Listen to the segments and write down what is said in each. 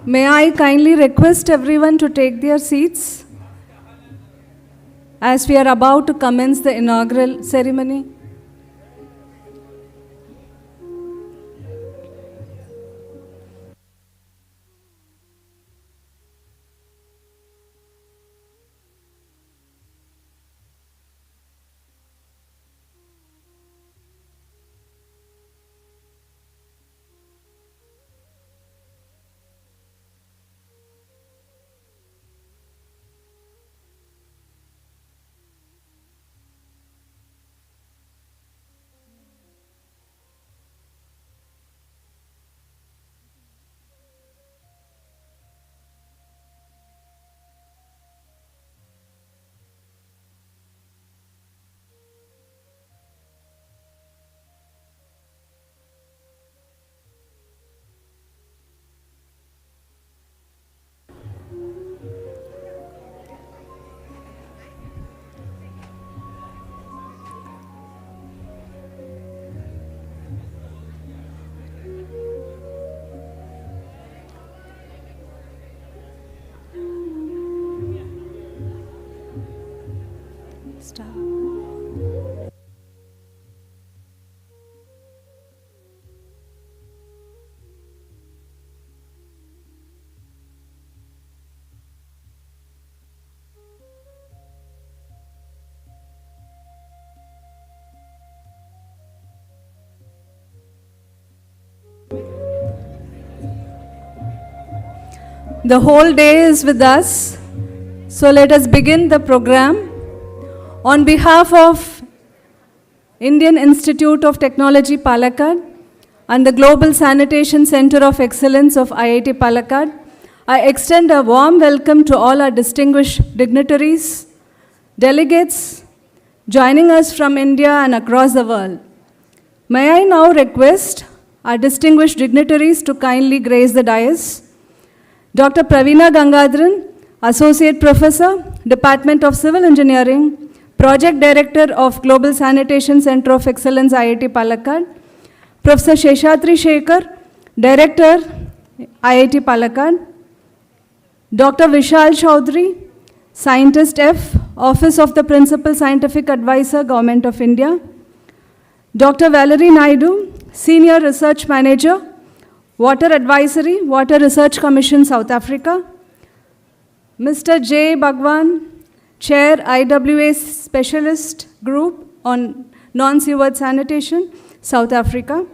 May I kindly request everyone to take their seats as we are about to commence the inaugural ceremony. The whole day is with us, so let us begin the program. On behalf of Indian Institute of Technology Palakkad and the Global Sanitation Center of Excellence of IIT Palakkad, I extend a warm welcome to all our distinguished dignitaries, delegates joining us from India and across the world. May I now request our distinguished dignitaries to kindly grace the dais. Dr. Praveena Gangadharan, Associate Professor, Department of Civil Engineering, Project Director of Global Sanitation Center of Excellence, IIT Palakkad, Professor Sheshatri Shekhar, Director, IIT Palakkad, Dr. Vishal Chaudhary, Scientist F, Office of the Principal Scientific Advisor, Government of India, Dr. Valerie Naidu, Senior Research Manager, Water Advisory, Water Research Commission, South Africa, Mr. J. Bhagwan, Chair, IWA Specialist Group on Non-Sewage Sanitation, South Africa,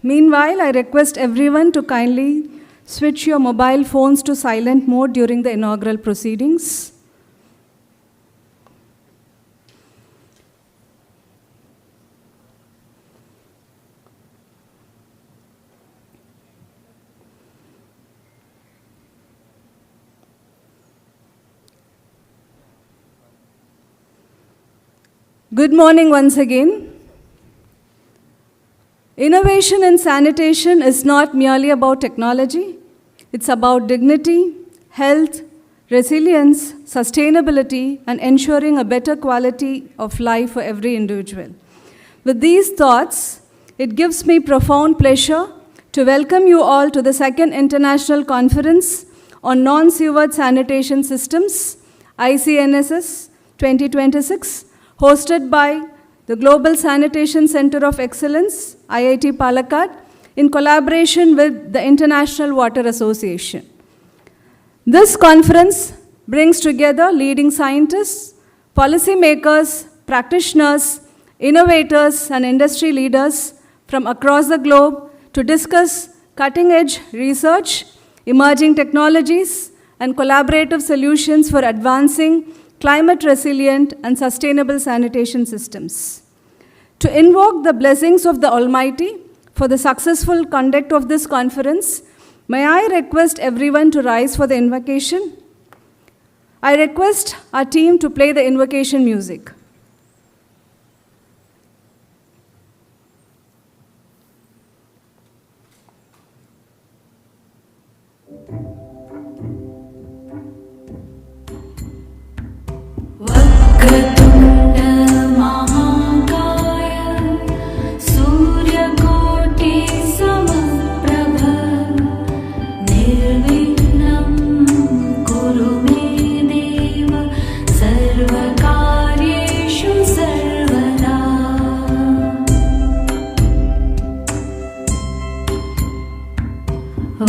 Meanwhile, I request everyone to kindly switch your mobile phones to silent mode during the inaugural proceedings. Good morning once again. Innovation in sanitation is not merely about technology. It's about dignity, health, resilience, sustainability, and ensuring a better quality of life for every individual. With these thoughts, it gives me profound pleasure to welcome you all to the second International Conference on Non-Sewage Sanitation Systems, Icnss 2026, hosted by the Global Sanitation Center of Excellence, IIT Palakkad, in collaboration with the International Water Association. This conference brings together leading scientists, policymakers, practitioners, innovators, and industry leaders from across the globe to discuss cutting-edge research, emerging technologies, and collaborative solutions for advancing climate-resilient and sustainable sanitation systems. To invoke the blessings of the Almighty for the successful conduct of this conference, may I request everyone to rise for the invocation? I request our team to play the invocation music.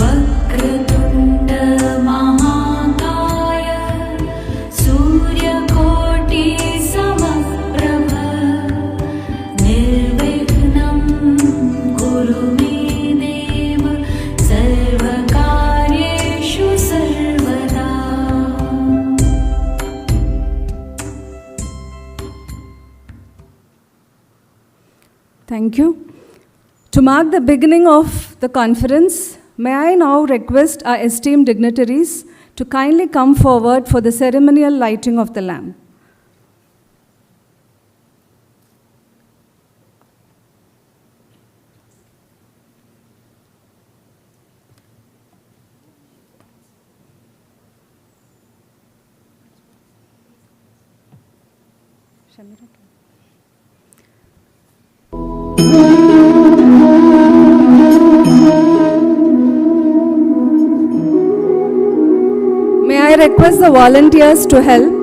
वक्रतुण्ड महाकाय सूर्यकोटि समप्रभ निर्विघ्नं कुरु मे देव सर्वकार्येषु सर्वदा। Thank you. To mark the beginning of the conference, may I now request our esteemed dignitaries to kindly come forward for the ceremonial lighting of the lamp. May I request the volunteers to help?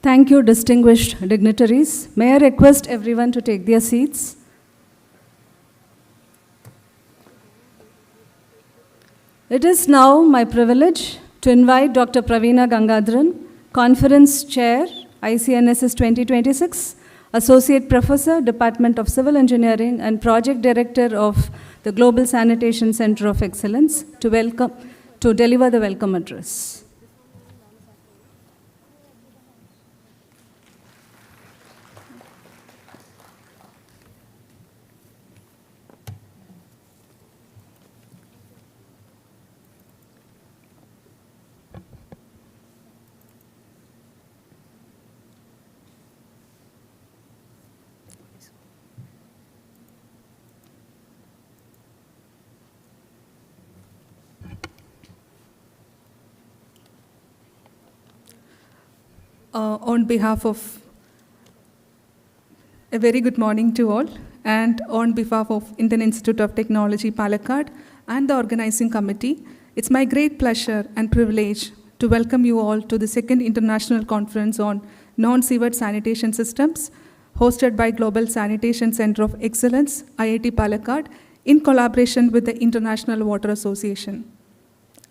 Thank you, distinguished dignitaries. May I request everyone to take their seats? It is now my privilege to invite Dr. Praveena Gangadharan, Conference Chair, Icnss 2026, Associate Professor, Department of Civil Engineering, and Project Director of the Global Sanitation Center of Excellence, to deliver the welcome address. On behalf of a very good morning to all, and on behalf of Indian Institute of Technology, Palakkad, and the organizing committee, it's my great pleasure and privilege to welcome you all to the second international conference on non-sewered sanitation systems, hosted by Global Sanitation Center of Excellence, IIT Palakkad, in collaboration with the International Water Association.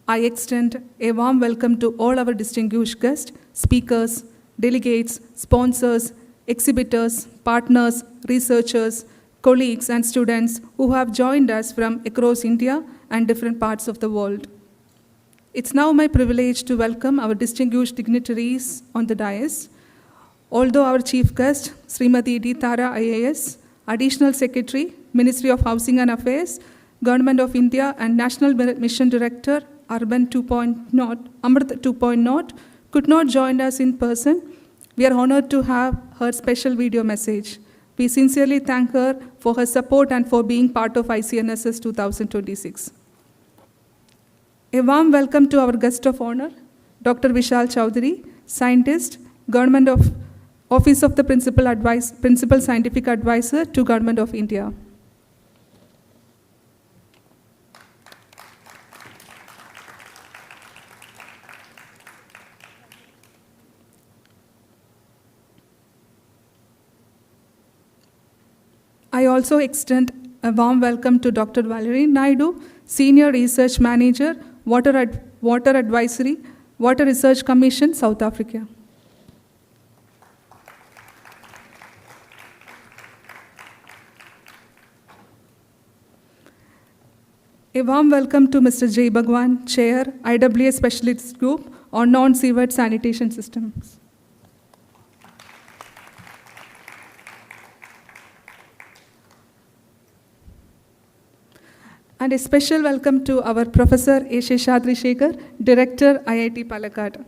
I extend a warm welcome to all our distinguished guests, speakers, delegates, sponsors, exhibitors, partners, researchers, colleagues, and students who have joined us from across India and different parts of the world. It's now my privilege to welcome our distinguished dignitaries on the dais. Although our chief guest, Srimati D. Tara IAS, Additional Secretary, Ministry of Housing and Affairs, Government of India, and National Mission Director, Urban 2.0, Amrit 2.0, could not join us in person. We are honored to have her special video message. We sincerely thank her for her support and for being part of Icnss 2026. A warm welcome to our guest of honor, Dr. Vishal Chowdhury, scientist, Government of Office of the Principal Scientific Advisor to Government of India. I also extend a warm welcome to Dr. Valerie Naidu, Senior Research Manager, Water Advisory, Water Research Commission, South Africa. A warm welcome to Mr. Jay Bhagwan, Chair, IWA Specialist Group on Non-Sewage Sanitation Systems. And a special welcome to our Professor A. Sheshadri Shekhar, Director, IIT Palakkad.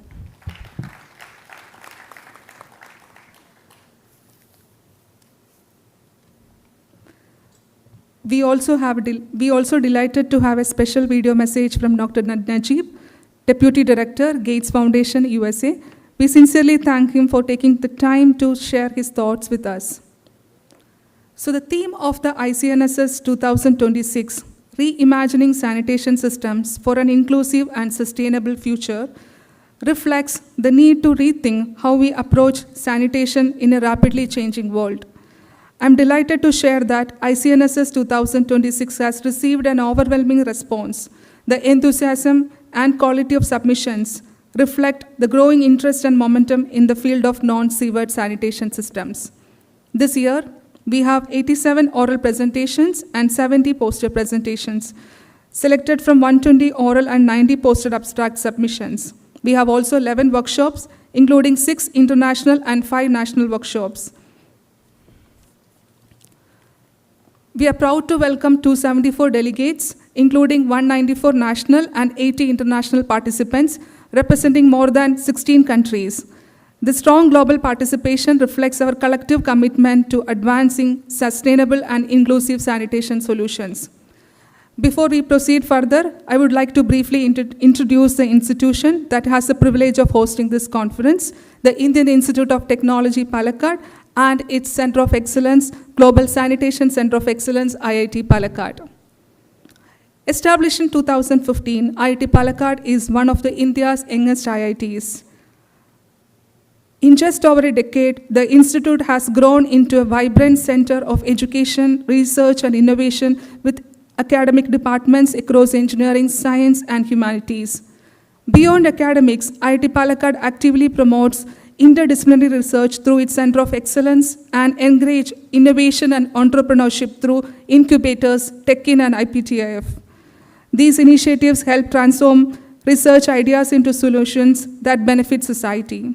We also delighted to have a special video message from Dr. Najib, Deputy Director, Gates Foundation, USA. We sincerely thank him for taking the time to share his thoughts with us. So the theme of the Icnss 2026, Reimagining Sanitation Systems for an Inclusive and Sustainable Future, reflects the need to rethink how we approach sanitation in a rapidly changing world. I'm delighted to share that Icnss 2026 has received an overwhelming response. The enthusiasm and quality of submissions reflect the growing interest and momentum in the field of non-sewage sanitation systems. This year, we have 87 oral presentations and 70 poster presentations, selected from 120 oral and 90 poster abstract submissions. We have also 11 workshops, including 6 international and 5 national workshops. We are proud to welcome 274 delegates, including 194 national and 80 international participants, representing more than 16 countries. The strong global participation reflects our collective commitment to advancing sustainable and inclusive sanitation solutions. Before we proceed further, I would like to briefly introduce the institution that has the privilege of hosting this conference, the Indian Institute of Technology, Palakkad, and its Center of Excellence, Global Sanitation Center of Excellence, IIT Palakkad. Established in 2015, IIT Palakkad is one of India's youngest IITs. In just over a decade, the institute has grown into a vibrant center of education, research, and innovation with academic departments across engineering, science, and humanities. Beyond academics, IIT Palakkad actively promotes interdisciplinary research through its Center of Excellence and encourage innovation and entrepreneurship through incubators, TechIn, and IPTIF. These initiatives help transform research ideas into solutions that benefit society.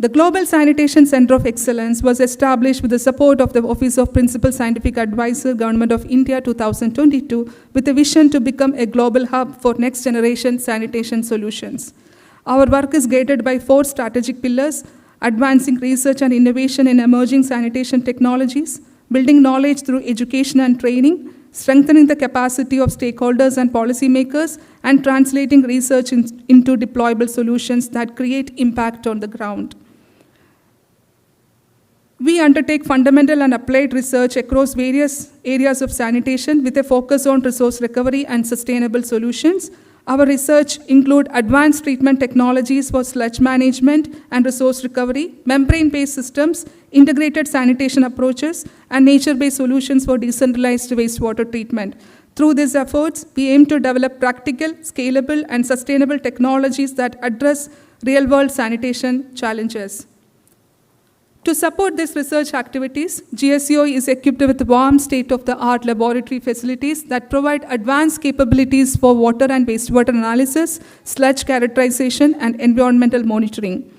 The Global Sanitation Center of Excellence was established with the support of the Office of Principal Scientific Advisor, Government of India 2022, with a vision to become a global hub for next-generation sanitation solutions. Our work is guided by 4 strategic pillars: advancing research and innovation in emerging sanitation technologies, building knowledge through education and training, strengthening the capacity of stakeholders and policymakers, and translating research into deployable solutions that create impact on the ground. We undertake fundamental and applied research across various areas of sanitation with a focus on resource recovery and sustainable solutions. Our research includes advanced treatment technologies for sludge management and resource recovery, membrane-based systems, integrated sanitation approaches, and nature-based solutions for decentralized wastewater treatment. Through these efforts, we aim to develop practical, scalable, and sustainable technologies that address real-world sanitation challenges. To support these research activities, GSEO is equipped with warm state-of-the-art laboratory facilities that provide advanced capabilities for water and wastewater analysis, sludge characterization, and environmental monitoring.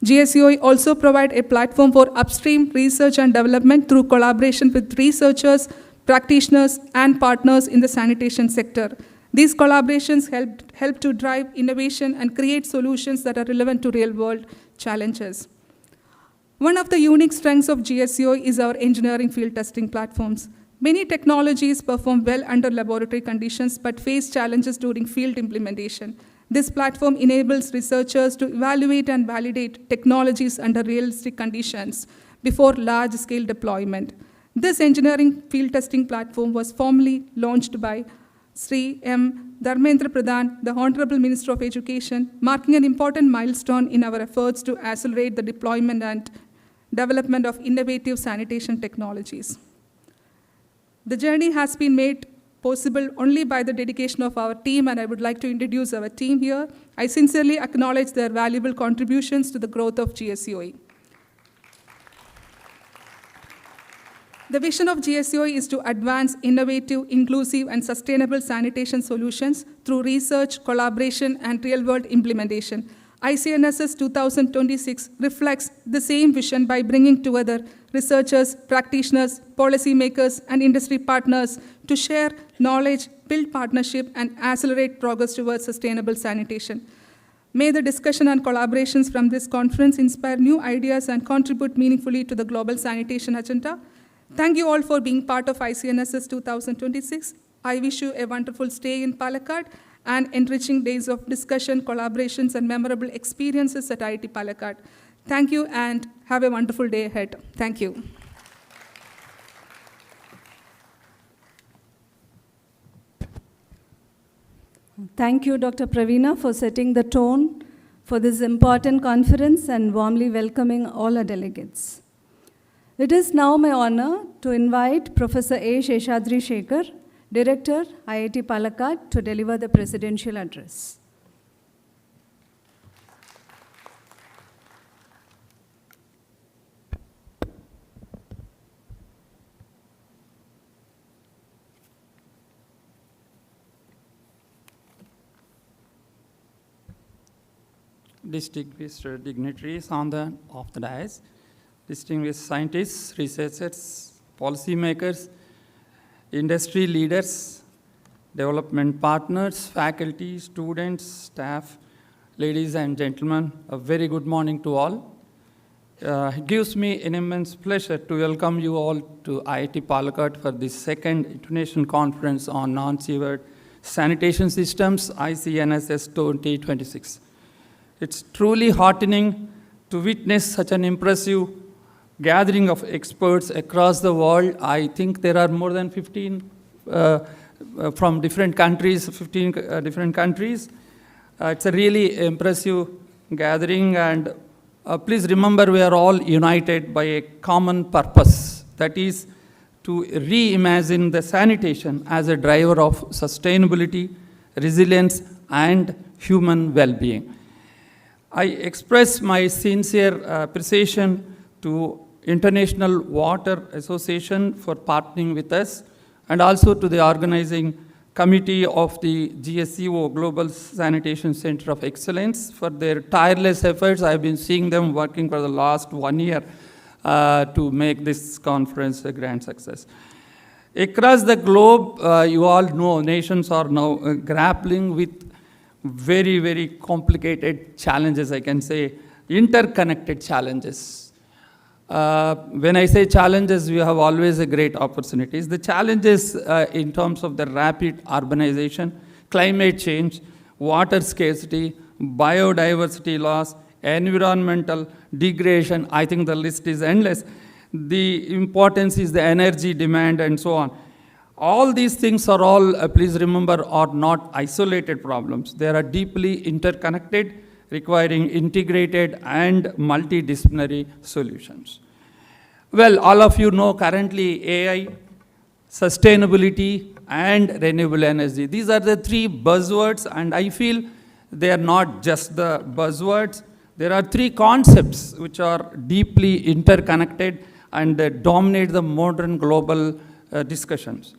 GSEO also provides a platform for upstream research and development through collaboration with researchers, practitioners, and partners in the sanitation sector. These collaborations help to drive innovation and create solutions that are relevant to real-world challenges. One of the unique strengths of GSCO is our engineering field testing platforms. Many technologies perform well under laboratory conditions but face challenges during field implementation. This platform enables researchers to evaluate and validate technologies under realistic conditions before large-scale deployment. This engineering field testing platform was formally launched by Sri M. Dharmendra Pradhan, the Honorable Minister of Education, marking an important milestone in our efforts to accelerate the deployment and development of innovative sanitation technologies. The journey has been made possible only by the dedication of our team, and I would like to introduce our team here. I sincerely acknowledge their valuable contributions to the growth of GSCOE. The vision of GSCOE is to advance innovative, inclusive, and sustainable sanitation solutions through research, collaboration, and real-world implementation. Icnss 2026 reflects the same vision by bringing together researchers, practitioners, policymakers, and industry partners to share knowledge, build partnership, and accelerate progress towards sustainable sanitation. May the discussion and collaborations from this conference inspire new ideas and contribute meaningfully to the global sanitation agenda. Thank you all for being part of Icnss 2026. I wish you a wonderful stay in Palakkad and enriching days of discussion, collaborations, and memorable experiences at IIT Palakkad. Thank you and have a wonderful day ahead. Thank you. Thank you, Dr. Praveena, for setting the tone for this important conference and warmly welcoming all our delegates. It is now my honor to invite Professor A. Sheshadri Shekhar, Director, IIT Palakkad, to deliver the presidential address. Distinguished dignitaries on the dais, distinguished scientists, researchers, policymakers, industry leaders, development partners, faculty, students, staff, ladies and gentlemen, a very good morning to all. It gives me an immense pleasure to welcome you all to IIT Palakkad for the second International Conference on Non-Sewered Sanitation Systems, Icnss 2026. It's truly heartening to witness such an impressive gathering of experts across the world. I think there are more than 15 from different countries, 15 different countries. It's a really impressive gathering, and please remember we are all united by a common purpose, that is to reimagine the sanitation as a driver of sustainability, resilience, and human well-being. I express my sincere appreciation to International Water Association for partnering with us, and also to the organizing committee of the GSCO Global Sanitation Center of Excellence for their tireless efforts. I've been seeing them working for the last 1 year to make this conference a grand success. Across the globe, you all know nations are now grappling with very, very complicated challenges, I can say, interconnected challenges. When I say challenges, we have always a great opportunities. The challenges in terms of the rapid urbanization, climate change, water scarcity, biodiversity loss, environmental degradation, I think the list is endless. The importance is the energy demand and so on. All these things are all, please remember, are not isolated problems. They are deeply interconnected, requiring integrated and multidisciplinary solutions. Well, all of you know currently AI, sustainability, and renewable energy. These are the three buzzwords, and I feel they are not just the buzzwords. There are three concepts which are deeply interconnected and dominate the modern global discussions.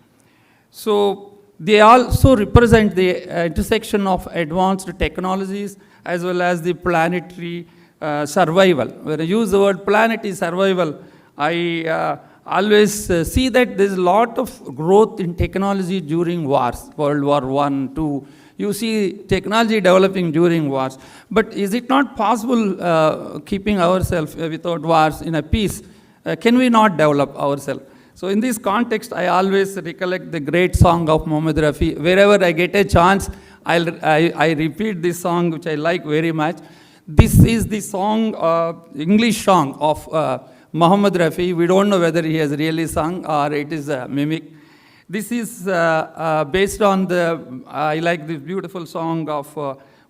So they also represent the intersection of advanced technologies as well as the planetary survival. When I use the word planetary survival, I always see that there's a lot of growth in technology during wars, World War I, II. You see technology developing during wars. But is it not possible keeping ourselves without wars in a peace? Can we not develop ourselves? So in this context, I always recollect the great song of Mohammed Rafi. Wherever I get a chance, I repeat this song, which I like very much. This is the song, English song of Mohammed Rafi. We don't know whether he has really sung or it is a mimic. This is based on I like this beautiful song of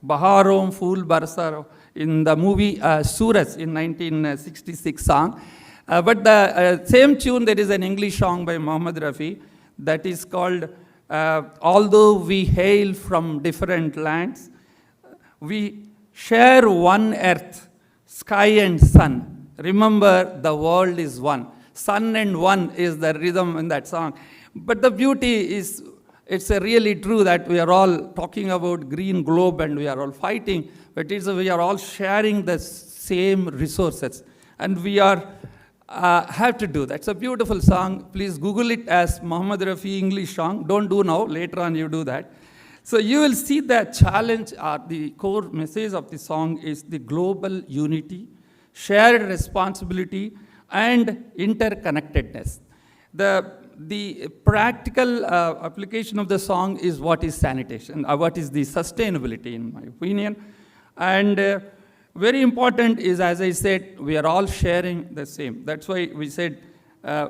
Baharom Fool Barsar in the movie Suraj in 1966 song. But the same tune, there is an English song by Mohammed Rafi that is called Although We Hail from Different Lands, We Share One Earth, Sky and Sun. Remember, the world is one. Sun and one is the rhythm in that song. But the beauty is, it's really true that we are all talking about green globe and we are all fighting, but we are all sharing the same resources. And we are have to do that. It's a beautiful song. Please Google it as Mohammed Rafi English song. Don't do now. Later on you do that. So you will see the challenge, the core message of the song is the global unity, shared responsibility, and interconnectedness. The practical application of the song is what is sanitation, what is the sustainability in my opinion. And very important is, as I said, we are all sharing the same. That's why we said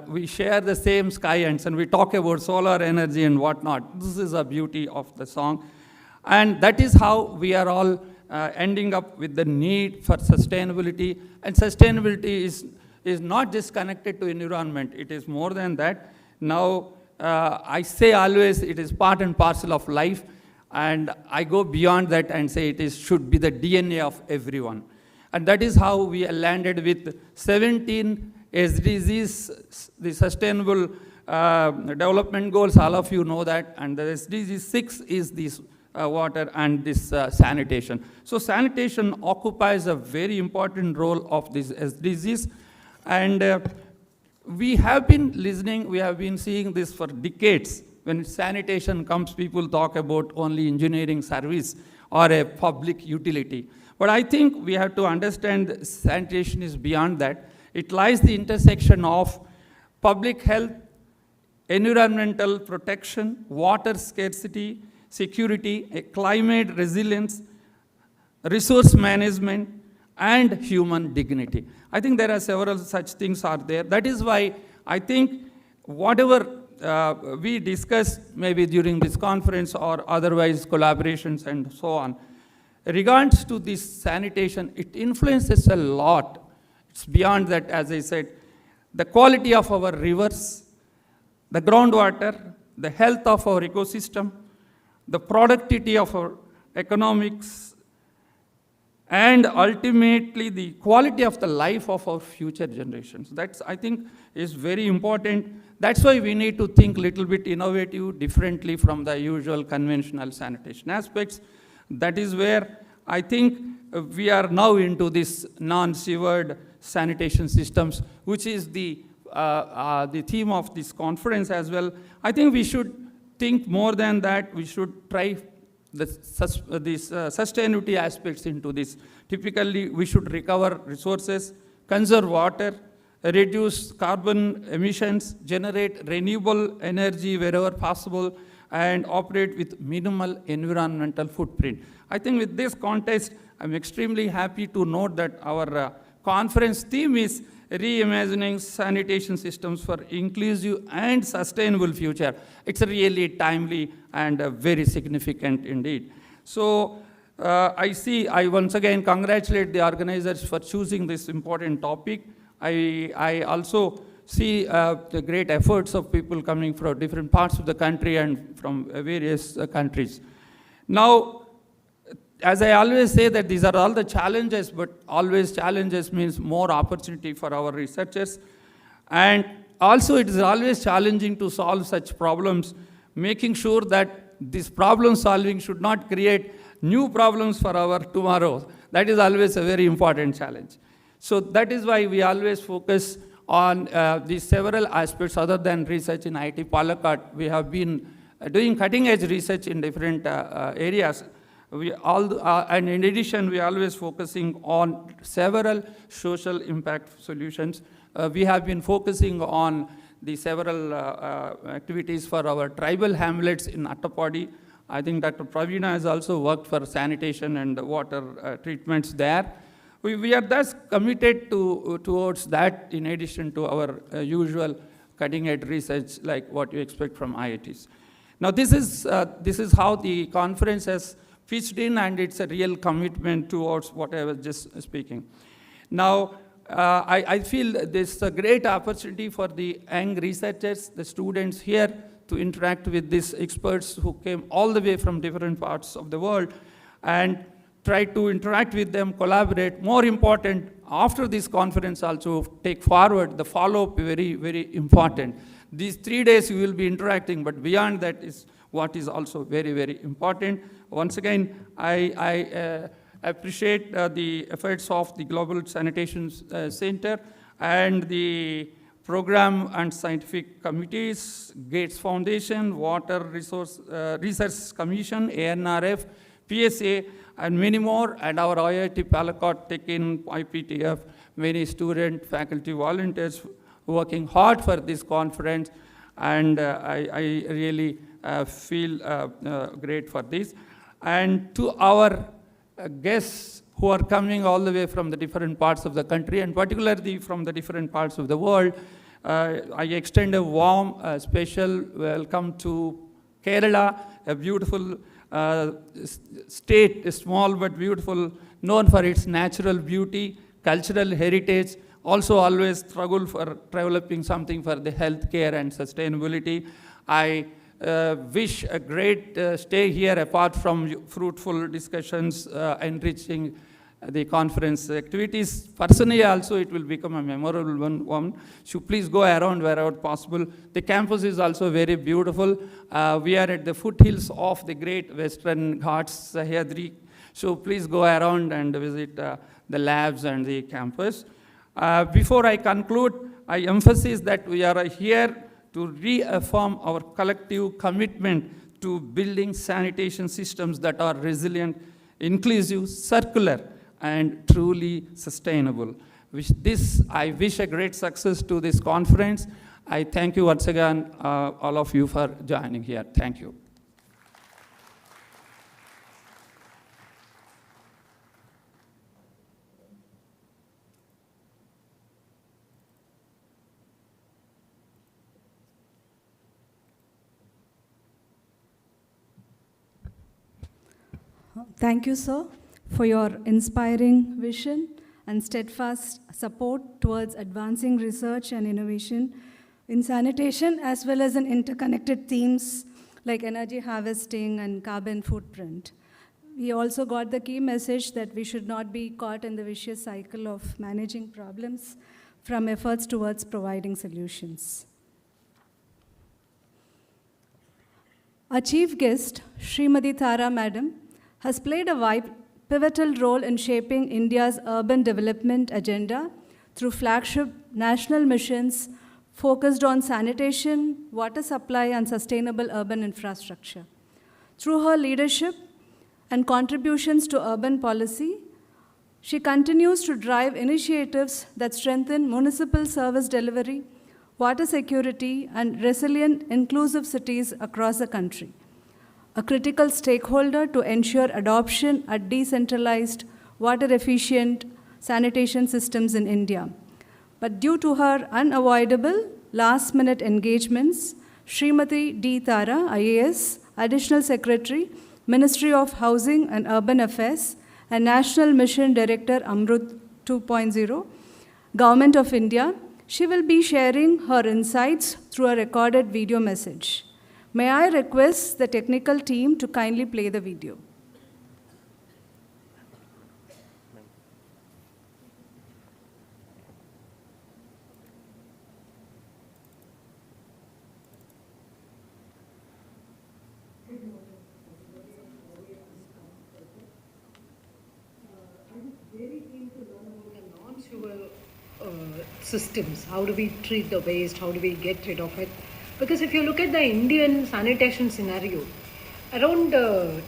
we share the same sky and sun. We talk about solar energy and whatnot. This is the beauty of the song. And that is how we are all ending up with the need for sustainability. And sustainability is not just connected to environment. It is more than that. Now, I say always it is part and parcel of life. And I go beyond that and say it should be the DNA of everyone. And that is how we landed with 17 SDGs, the Sustainable Development Goals. All of you know that. And the SDG 6 is this water and this sanitation. So sanitation occupies a very important role of these SDGs. And we have been listening, we have been seeing this for decades. When sanitation comes, people talk about only engineering service or a public utility. But I think we have to understand sanitation is beyond that. It lies the intersection of public health, environmental protection, water scarcity, security, climate resilience, resource management, and human dignity. I think there are several such things are there. That is why I think whatever we discuss maybe during this conference or otherwise collaborations and so on, regards to this sanitation, it influences a lot. It's beyond that, as I said, the quality of our rivers, the groundwater, the health of our ecosystem, the productivity of our economics, and ultimately the quality of the life of our future generations. That's, I think, is very important. That's why we need to think a little bit innovative, differently from the usual conventional sanitation aspects. That is where I think we are now into this non-sewered sanitation systems, which is the theme of this conference as well. I think we should think more than that. We should try these sustainability aspects into this. Typically, we should recover resources, conserve water, reduce carbon emissions, generate renewable energy wherever possible, and operate with minimal environmental footprint. I think with this context, I'm extremely happy to note that our conference theme is reimagining sanitation systems for inclusive and sustainable future. It's really timely and very significant indeed. So I once again congratulate the organizers for choosing this important topic. I also see the great efforts of people coming from different parts of the country and from various countries. Now, as I always say that these are all the challenges, but always challenges means more opportunity for our researchers. And also it is always challenging to solve such problems, making sure that this problem solving should not create new problems for our tomorrow. That is always a very important challenge. So that is why we always focus on these several aspects other than research in IIT Palakkad. We have been doing cutting-edge research in different areas. And in addition, we are always focusing on several social impact solutions. We have been focusing on the several activities for our tribal hamlets in Attapadi. I think Dr. Praveena has also worked for sanitation and water treatments there. We are thus committed towards that in addition to our usual cutting-edge research like what you expect from IITs. Now this is how the conference has pitched in, and it's a real commitment towards what I was just speaking. Now, I feel this is a great opportunity for the young researchers, the students here, to interact with these experts who came all the way from different parts of the world and try to interact with them, collaborate. More important, after this conference also take forward the follow-up, very, very important. These 3 days you will be interacting, but beyond that is what is also very, very important. Once again, I appreciate the efforts of the Global Sanitation Center and the program and scientific committees, Gates Foundation, Water Research Commission, ANRF, PSA, and many more, and our IIT Palakkad, Tekin, IPTF, many student, faculty, volunteers working hard for this conference, and I really feel great for this. And to our guests who are coming all the way from the different parts of the country, and particularly from the different parts of the world, I extend a warm, special welcome to Kerala, a beautiful state, small but beautiful, known for its natural beauty, cultural heritage, also always struggle for developing something for the healthcare and sustainability. I wish a great stay here apart from fruitful discussions enriching the conference activities. Personally also it will become a memorable one. So please go around wherever possible. The campus is also very beautiful. We are at the foothills of the great Western Ghats, Sahyadri. So please go around and visit the labs and the campus. Before I conclude, I emphasize that we are here to reaffirm our collective commitment to building sanitation systems that are resilient, inclusive, circular, and truly sustainable. I wish a great success to this conference. I thank you once again, all of you, for joining here. Thank you. Thank you, sir, for your inspiring vision and steadfast support towards advancing research and innovation in sanitation, as well as in interconnected themes like energy harvesting and carbon footprint. We also got the key message that we should not be caught in the vicious cycle of managing problems from efforts towards providing solutions. Our chief guest, Srimati Tara Madam, has played a pivotal role in shaping India's urban development agenda through flagship national missions focused on sanitation, water supply, and sustainable urban infrastructure. Through her leadership and contributions to urban policy, she continues to drive initiatives that strengthen municipal service delivery, water security, and resilient, inclusive cities across the country. A critical stakeholder to ensure adoption of decentralized, water-efficient sanitation systems in India. But due to her unavoidable last-minute engagements, Srimati D. Tara, IAS, Additional Secretary, Ministry of Housing and Urban Affairs, and National Mission Director, Amrut 2.0, Government of India, she will be sharing her insights through a recorded video message. May I request the technical team to kindly play the video. I'm very keen to learn about the non-sugar systems. How do we treat the waste? How do we get rid of it? Because if you look at the Indian sanitation scenario, around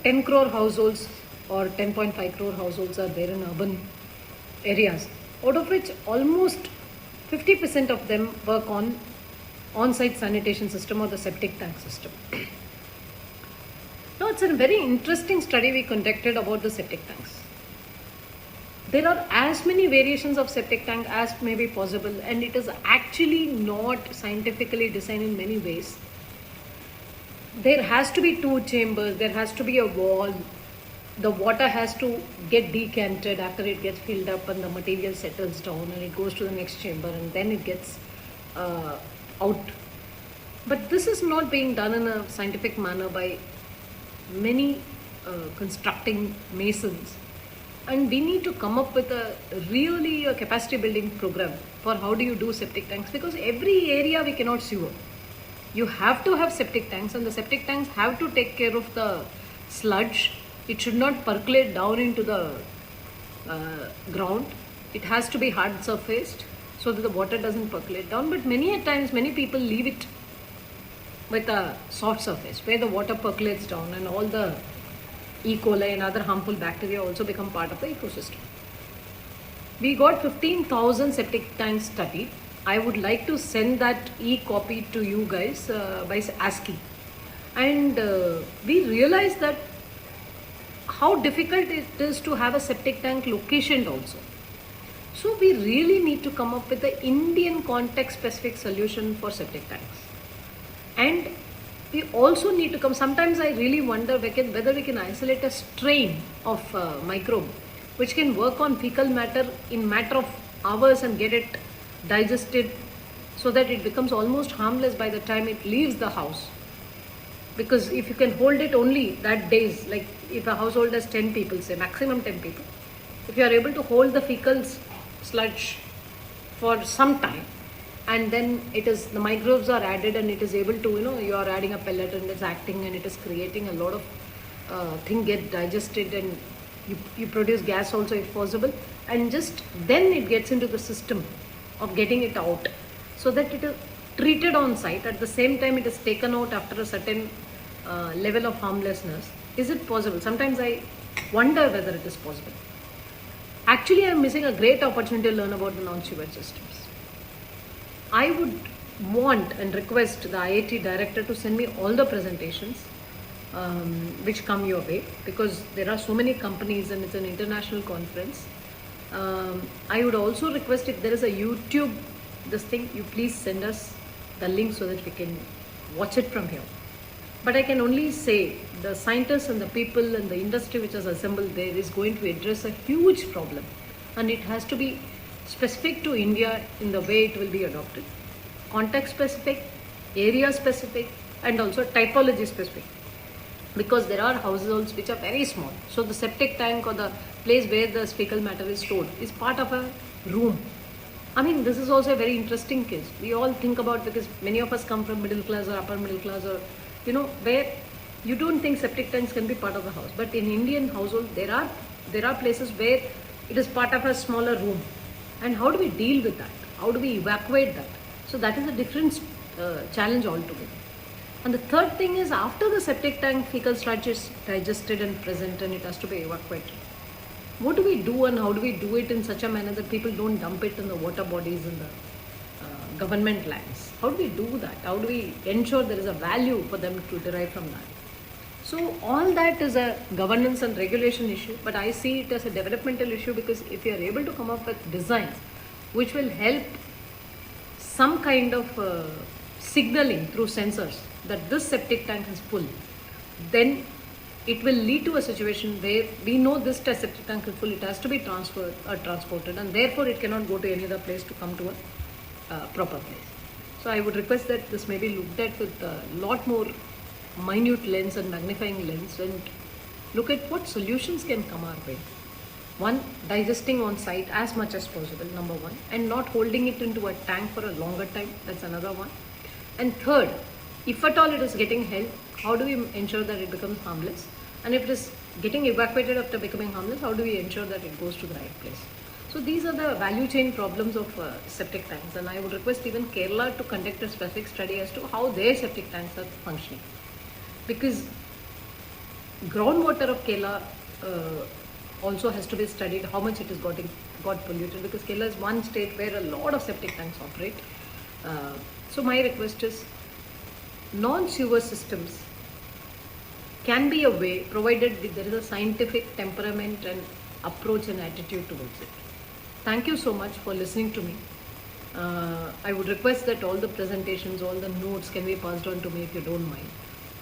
10 crore households or 10.5 crore households are there in urban areas, out of which almost 50% of them work on-site sanitation system or the septic tank system. Now, it's a very interesting study we conducted about the septic tanks. There are as many variations of septic tank as may be possible, and it is actually not scientifically designed in many ways. There has to be 2 chambers, there has to be a wall, the water has to get decanted after it gets filled up and the material settles down and it goes to the next chamber and then it gets out. But this is not being done in a scientific manner by many constructing masons, and we need to come up with a really a capacity building program for how do you do septic tanks, because every area we cannot sewer. You have to have septic tanks, and the septic tanks have to take care of the sludge. It should not percolate down into the ground. It has to be hard surfaced so that the water doesn't percolate down. But many a times, many people leave it with a soft surface where the water percolates down and all the E. coli and other harmful bacteria also become part of the ecosystem. We got 15,000 septic tanks studied. I would like to send that e-copy to you guys by asking. And we realized that how difficult it is to have a septic tank locationed also. So we really need to come up with an Indian context specific solution for septic tanks. And we also need to come, sometimes I really wonder whether we can isolate a strain of microbe which can work on fecal matter in matter of hours and get it digested so that it becomes almost harmless by the time it leaves the house. Because if you can hold it only that days, like if a household has 10 people, say maximum 10 people, if you are able to hold the fecal sludge for some time, and then the microbes are added and it is able to, you are adding a pellet and it's acting and it is creating a lot of thing get digested, and you produce gas also if possible, and just then it gets into the system of getting it out so that it is treated on site. At the same time it is taken out after a certain level of harmlessness. Is it possible? Sometimes I wonder whether it is possible. Actually, I am missing a great opportunity to learn about the non-sewage systems. I would want and request the IIT director to send me all the presentations which come your way, because there are so many companies and it's an international conference. I would also request, if there is a YouTube you please send us the link so that we can watch it from here. But I can only say the scientists and the people and the industry which is assembled there is going to address a huge problem, and it has to be specific to India in the way it will be adopted. Context specific, area specific, and also typology specific. Because there are households which are very small. So the septic tank or the place where the fecal matter is stored is part of a room. I mean, this is also a very interesting case. We all think about, because many of us come from middle class or upper middle class, or where you don't think septic tanks can be part of the house. But in Indian household, there are places where it is part of a smaller room. And how do we deal with that? How do we evacuate that? So that is a different challenge altogether. And the third thing is, after the septic tank fecal sludge is digested and present and it has to be evacuated, what do we do and how do we do it in such a manner that people don't dump it in the water bodies in the government lands? How do we do that? How do we ensure there is a value for them to derive from that? So all that is a governance and regulation issue, but I see it as a developmental issue, because if you are able to come up with designs which will help some kind of signaling through sensors that this septic tank is full, then it will lead to a situation where we know this septic tank is full, it has to be transferred or transported, and therefore it cannot go to any other place to come to a proper place. So I would request that this may be looked at with a lot more minute lens and magnifying lens, and look at what solutions can come our way. One, digesting on site as much as possible, number one, and not holding it into a tank for a longer time, that's another one. And third, if at all it is getting held, how do we ensure that it becomes harmless? And if it is getting evacuated after becoming harmless, how do we ensure that it goes to the right place? So these are the value chain problems of septic tanks, and I would request even Kerala to conduct a specific study as to how their septic tanks are functioning, because groundwater of Kerala also has to be studied, how much it is got polluted, because Kerala is one state where a lot of septic tanks operate. So my request is, non-sewer systems can be a way, provided there is a scientific temperament and approach and attitude towards it. Thank you so much for listening to me. I would request that all the presentations, all the notes can be passed on to me if you don't mind.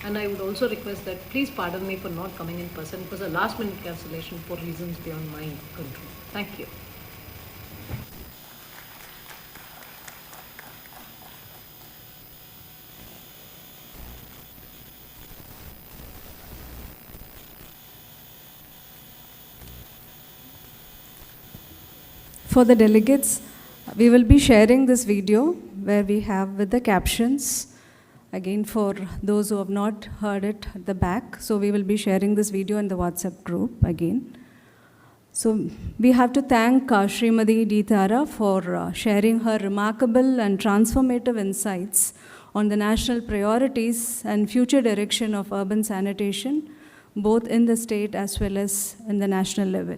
And I would also request that please pardon me for not coming in person. It was a last minute cancellation for reasons beyond my control. Thank you. For the delegates, we will be sharing this video where we have with the captions. Again, for those who have not heard it at the back, so we will be sharing this video in the WhatsApp group again. So we have to thank Srimati D. Tara for sharing her remarkable and transformative insights on the national priorities and future direction of urban sanitation, both in the state as well as in the national level.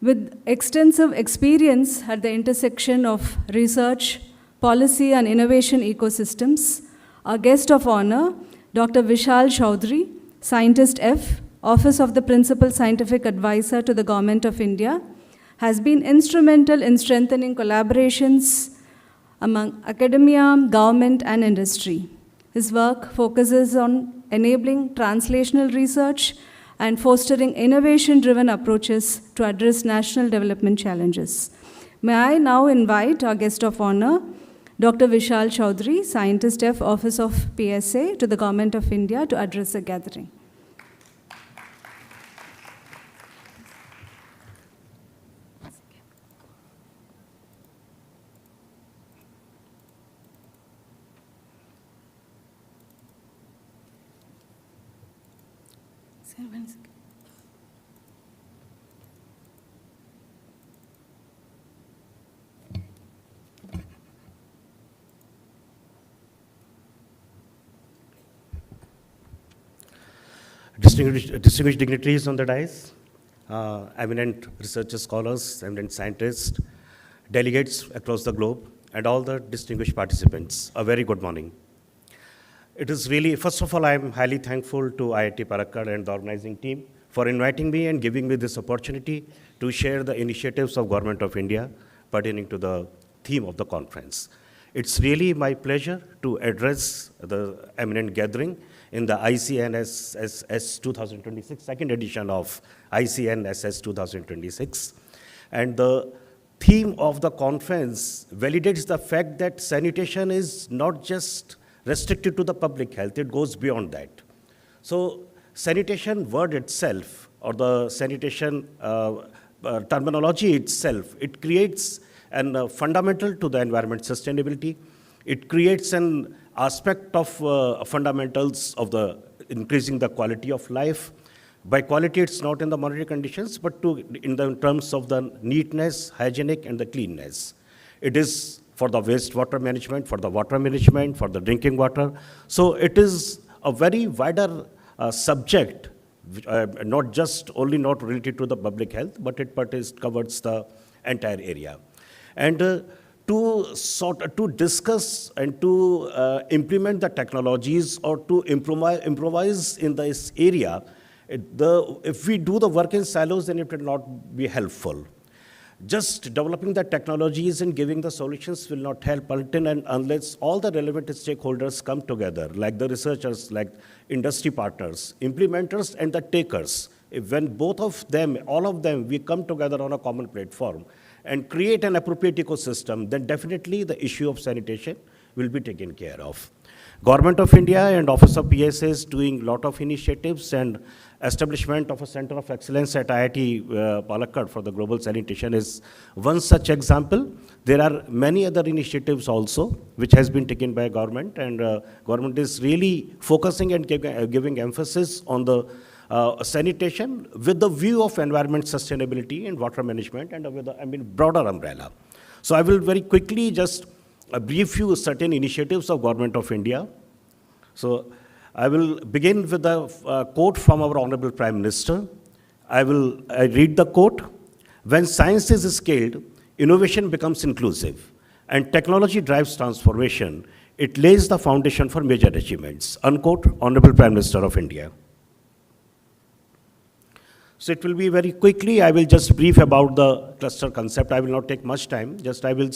With extensive experience at the intersection of research, policy, and innovation ecosystems, our guest of honor, Dr. Vishal Chaudhary, Scientist F, Office of the Principal Scientific Advisor to the Government of India, has been instrumental in strengthening collaborations among academia, government, and industry. His work focuses on enabling translational research and fostering innovation-driven approaches to address national development challenges. May I now invite our guest of honor, Dr. Vishal Chaudhary, Scientist F, Office of PSA, to the Government of India to address the gathering. Distinguished dignitaries on the dais, eminent researcher scholars, eminent scientists, delegates across the globe, and all the distinguished participants, a very good morning. It is really, first of all, I am highly thankful to IIT Palakkad and the organizing team for inviting me and giving me this opportunity to share the initiatives of Government of India pertaining to the theme of the conference. It's really my pleasure to address the eminent gathering in the Icnss 2026, second edition of Icnss 2026. And the theme of the conference validates the fact that sanitation is not just restricted to the public health, it goes beyond that. So sanitation word itself, or the sanitation terminology itself, it creates an fundamental to the environment sustainability. It creates an aspect of fundamentals of the increasing the quality of life. By quality, it's not in the monetary conditions, but in terms of the neatness, hygienic, and the cleanness. It is for the wastewater management, for the water management, for the drinking water. So it is a very wider subject, not related to the public health, but it covers the entire area. And to discuss and to implement the technologies or to improvise in this area, if we do the work in silos, then it will not be helpful. Just developing the technologies and giving the solutions will not help until and unless all the relevant stakeholders come together, like the researchers, like industry partners, implementers, and the takers. When both of them, all of them, we come together on a common platform and create an appropriate ecosystem, then definitely the issue of sanitation will be taken care of. Government of India and Office of PSA is doing a lot of initiatives, and establishment of a Center of Excellence at IIT Palakkad for the global sanitation is one such example. There are many other initiatives also which has been taken by government, and government is really focusing and giving emphasis on the sanitation with the view of environment sustainability and water management and with a broader umbrella. So I will very quickly just brief you certain initiatives of Government of India. So I will begin with a quote from our Honorable Prime Minister. I read the quote. When science is scaled, innovation becomes inclusive, and technology drives transformation. It lays the foundation for major achievements. Unquote, Honorable Prime Minister of India. So it will be very quickly, I will just brief about the cluster concept. I will not take much time. Just I will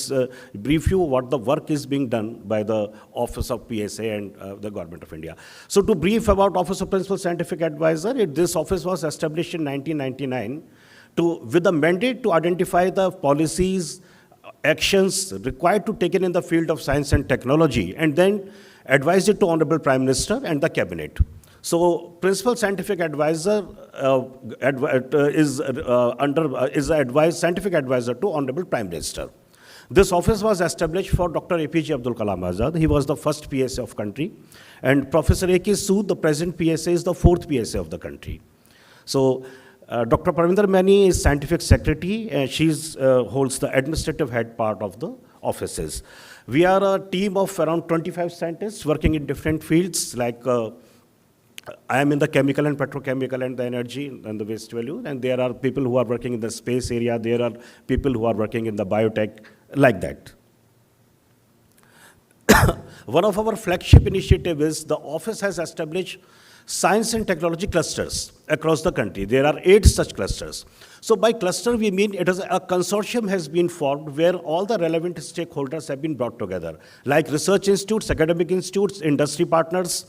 brief you what the work is being done by the Office of PSA and the Government of India. So to brief about Office of Principal Scientific Advisor, this office was established in 1999 with the mandate to identify the policies, actions required to take in the field of science and technology, and then advise it to Honorable Prime Minister and the Cabinet. So, Principal Scientific Advisor is Scientific Advisor to Honorable Prime Minister. This office was established for Dr. APJ Abdul Kalam Azad. He was the first PSA of country, and Professor A.K. Sood, the present PSA, is the fourth PSA of the country. So, Dr. Parvinder Mani is Scientific Secretary, and she holds the administrative head part of the offices. We are a team of around 25 scientists working in different fields, like I am in the chemical and petrochemical and the energy and the waste value, and there are people who are working in the space area, there are people who are working in the biotech, like that. One of our flagship initiatives is the office has established science and technology clusters across the country. There are 8 such clusters. So by cluster, we mean a consortium has been formed where all the relevant stakeholders have been brought together, like research institutes, academic institutes, industry partners,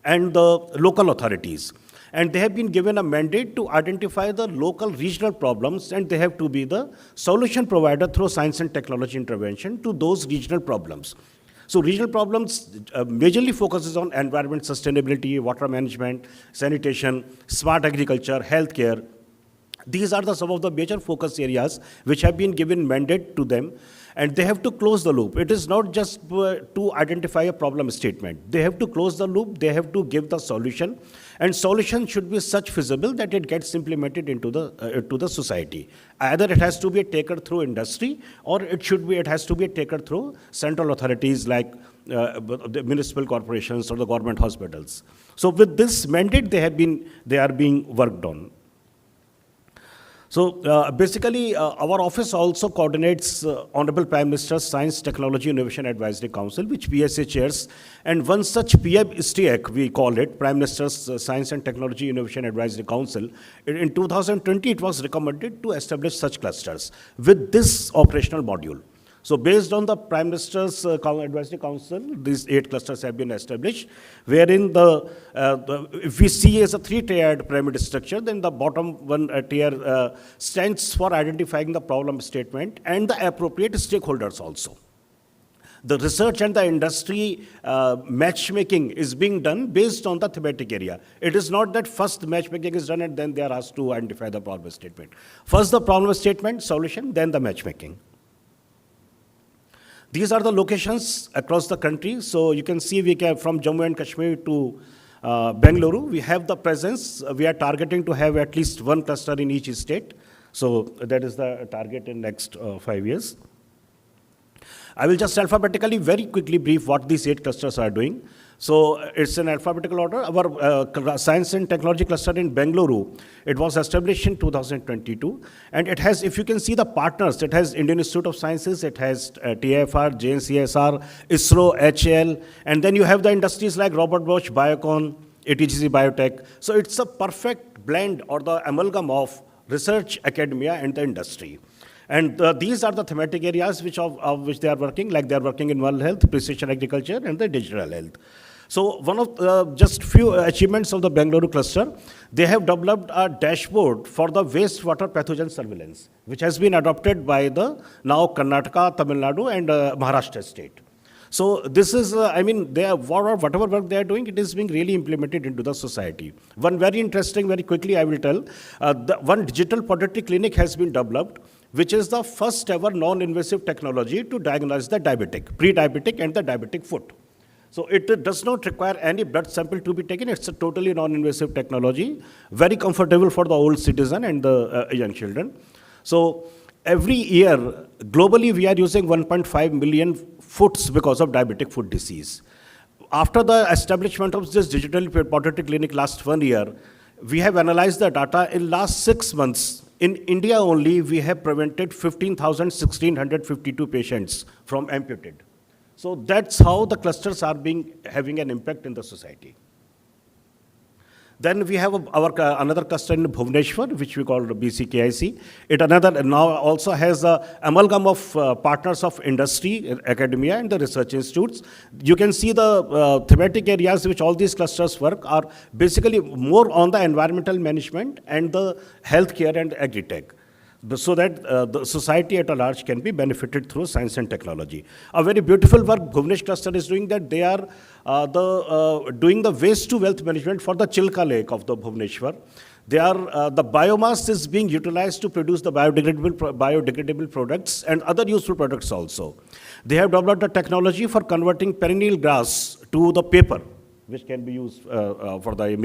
and the local authorities. And they have been given a mandate to identify the local regional problems, and they have to be the solution provider through science and technology intervention to those regional problems. So regional problems majorly focuses on environment sustainability, water management, sanitation, smart agriculture, healthcare. These are some of the major focus areas which have been given mandate to them, and they have to close the loop. It is not just to identify a problem statement. They have to close the loop, they have to give the solution, and solution should be such feasible that it gets implemented into the society. Either it has to be taken through industry, or it has to be taken through central authorities like the municipal corporations or the government hospitals. So with this mandate, they are being worked on. So basically, our office also coordinates Honorable Prime Minister's Science, Technology, Innovation Advisory Council, which PSA chairs. And one such PMSTEC, we call it, Prime Minister's Science and Technology Innovation Advisory Council. In 2020, it was recommended to establish such clusters with this operational module. So based on the Prime Minister's Advisory Council, these 8 clusters have been established, wherein if we see as a 3-tiered pyramid structure, then the bottom one tier stands for identifying the problem statement and the appropriate stakeholders also. The research and the industry matchmaking is being done based on the thematic area. It is not that first the matchmaking is done and then they are asked to identify the problem statement. First the problem statement, solution, then the matchmaking. These are the locations across the country. So you can see from Jammu and Kashmir to Bengaluru, we have the presence. We are targeting to have at least 1 cluster in each state. So that is the target in next 5 years. I will just alphabetically very quickly brief what these 8 clusters are doing. So it's in alphabetical order. Our Science and Technology cluster in Bengaluru, it was established in 2022. And it has, if you can see the partners, it has Indian Institute of Sciences, it has TIFR, JNCSR, ISRO, HAL, and then you have the industries like Robert Bosch, Biocon, ATGC Biotech. So it's a perfect blend or the amalgam of research, academia, and the industry. And these are the thematic areas of which they are working, like they are working in world health, precision agriculture, and the digital health. So one of just few achievements of the Bengaluru cluster, they have developed a dashboard for the wastewater pathogen surveillance, which has been adopted by the now Karnataka, Tamil Nadu, and Maharashtra state. So this is, whatever work they are doing, it is being really implemented into the society. One very interesting, very quickly I will tell, one digital podiatry clinic has been developed, which is the first ever non-invasive technology to diagnose the diabetic, pre-diabetic and the diabetic foot. So it does not require any blood sample to be taken. It's a totally non-invasive technology, very comfortable for the old citizen and the young children. So every year, globally, we are using 1.5 million foods because of diabetic foot disease. After the establishment of this digital podiatry clinic last 1 year, we have analyzed the data. In last 6 months, in India only, we have prevented 15,152 patients from amputated. So that's how the clusters are having an impact in the society. Then we have another cluster in Bhubaneswar, which we call BCKIC. It now also has an amalgam of partners of industry, academia, and the research institutes. You can see the thematic areas which all these clusters work are basically more on the environmental management and the healthcare and agri-tech, so that the society at a large can be benefited through science and technology. A very beautiful work Bhubanesh cluster is doing, that they are doing the waste to wealth management for the Chilka Lake of the Bhubaneswar. They are, the biomass is being utilized to produce the biodegradable products and other useful products also. They have developed a technology for converting perennial grass to the paper, which can be used for the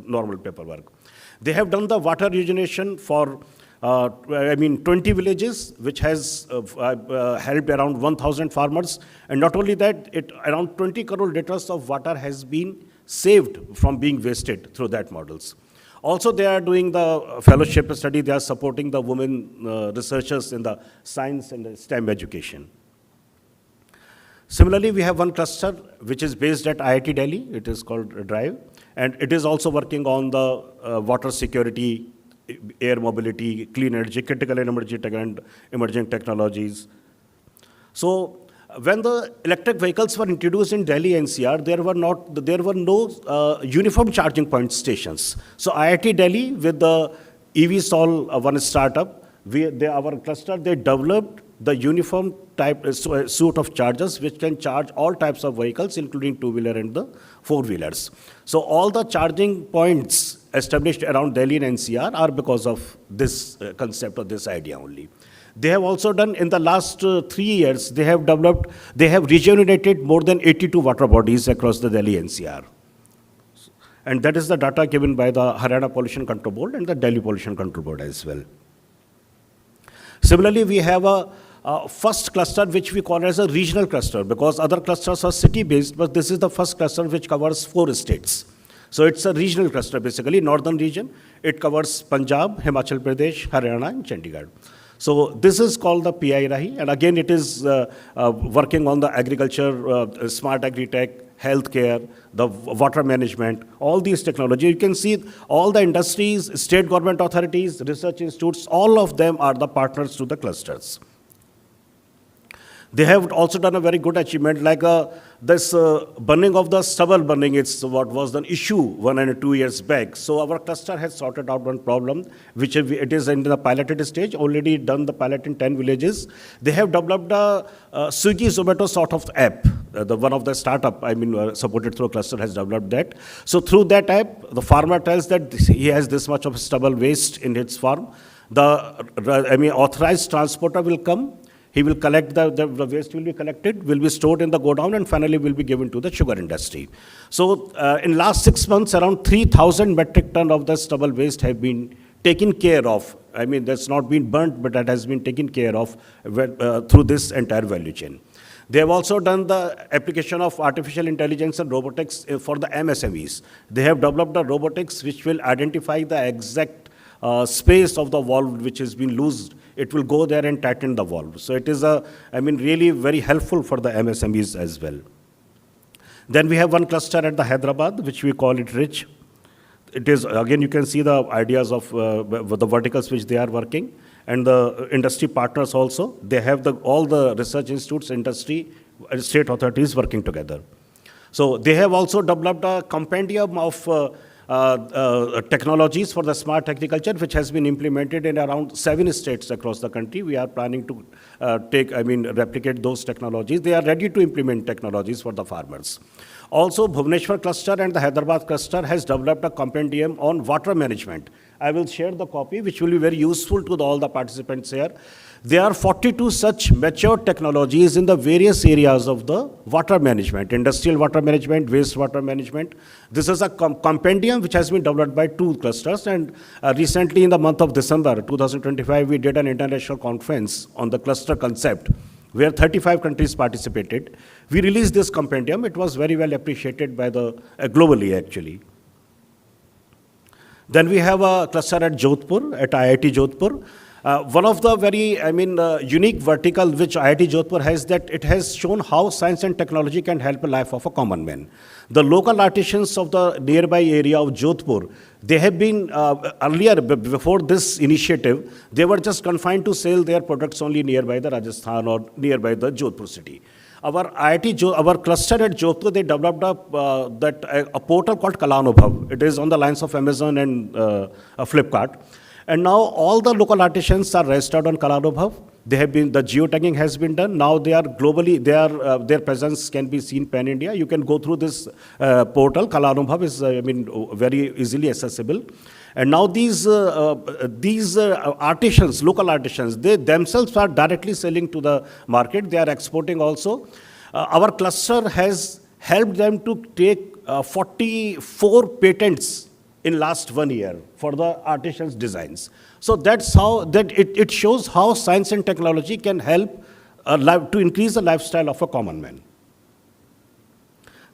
normal paperwork. They have done the water rejuvenation for 20 villages, which has helped around 1,000 farmers. And not only that, around 20 crore liters of water has been saved from being wasted through that models. Also, they are doing the fellowship study. They are supporting the women researchers in the science and the STEM education. Similarly, we have one cluster which is based at IIT Delhi. It is called Drive. And it is also working on the water security, air mobility, clean energy, critical and emerging technologies. So when the electric vehicles were introduced in Delhi NCR, there were no uniform charging point stations. So IIT Delhi with the EVSol, one startup, our cluster, they developed the uniform type suite of chargers which can charge all types of vehicles, including two-wheeler and the four-wheelers. So all the charging points established around Delhi and NCR are because of this concept or this idea only. They have also done, in the last 3 years, they have regenerated more than 82 water bodies across the Delhi NCR. And that is the data given by the Haryana Pollution Control Board and the Delhi Pollution Control Board as well. Similarly, we have a first cluster which we call as a regional cluster, because other clusters are city-based, but this is the first cluster which covers 4 states. So it's a regional cluster, basically, northern region. It covers Punjab, Himachal Pradesh, Haryana, and Chandigarh. So this is called the PI Rahi, and again it is working on the agriculture, smart agri-tech, healthcare, the water management, all these technology. You can see all the industries, state government authorities, research institutes, all of them are the partners to the clusters. They have also done a very good achievement, like this burning of the stubble burning. It's what was the issue 1 and 2 years back. So our cluster has sorted out one problem, which it is in the piloted stage, already done the pilot in 10 villages. They have developed a Swiggy Zomato sort of app. One of the startup, supported through a cluster, has developed that. So through that app, the farmer tells that he has this much of stubble waste in his farm. The authorized transporter will come. He will collect the waste will be collected, will be stored in the godown, and finally will be given to the sugar industry. So in last 6 months, around 3,000 metric ton of the stubble waste have been taken care of. That's not been burnt, but that has been taken care of through this entire value chain. They have also done the application of artificial intelligence and robotics for the MSMEs. They have developed a robotics which will identify the exact space of the valve which has been loosed. It will go there and tighten the valve. So it is really very helpful for the MSMEs as well. Then we have one cluster at the Hyderabad, which we call it RICH. It is, again, you can see the ideas of the verticals which they are working, and the industry partners also. They have all the research institutes, industry, state authorities working together. So they have also developed a compendium of technologies for the smart agriculture, which has been implemented in around 7 states across the country. We are planning to replicate those technologies. They are ready to implement technologies for the farmers. Also, Bhubaneswar cluster and the Hyderabad cluster has developed a compendium on water management. I will share the copy, which will be very useful to all the participants here. There are 42 such mature technologies in the various areas of the water management, industrial water management, wastewater management. This is a compendium which has been developed by 2 clusters, and recently in the month of December 2025, we did an international conference on the cluster concept, where 35 countries participated. We released this compendium. It was very well appreciated by the globally, actually. Then we have a cluster at Jodhpur, at IIT Jodhpur. One of the very, unique vertical which IIT Jodhpur has, that it has shown how science and technology can help the life of a common man. The local artisans of the nearby area of Jodhpur, they have been, earlier, before this initiative, they were just confined to sell their products only nearby the Rajasthan or nearby the Jodhpur city. Our our cluster at Jodhpur, they developed a portal called Kalanubhav. It is on the lines of Amazon and Flipkart. And now all the local artisans are registered on Kalanubhav. They have been, the geotagging has been done. Now they are globally, their presence can be seen pan-India. You can go through this portal. Kalanubhav is, very easily accessible. And now these artisans, local artisans, they themselves are directly selling to the market. They are exporting also. Our cluster has helped them to take 44 patents in last 1 year for the artisans' designs. So that's how, it shows how science and technology can help to increase the lifestyle of a common man.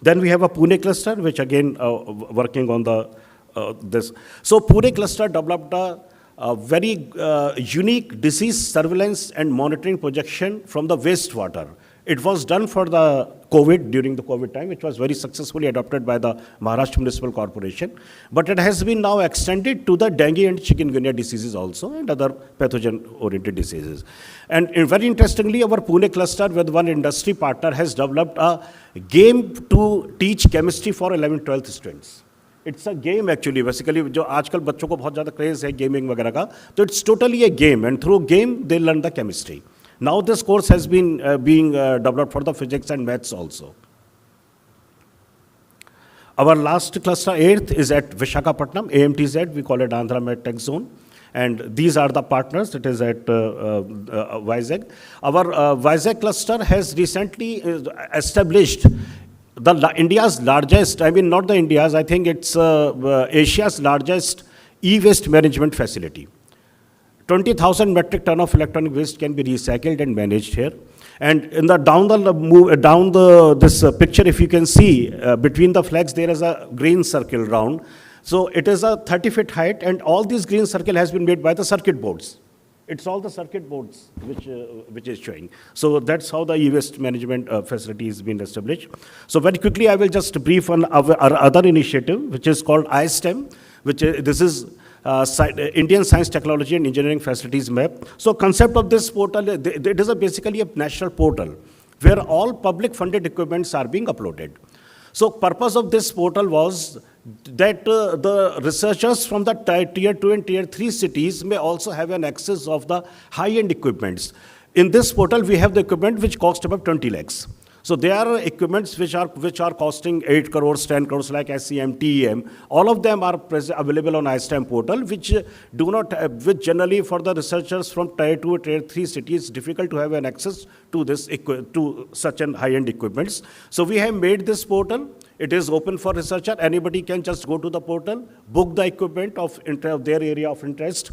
Then we have a Pune cluster, which again working on this. So Pune cluster developed a very unique disease surveillance and monitoring projection from the wastewater. It was done for the COVID, during the COVID time, which was very successfully adopted by the Maharashtra Municipal Corporation. But it has been now extended to the dengue and chikungunya diseases also, and other pathogen-oriented diseases. And very interestingly, our Pune cluster with one industry partner has developed a game to teach chemistry for 11th-12th students. It's a game actually, basically, जो आजकल बच्चों को बहुत ज़्यादा craze है gaming वगैरह का, तो it's totally a game, and through game they learn the chemistry. Now this course has been being developed for the physics and maths also. Our last cluster, 8th, is at Vishakhapatnam, AMTZ, we call it Andhra MedTech Zone. And these are the partners, it is at Vizag. Our Vizag cluster has recently established India's largest, not the India's, I think it's Asia's largest e-waste management facility. 20,000 metric ton of electronic waste can be recycled and managed here. And in the this picture, if you can see, between the flags, there is a green circle round. So it is a 30-foot height, and all these green circle has been made by the circuit boards. It's all the circuit boards which is showing. So that's how the e-waste management facility is being established. So very quickly, I will just brief on our other initiative, which is called iSTEM, this is Indian Science, Technology and Engineering Facilities Map. So concept of this portal, it is basically a national portal where all public funded equipments are being uploaded. So purpose of this portal was that the researchers from the tier 2 and tier 3 cities may also have an access of the high-end equipments. In this portal, we have the equipment which cost about 20 lakhs. So there are equipments which are costing 8 crores, 10 crores, like SEM, TEM. All of them are available on iSTEM portal, which generally for the researchers from tier 2 or tier 3 cities, difficult to have an access to to such an high-end equipments. So we have made this portal. It is open for researcher. Anybody can just go to the portal, book the equipment of their area of interest.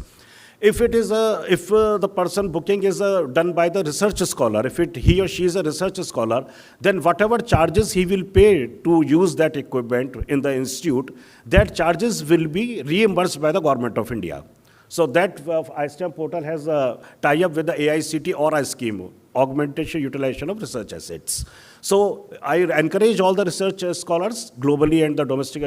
If the person booking is done by the research scholar, if he or she is a research scholar, then whatever charges he will pay to use that equipment in the institute, that charges will be reimbursed by the government of India. So that iSTEM portal has a tie-up with the AICT or a scheme, augmentation utilization of research assets. So I encourage all the research scholars globally and the domestic,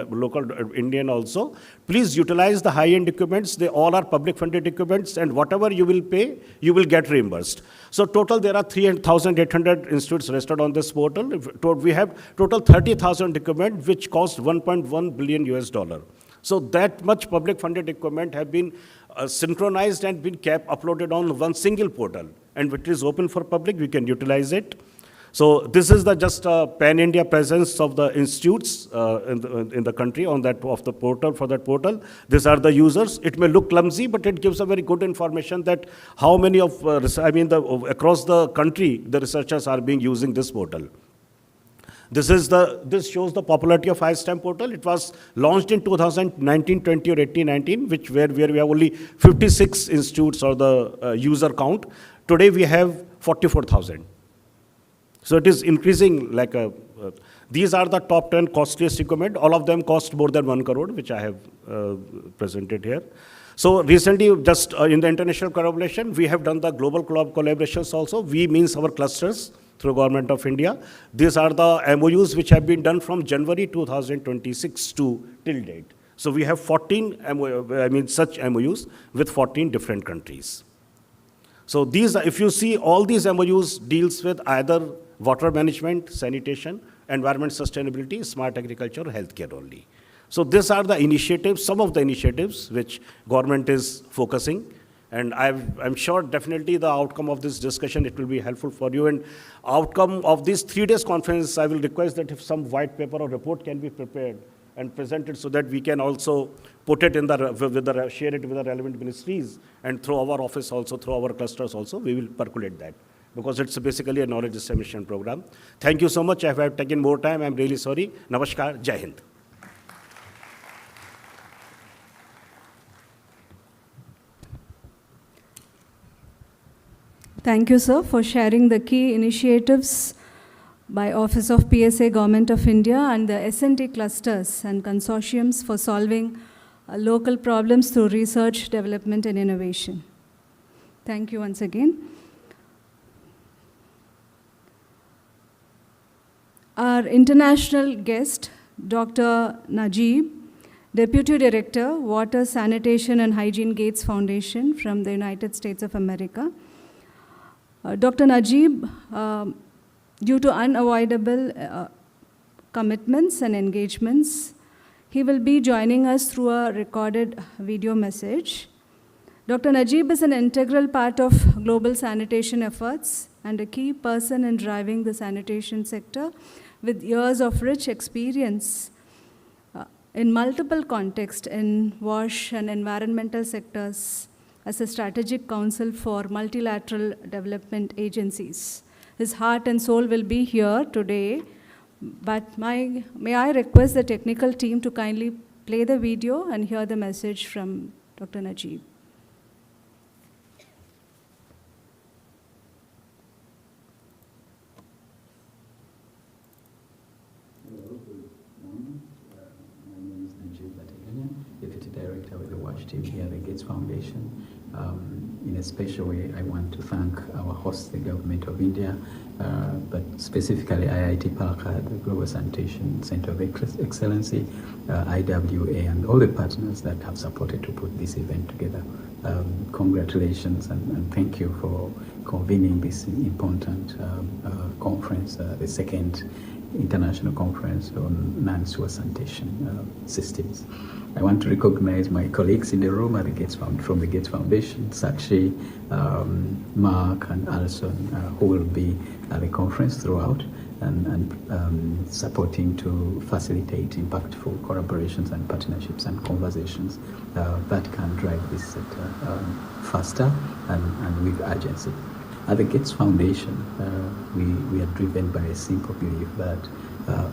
local Indian also, please utilize the high-end equipments. They all are public funded equipments, and whatever you will pay, you will get reimbursed. So total there are 3,800 institutes registered on this portal. We have total 30,000 equipment which cost $1.1 billion. So that much public funded equipment have been synchronized and been uploaded on one single portal, and which is open for public, we can utilize it. So this is the just pan-India presence of the institutes in the country on that of the portal for that portal. These are the users. It may look clumsy, but it gives a very good information that how many of across the country the researchers are being using this portal. This shows the popularity of iSTEM portal. It was launched in 2019, 20 or 18, 19, where we have only 56 institutes or the user count. Today we have 44,000. So it is increasing like a, these are the top 10 costliest equipment. All of them cost more than 1 crore, which I have presented here. So recently, just in the international collaboration, we have done the global collaborations also. We means our clusters through Government of India. These are the MOUs which have been done from January 2026 to till date. So we have 14 such MOUs with 14 different countries. So these, if you see, all these MOUs deals with either water management, sanitation, environment sustainability, smart agriculture, healthcare only. So these are the initiatives, some of the initiatives which government is focusing. And I'm sure definitely the outcome of this discussion, it will be helpful for you. And outcome of this 3 days conference, I will request that if some white paper or report can be prepared and presented so that we can also put it in share it with the relevant ministries and through our office also, through our clusters also, we will percolate that. Because it's basically a knowledge dissemination program. Thank you so much. If I have taken more time, I'm really sorry. Namaskar, Jai Hind. Thank you, sir, for sharing the key initiatives by Office of PSA, Government of India, and the S&T clusters and consortiums for solving local problems through research, development, and innovation. Thank you once again. Our international guest, Dr. Najib, Deputy Director, Water, Sanitation and Hygiene Gates Foundation from the United States of America. Dr. Najib, due to unavoidable commitments and engagements, he will be joining us through a recorded video message. Dr. Najib is an integral part of global sanitation efforts and a key person in driving the sanitation sector with years of rich experience in multiple contexts in WASH and environmental sectors as a strategic counsel for multilateral development agencies. His heart and soul will be here today, but may I request the technical team to kindly play the video and hear the message from Dr. Najib. Director with the WASH team here at the Gates Foundation. In a special way, I want to thank our host, the Government of India, but specifically IIT Palakkad, the Global Sanitation Center of Excellency, IWA, and all the partners that have supported to put this event together. Congratulations and thank you for convening this important conference, the second international conference on non-sewer sanitation systems. I want to recognize my colleagues in the room at the Gates from the Gates Foundation, Sakshi, Mark, and Alison, who will be at the conference throughout and supporting to facilitate impactful collaborations and partnerships and conversations that can drive this sector faster and with urgency. At the Gates Foundation, we are driven by a simple belief that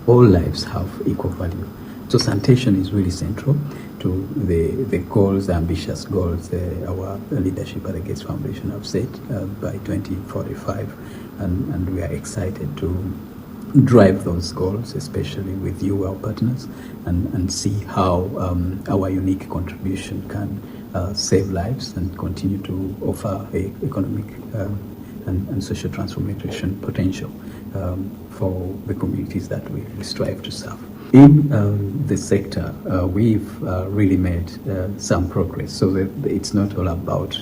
all lives have equal value. So sanitation is really central to the goals, the ambitious goals our leadership at the Gates Foundation have set by 2045. And we are excited to drive those goals, especially with you, our partners, and see how our unique contribution can save lives and continue to offer economic and social transformation potential for the communities that we strive to serve. In the sector, we've really made some progress, so that it's not all about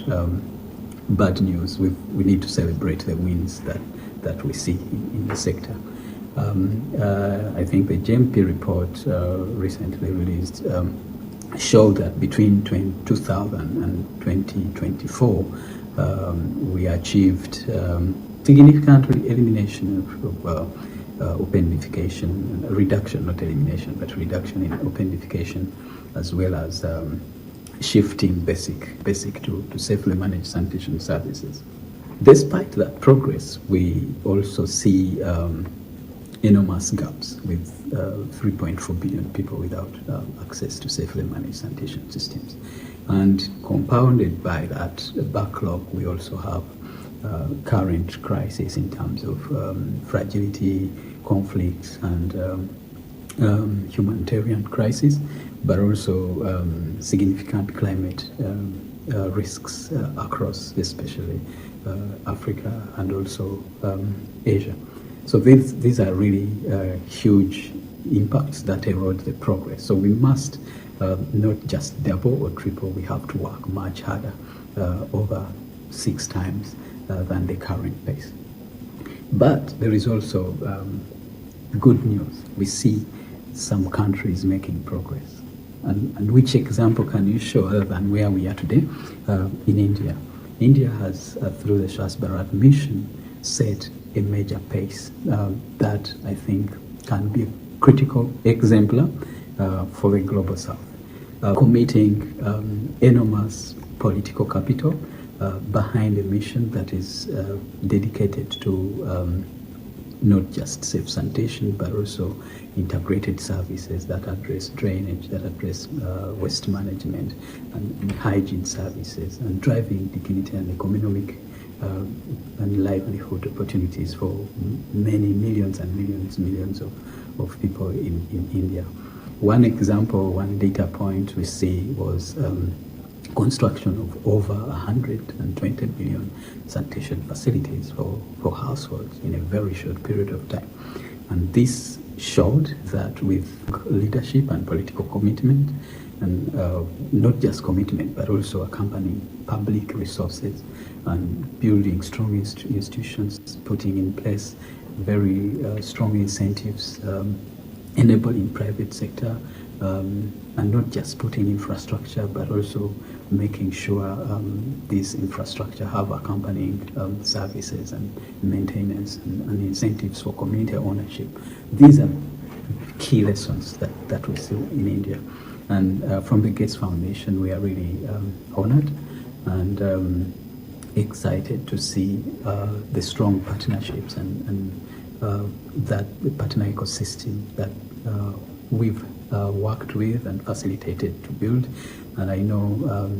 bad news. We need to celebrate the wins that we see in the sector. I think the GMP report recently released showed that between 2000 and 2024, we achieved Significant elimination of openification, reduction, not elimination, but reduction in openification, as well as shifting basic to safely managed sanitation services. Despite that progress, we also see enormous gaps with 3.4 billion people without access to safely managed sanitation systems. And compounded by that backlog, we also have current crisis in terms of fragility, conflicts, and humanitarian crisis, but also significant climate risks across, especially Africa and also Asia. So these are really huge impacts that erode the progress. So we must not just double or triple, we have to work much harder, over 6 times than the current pace. But there is also good news. We see some countries making progress. And which example can you show other than where we are today? In India. India has, through the Shas Bharat mission, set a major pace that I think can be a critical exemplar for the global south. Committing enormous political capital behind a mission that is dedicated to not just safe sanitation, but also integrated services that address drainage, that address waste management and hygiene services, and driving dignity and economic and livelihood opportunities for many millions and millions of people in India. One example, one data point we see was construction of over 120 million sanitation facilities for households in a very short period of time. And this showed that with leadership and political commitment, and not just commitment, but also accompanying public resources and building strong institutions, putting in place very strong incentives, enabling private sector, and not just putting infrastructure, but also making sure this infrastructure have accompanying services and maintenance and incentives for community ownership. These are key lessons that we see in India. And from the Gates Foundation, we are really honored and excited to see the strong partnerships and that the partner ecosystem that we've worked with and facilitated to build. And I know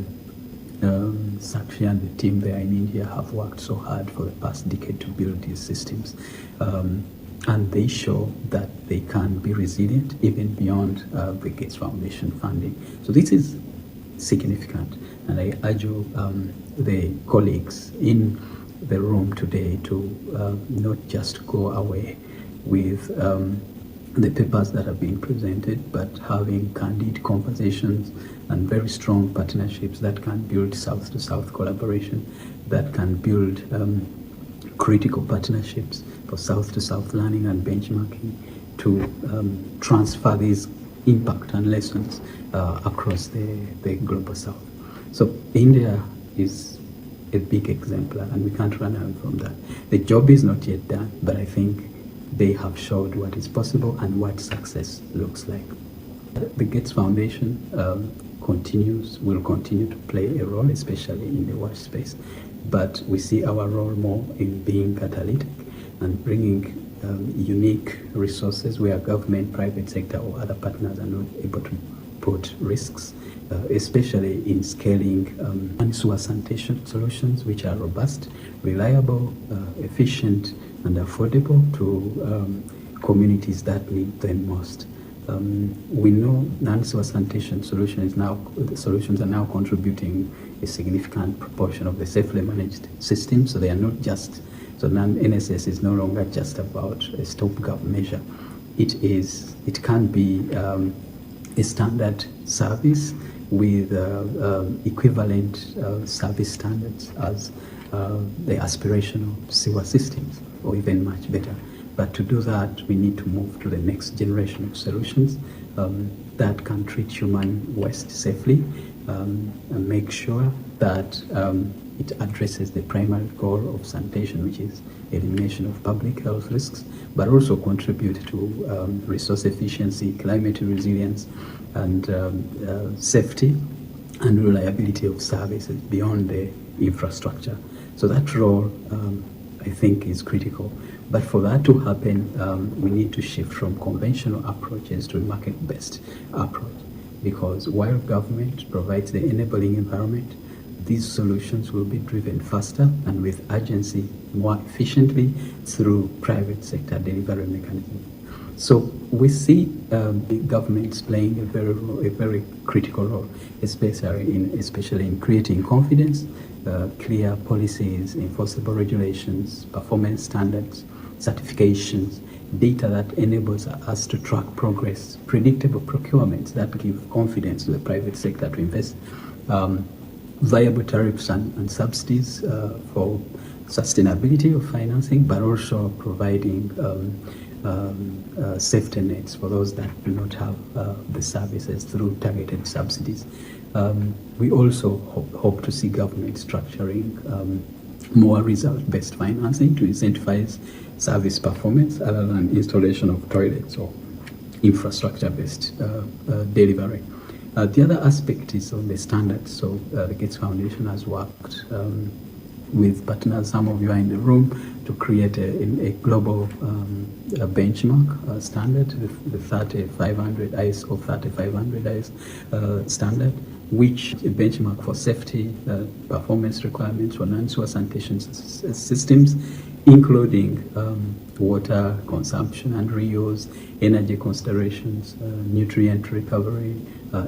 Sakshi and the team there in India have worked so hard for the past decade to build these systems. And they show that they can be resilient even beyond the Gates Foundation funding. So this is significant. And I urge the colleagues in the room today to not just go away with the papers that are being presented, but having candid conversations and very strong partnerships that can build South-to-South collaboration, that can build critical partnerships for South-to-South learning and benchmarking to transfer these impact and lessons across the global South. So India is a big exemplar, and we can't run away from that. The job is not yet done, but I think they have showed what is possible and what success looks like. The Gates Foundation will continue to play a role, especially in the wash space, but we see our role more in being catalytic and bringing unique resources where government, private sector, or other partners are not able to put risks, especially in scaling sewer sanitation solutions which are robust, reliable, efficient, and affordable to communities that need them most. We know non-sewer sanitation solutions are now contributing a significant proportion of the safely managed system, so they are not just, so NSS is no longer just about a stopgap measure. It can be a standard service with equivalent service standards as the aspirational sewer systems, or even much better. But to do that, we need to move to the next generation of solutions that can treat human waste safely and make sure that it addresses the primary goal of sanitation, which is elimination of public health risks, but also contribute to resource efficiency, climate resilience, and safety and reliability of services beyond the infrastructure. So that role, I think, is critical. But for that to happen, we need to shift from conventional approaches to a market-based approach. Because while government provides the enabling environment, these solutions will be driven faster and with urgency more efficiently through private sector delivery mechanisms. So we see the governments playing a very critical role, especially in creating confidence, clear policies, enforceable regulations, performance standards, certifications, data that enables us to track progress, predictable procurements that give confidence to the private sector to invest, viable tariffs and subsidies for sustainability of financing, but also providing safety nets for those that do not have the services through targeted subsidies. We also hope to see government structuring more result-based financing to incentivize service performance other than installation of toilets or infrastructure-based delivery. The other aspect is on the standards. So the Gates Foundation has worked with partners, some of you are in the room, to create a global benchmark standard, the 3500 ISO 3500 ISO standard, which is a benchmark for safety performance requirements for non-sewer sanitation systems, including water consumption and reuse, energy considerations, nutrient recovery,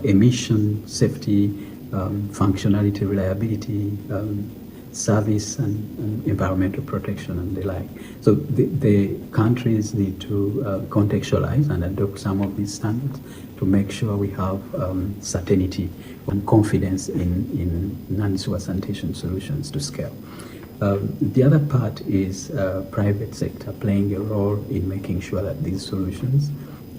emission safety, functionality, reliability, service and environmental protection and the like. So the countries need to contextualize and adopt some of these standards to make sure we have certainty and confidence in non-sewer sanitation solutions to scale. The other part is private sector playing a role in making sure that these solutions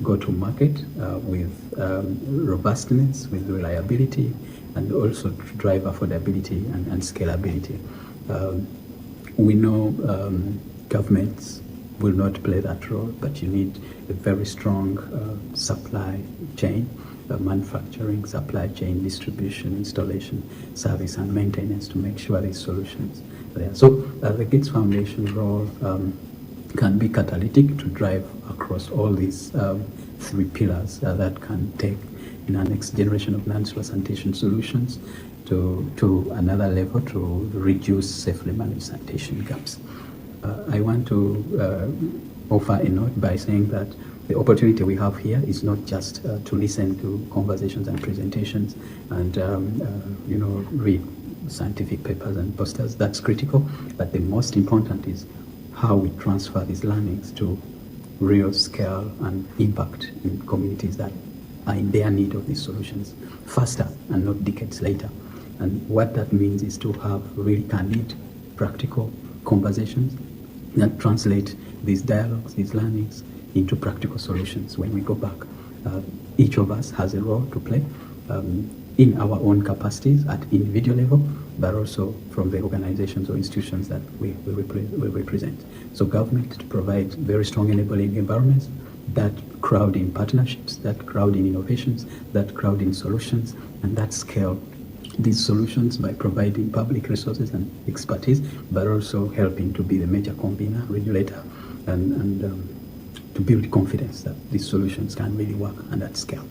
go to market with robustness, with reliability, and also to drive affordability and scalability. We know governments will not play that role, but you need a very strong supply chain, manufacturing, supply chain, distribution, installation, service, and maintenance to make sure these solutions are there. So the Gates Foundation role can be catalytic to drive across all these three pillars that can take the next generation of non-sewer sanitation solutions to another level to reduce safely managed sanitation gaps. I want to offer a note by saying that the opportunity we have here is not just to listen to conversations and presentations and read scientific papers and posters. That's critical, but the most important is how we transfer these learnings to real scale and impact in communities that are in their need of these solutions faster and not decades later. And what that means is to have really candid, practical conversations that translate these dialogues, these learnings into practical solutions when we go back. Each of us has a role to play in our own capacities at individual level, but also from the organizations or institutions that we represent. So government to provide very strong enabling environments that crowd in partnerships, that crowd in innovations, that crowd in solutions, and that scale these solutions by providing public resources and expertise, but also helping to be the major convener, regulator, and to build confidence that these solutions can really work and at scale,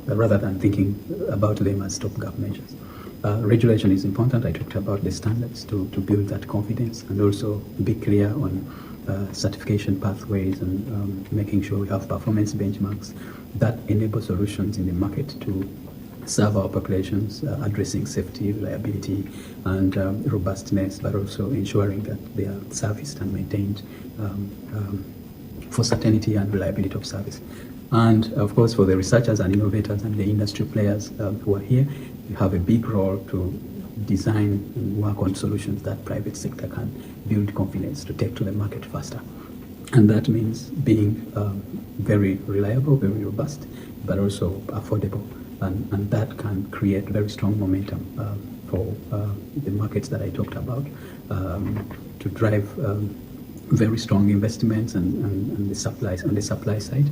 rather than thinking about them as stopgap measures. Regulation is important. I talked about the standards to build that confidence and also be clear on certification pathways and making sure we have performance benchmarks that enable solutions in the market to serve our populations, addressing safety, reliability, and robustness, but also ensuring that they are serviced and maintained for certainty and reliability of service. And of course, for the researchers and innovators and the industry players who are here, you have a big role to design and work on solutions that private sector can build confidence to take to the market faster. And that means being very reliable, very robust, but also affordable. And that can create very strong momentum for the markets that I talked about, to drive very strong investments and the supplies on the supply side,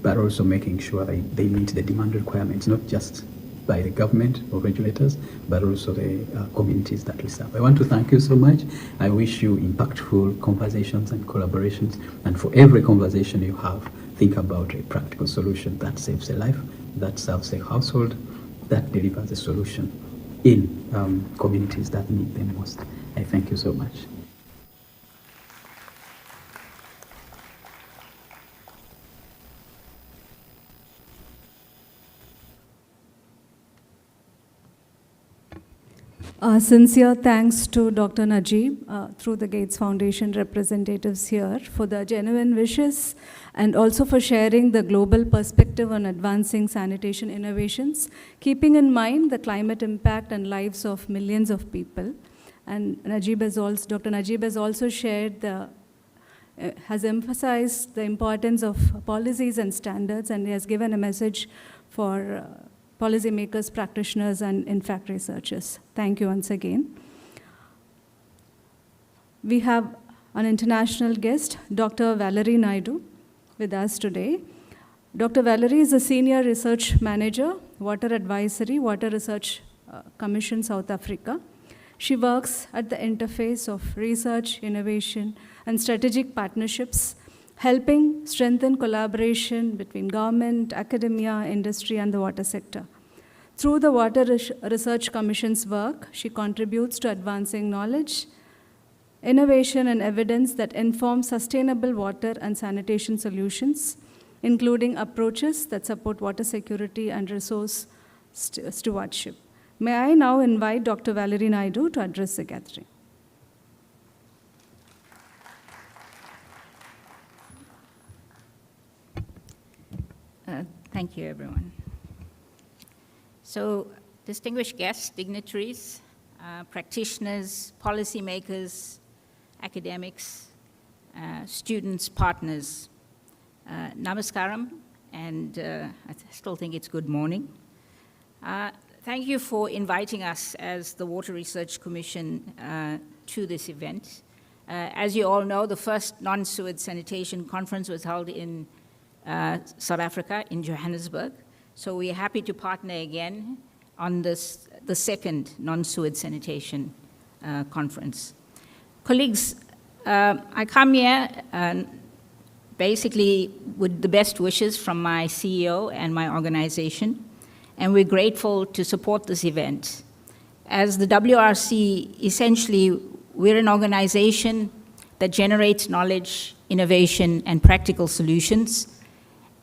but also making sure they meet the demand requirements, not just by the government or regulators, but also the communities that we serve. I want to thank you so much. I wish you impactful conversations and collaborations, and for every conversation you have, think about a practical solution that saves a life, that serves a household, that delivers a solution in communities that need them most. I thank you so much. Sincere thanks to Dr. Najib through the Gates Foundation representatives here for the genuine wishes and also for sharing the global perspective on advancing sanitation innovations, keeping in mind the climate impact and lives of millions of people. And Dr. Najib has also shared has emphasized the importance of policies and standards, and he has given a message for policymakers, practitioners, and in fact researchers. Thank you once again. We have an international guest, Dr. Valerie Naidu, with us today. Dr. Valerie is a Senior Research Manager, Water Advisory, Water Research Commission, South Africa. She works at the interface of research, innovation, and strategic partnerships, helping strengthen collaboration between government, academia, industry, and the water sector. Through the Water Research Commission's work, she contributes to advancing knowledge, innovation, and evidence that inform sustainable water and sanitation solutions, including approaches that support water security and resource stewardship. May I now invite Dr. Valerie Naidu to address the gathering. Thank you, everyone. So, distinguished guests, dignitaries, practitioners, policymakers, academics, students, partners, namaskaram, and I still think it's good morning. Thank you for inviting us as the Water Research Commission to this event. As you all know, the first non-sewage sanitation conference was held in South Africa, in Johannesburg. So we're happy to partner again on the second non-sewage sanitation conference. Colleagues, I come here basically with the best wishes from my CEO and my organization, and we're grateful to support this event. As the WRC, essentially, we're an organization that generates knowledge, innovation, and practical solutions.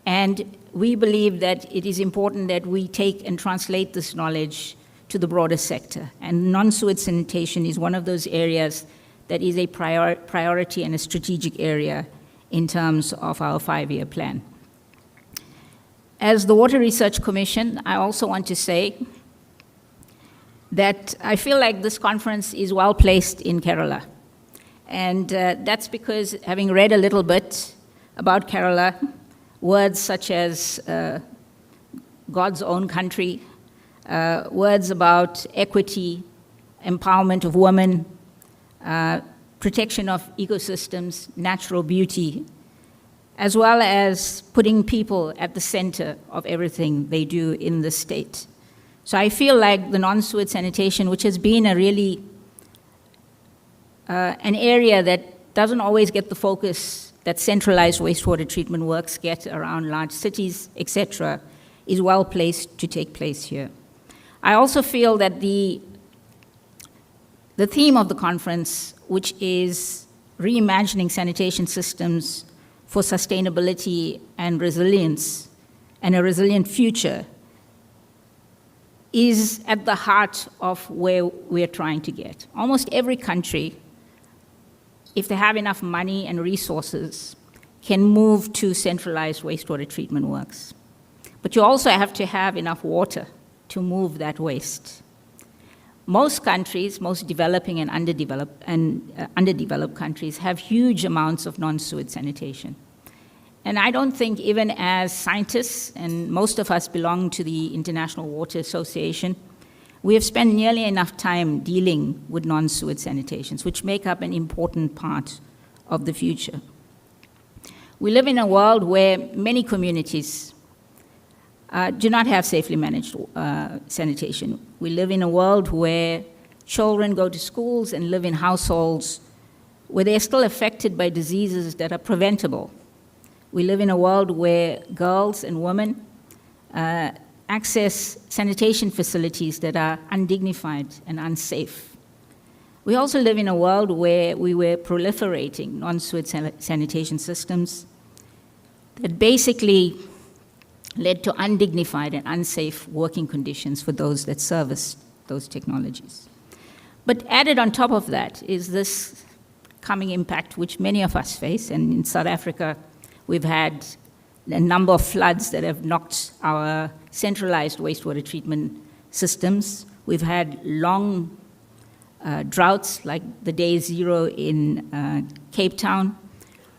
And we believe that it is important that we take and translate this knowledge to the broader sector. And non-sewage sanitation is one of those areas that is a priority and a strategic area in terms of our 5-year plan. As the Water Research Commission, I also want to say that I feel like this conference is well placed in Kerala. And that's because, having read a little bit about Kerala, words such as God's own country, words about equity, empowerment of women, protection of ecosystems, natural beauty, as well as putting people at the center of everything they do in the state. So I feel like the non-sewage sanitation, which has been a really an area that doesn't always get the focus that centralized wastewater treatment works get around large cities, etc., is well placed to take place here. I also feel that the theme of the conference, which is reimagining sanitation systems for sustainability and resilience and a resilient future, is at the heart of where we're trying to get. Almost every country, if they have enough money and resources, can move to centralized wastewater treatment works. But you also have to have enough water to move that waste. Most countries, most developing and underdeveloped countries, have huge amounts of non-sewage sanitation. And I don't think, even as scientists, and most of us belong to the International Water Association, we have spent nearly enough time dealing with non-sewage sanitations, which make up an important part of the future. We live in a world where many communities do not have safely managed sanitation. We live in a world where children go to schools and live in households where they're still affected by diseases that are preventable. We live in a world where girls and women access sanitation facilities that are undignified and unsafe. We also live in a world where we were proliferating non-sewage sanitation systems that basically led to undignified and unsafe working conditions for those that service those technologies. But added on top of that is this coming impact which many of us face, and in South Africa we've had a number of floods that have knocked our centralized wastewater treatment systems. We've had long droughts like the day zero in Cape Town,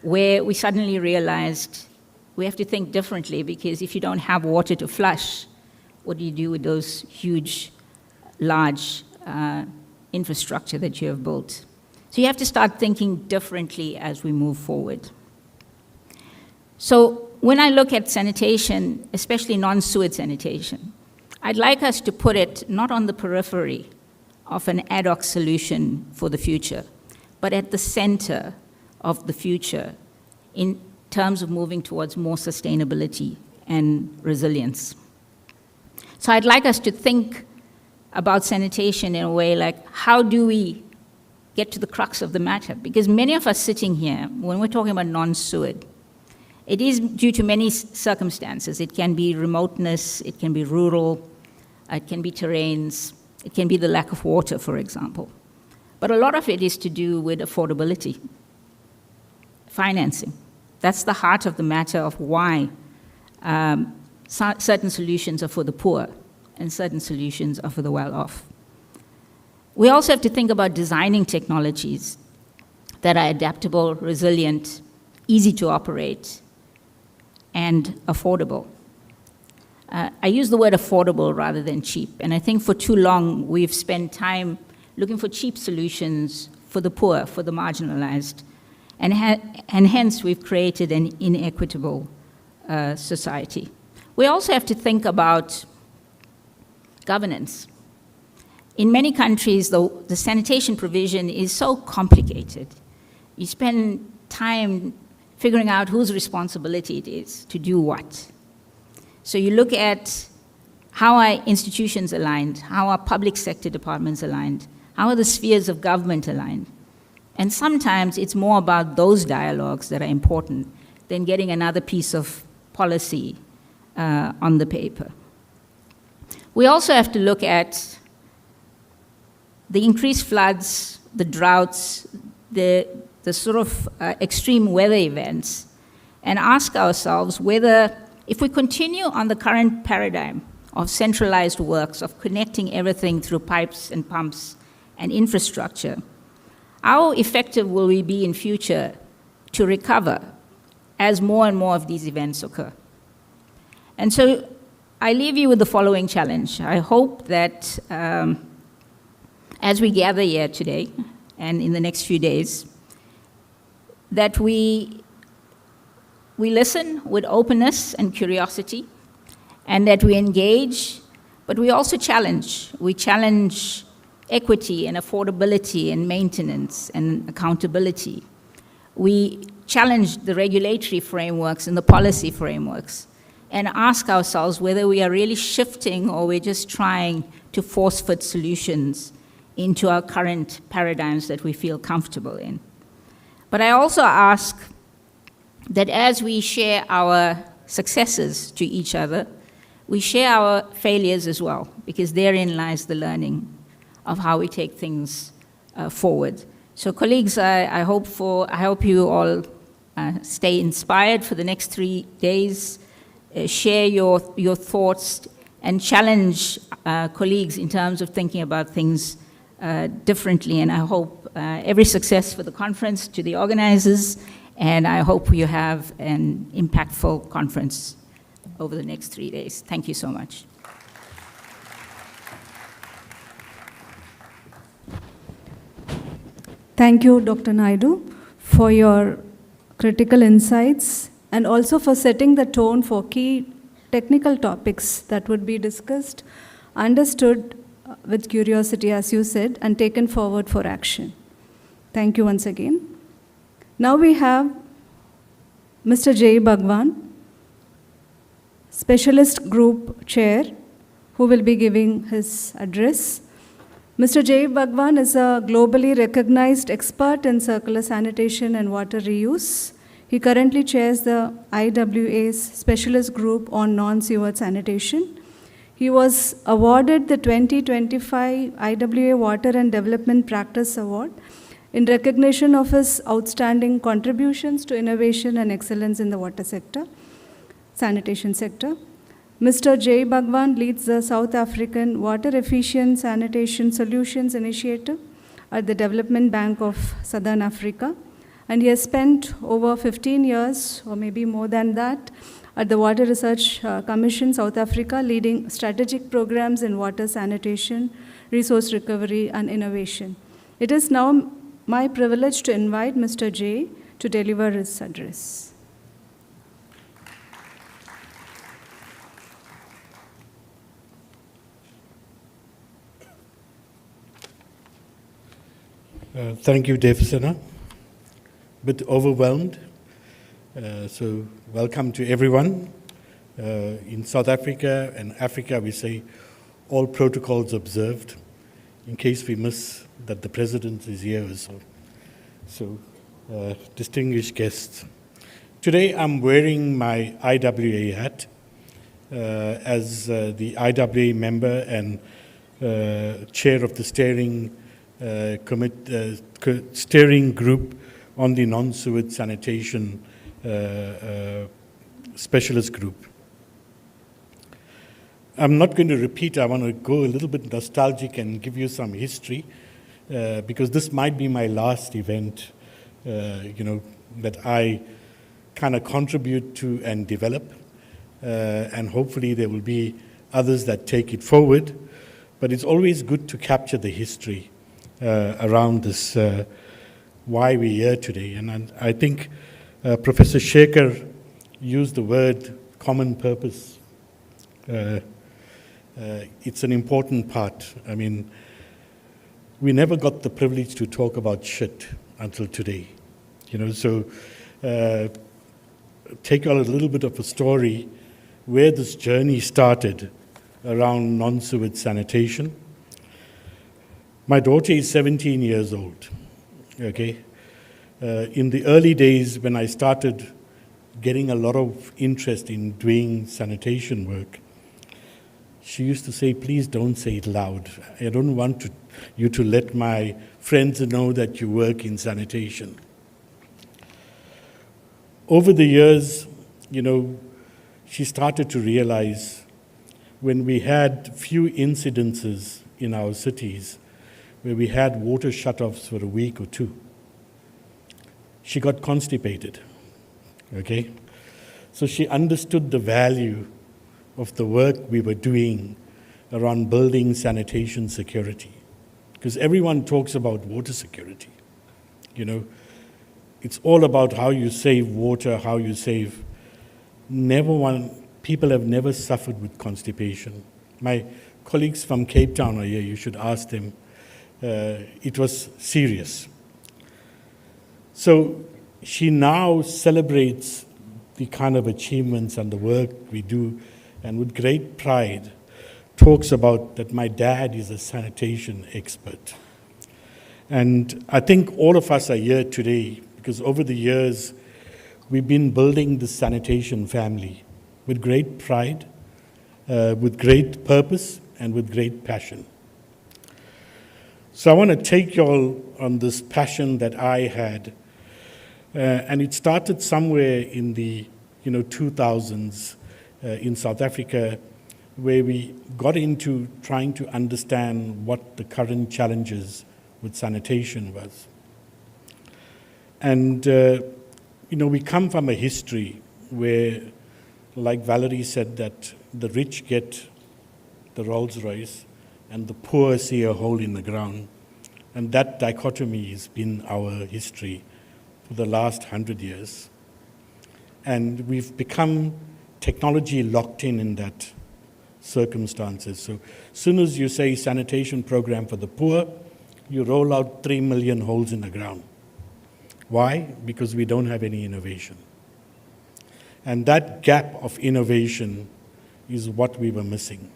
where we suddenly realized we have to think differently, because if you don't have water to flush, what do you do with those huge, large infrastructure that you have built? So you have to start thinking differently as we move forward. So when I look at sanitation, especially non-sewage sanitation, I'd like us to put it not on the periphery of an ad hoc solution for the future, but at the center of the future in terms of moving towards more sustainability and resilience. So I'd like us to think about sanitation in a way like, how do we get to the crux of the matter? Because many of us sitting here, when we're talking about non-sewage, it is due to many circumstances. It can be remoteness, it can be rural, it can be terrains, it can be the lack of water, for example. But a lot of it is to do with affordability, financing. That's the heart of the matter of why certain solutions are for the poor and certain solutions are for the well-off. We also have to think about designing technologies that are adaptable, resilient, easy to operate, and affordable. I use the word affordable rather than cheap, and I think for too long we've spent time looking for cheap solutions for the poor, for the marginalized, and hence we've created an inequitable society. We also have to think about governance. In many countries, the sanitation provision is so complicated. You spend time figuring out whose responsibility it is to do what. So you look at how are institutions aligned, how are public sector departments aligned, how are the spheres of government aligned. And sometimes it's more about those dialogues that are important than getting another piece of policy on the paper. We also have to look at the increased floods, the droughts, the sort of extreme weather events, and ask ourselves whether, if we continue on the current paradigm of centralized works, of connecting everything through pipes and pumps and infrastructure, how effective will we be in future to recover as more and more of these events occur? And so I leave you with the following challenge. I hope that as we gather here today and in the next few days, that we listen with openness and curiosity, and that we engage, but we also challenge. We challenge equity and affordability and maintenance and accountability. We challenge the regulatory frameworks and the policy frameworks and ask ourselves whether we are really shifting or we're just trying to force-fit solutions into our current paradigms that we feel comfortable in. But I also ask that as we share our successes to each other, we share our failures as well, because therein lies the learning of how we take things forward. So colleagues, I hope you all stay inspired for the next 3 days, share your thoughts, and challenge colleagues in terms of thinking about things differently. And I hope every success for the conference to the organizers, and I hope you have an impactful conference over the next 3 days. Thank you so much. Thank you, Dr. Naidu, for your critical insights and also for setting the tone for key technical topics that would be discussed, understood with curiosity, as you said, and taken forward for action. Thank you once again. Now we have Mr. J. Bhagwan, Specialist Group Chair, who will be giving his address. Mr. J. Bhagwan is a globally recognized expert in circular sanitation and water reuse. He currently chairs the IWA's Specialist Group on Non-Sewer Sanitation. He was awarded the 2025 IWA Water and Development Practice Award in recognition of his outstanding contributions to innovation and excellence in the water sector, sanitation sector. Mr. J. Bhagwan leads the South African Water Efficient Sanitation Solutions Initiative at the Development Bank of Southern Africa, and he has spent over 15 years, or maybe more than that, at the Water Research Commission, South Africa, leading strategic programs in water sanitation, resource recovery, and innovation. It is now my privilege to invite Mr. J. to deliver his address. Thank you, Devasena. Bit overwhelmed. So welcome to everyone. In South Africa and Africa, we say all protocols observed, in case we miss that the president is here or so. So, distinguished guests. Today I'm wearing my IWA hat as the IWA member and chair of the steering group on the non-sewage sanitation specialist group. I'm not going to repeat. I want to go a little bit nostalgic and give you some history because this might be my last event, that I kind of contribute to and develop, and hopefully there will be others that take it forward. But it's always good to capture the history around this, why we're here today. And I think Professor Shekhar used the word common purpose. It's an important part. I mean, we never got the privilege to talk about shit until today. So take on a little bit of a story where this journey started around non-sewage sanitation. My daughter is 17 years old, okay? In the early days when I started getting a lot of interest in doing sanitation work, she used to say, please don't say it loud. I don't want you to let my friends know that you work in sanitation. Over the years, she started to realize when we had few incidences in our cities where we had water shutoffs for a week or two, she got constipated, okay? So she understood the value of the work we were doing around building sanitation security. Because everyone talks about water security, It's all about how you save water, how you save. People have never suffered with constipation. My colleagues from Cape Town are here, you should ask them. It was serious. So she now celebrates the kind of achievements and the work we do, and with great pride talks about that my dad is a sanitation expert. And I think all of us are here today because over the years we've been building this sanitation family with great pride, with great purpose, and with great passion. So I want to take you all on this passion that I had, and it started somewhere in the 2000s in South Africa, where we got into trying to understand what the current challenges with sanitation was. And we come from a history where, like Valerie said, that the rich get the Rolls Royce and the poor see a hole in the ground. And that dichotomy has been our history for the last 100 years. And we've become technology locked in that circumstances. So as soon as you say sanitation program for the poor, you roll out 3 million holes in the ground. Why? Because we don't have any innovation. And that gap of innovation is what we were missing.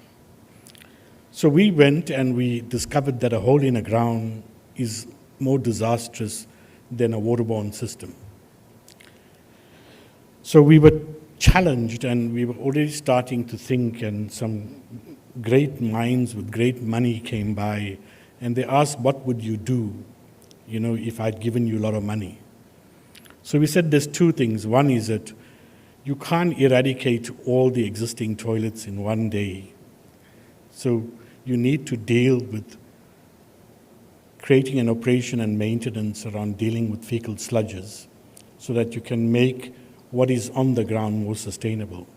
So we went and we discovered that a hole in the ground is more disastrous than a waterborne system. So we were challenged, and we were already starting to think, and some great minds with great money came by, and they asked, what would you do, if I'd given you a lot of money? So we said there's two things. One is that you can't eradicate all the existing toilets in one day. So you need to deal with creating an operation and maintenance around dealing with fecal sludges so that you can make what is on the ground more sustainable.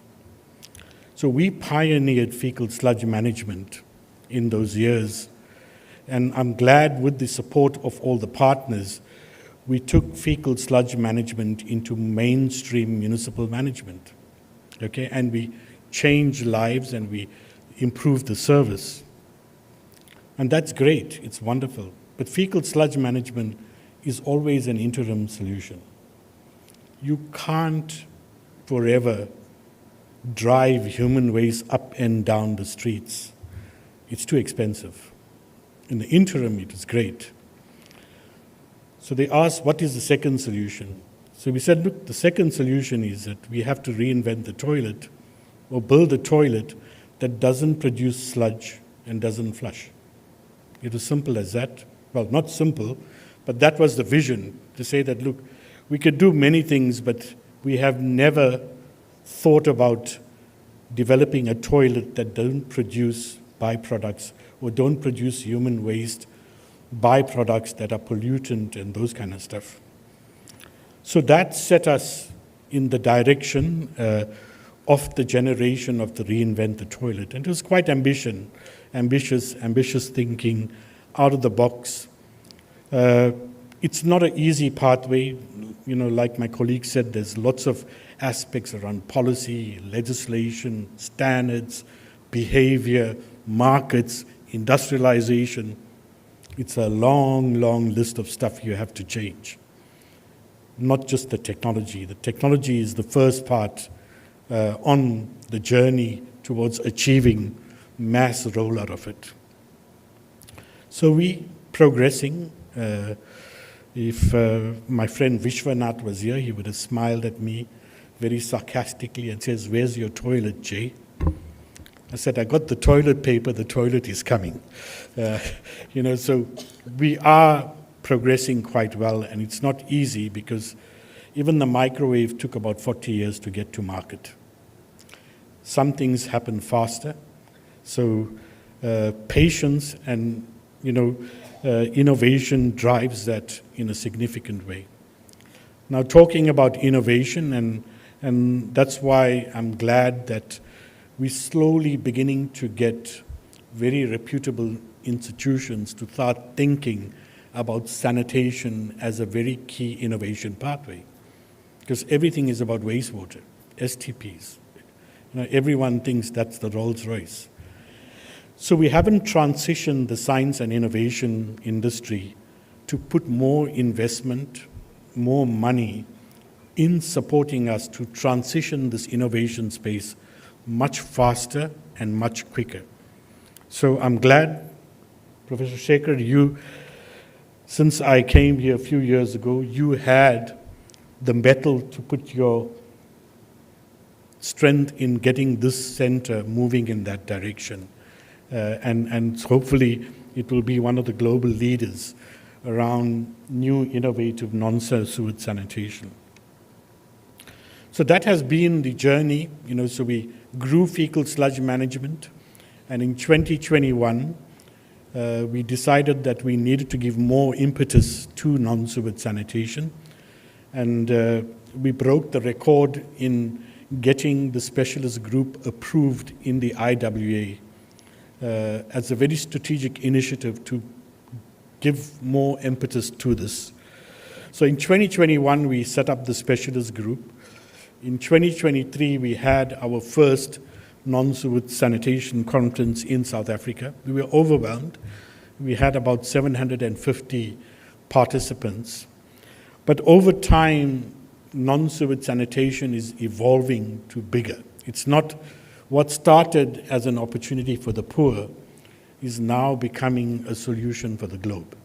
So we pioneered fecal sludge management in those years, and I'm glad with the support of all the partners, we took fecal sludge management into mainstream municipal management, okay? And we changed lives and we improved the service. And that's great, it's wonderful. But fecal sludge management is always an interim solution. You can't forever drive human waste up and down the streets. It's too expensive. In the interim, it is great. So they asked, what is the second solution? So we said, look, the second solution is that we have to reinvent the toilet or build a toilet that doesn't produce sludge and doesn't flush. It was simple as that. Well, not simple, but that was the vision, to say that, look, we could do many things, but we have never thought about developing a toilet that don't produce byproducts or don't produce human waste byproducts that are pollutant and those kind of stuff. So that set us in the direction of the generation of the reinvent the toilet. And it was quite ambitious thinking, out of the box. It's not an easy pathway. Like my colleague said, there's lots of aspects around policy, legislation, standards, behavior, markets, industrialization. It's a long, long list of stuff you have to change. Not just the technology. The technology is the first part on the journey towards achieving mass rollout of it. So we progressing. If my friend Vishwanath was here, he would have smiled at me very sarcastically and says, "Where's your toilet, Jay?" I said, "I got the toilet paper, the toilet is coming." So we are progressing quite well, and it's not easy because even the microwave took about 40 years to get to market. Some things happen faster, so patience and innovation drives that in a significant way. Now, talking about innovation, and that's why I'm glad that we're slowly beginning to get very reputable institutions to start thinking about sanitation as a very key innovation pathway. Because everything is about wastewater, STPs. Everyone thinks that's the Rolls Royce. So we haven't transitioned the science and innovation industry to put more investment, more money in supporting us to transition this innovation space much faster and much quicker. So I'm glad, Professor Shekhar, since I came here a few years ago, you had the mettle to put your strength in getting this center moving in that direction. And hopefully it will be one of the global leaders around new innovative non-sewage sanitation. So that has been the journey, so we grew fecal sludge management, and in 2021, we decided that we needed to give more impetus to non-sewage sanitation, and we broke the record in getting the specialist group approved in the IWA as a very strategic initiative to give more impetus to this. So in 2021, we set up the specialist group. In 2023, we had our first non-sewage sanitation conference in South Africa. We were overwhelmed. We had about 750 participants. But over time, non-sewage sanitation is evolving to bigger. It's not what started as an opportunity for the poor is now becoming a solution for the globe.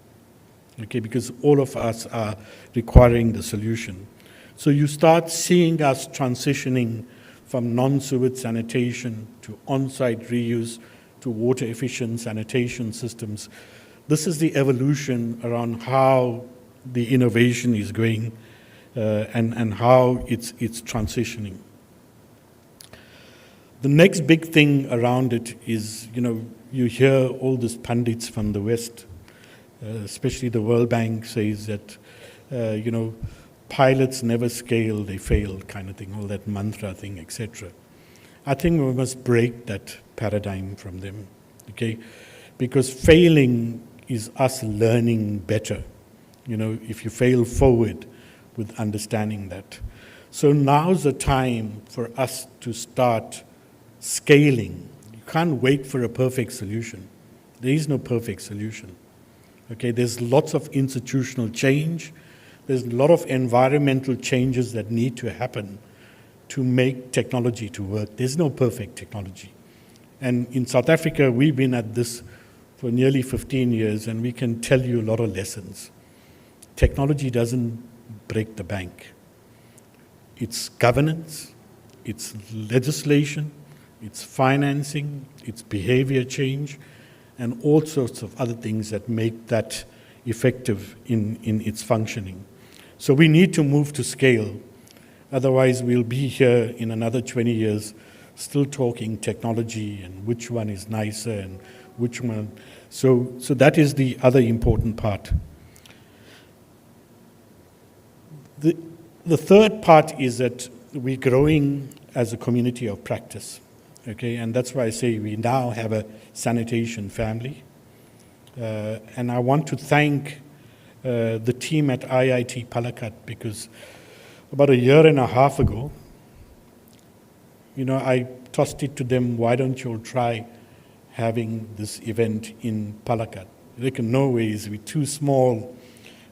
Okay, because all of us are requiring the solution. So you start seeing us transitioning from non-sewage sanitation to on-site reuse to water-efficient sanitation systems. This is the evolution around how the innovation is going and how it's transitioning. The next big thing around it is, you hear all these pundits from the West, especially the World Bank says that, pilots never scale, they fail kind of thing, all that mantra thing, etc. I think we must break that paradigm from them, okay? Because failing is us learning better, if you fail forward with understanding that. So now's the time for us to start scaling. You can't wait for a perfect solution. There is no perfect solution. Okay, there's lots of institutional change. There's a lot of environmental changes that need to happen to make technology to work. There's no perfect technology. And in South Africa, we've been at this for nearly 15 years, and we can tell you a lot of lessons. Technology doesn't break the bank. It's governance, it's legislation, it's financing, it's behavior change, and all sorts of other things that make that effective in its functioning. So we need to move to scale. Otherwise, we'll be here in another 20 years still talking technology and which one is nicer and which one. So that is the other important part. The third part is that we're growing as a community of practice. Okay, and that's why I say we now have a sanitation family. And I want to thank the team at IIT Palakkad, because about 1.5 years ago, I tossed it to them, why don't you all try having this event in Palakkad? They reckon, no ways, we're too small.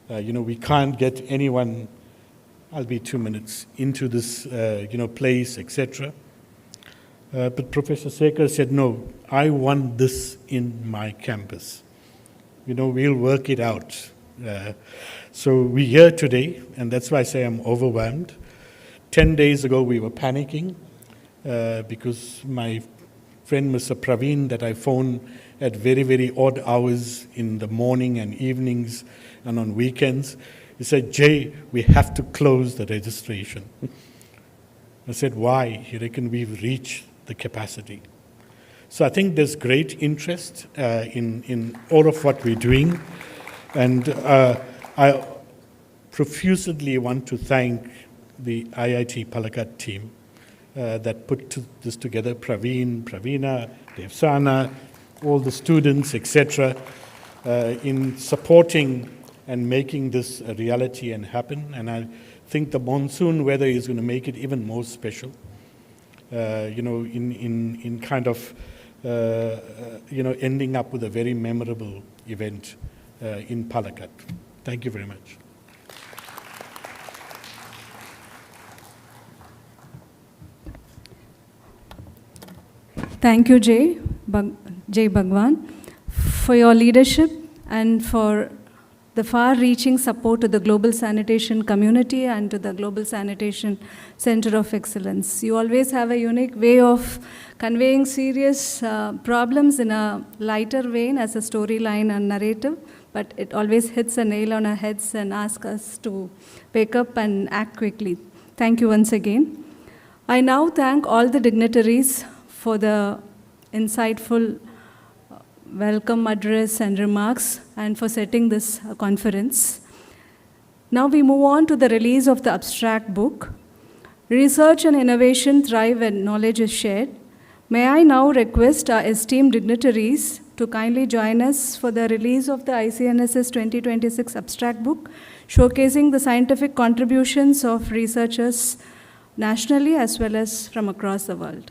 We can't get anyone, I'll be 2 minutes, into this place, etc. But Professor Sekhar said, no, I want this in my campus. We'll work it out. So we're here today, and that's why I say I'm overwhelmed. 10 days ago, we were panicking because my friend, Mr. Praveen, that I phoned at very, very odd hours in the morning and evenings and on weekends, he said, Jay, we have to close the registration. I said, why? He reckoned we've reached the capacity. So I think there's great interest in all of what we're doing. And I profusely want to thank the IIT Palakkad team that put this together, Praveena, Devsana, all the students, etc., in supporting and making this a reality and happen. And I think the monsoon weather is going to make it even more special, in kind of, ending up with a very memorable event in Palakkad. Thank you very much. Thank you, Jay Bhagwan, for your leadership and for the far-reaching support to the global sanitation community and to the Global Sanitation Center of Excellence. You always have a unique way of conveying serious problems in a lighter vein as a storyline and narrative, but it always hits a nail on our heads and asks us to wake up and act quickly. Thank you once again. I now thank all the dignitaries for the insightful welcome address and remarks, and for setting this conference. Now we move on to the release of the abstract book, Research and Innovation Thrive When Knowledge is Shared. May I now request our esteemed dignitaries to kindly join us for the release of the Icnss 2026 abstract book, showcasing the scientific contributions of researchers nationally as well as from across the world.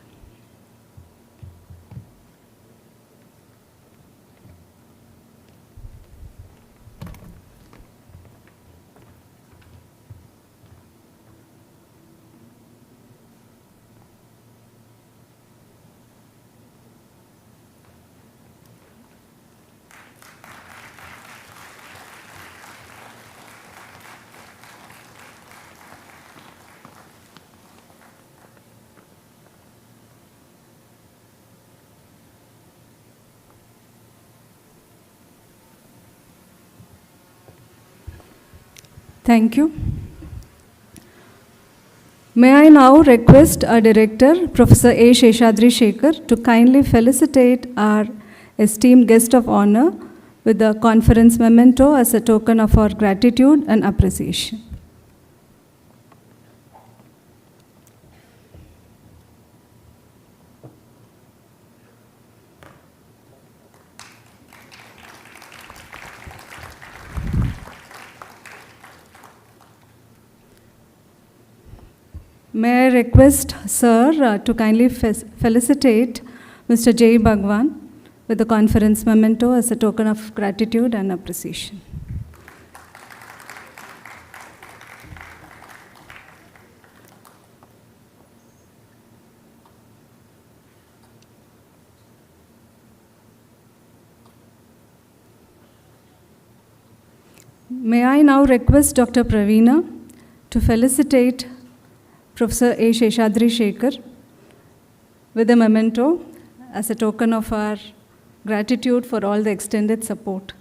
Thank you. May I now request our director, Professor A. Sheshadri Shekhar, to kindly felicitate our esteemed guest of honor with the conference memento as a token of our gratitude and appreciation. May I request Sir to kindly felicitate Mr. J. Bhagwan with the conference memento as a token of gratitude and appreciation. May I now request Dr. Praveena to felicitate Professor A. Sheshadri Shekhar with a memento as a token of our gratitude for all the extended support.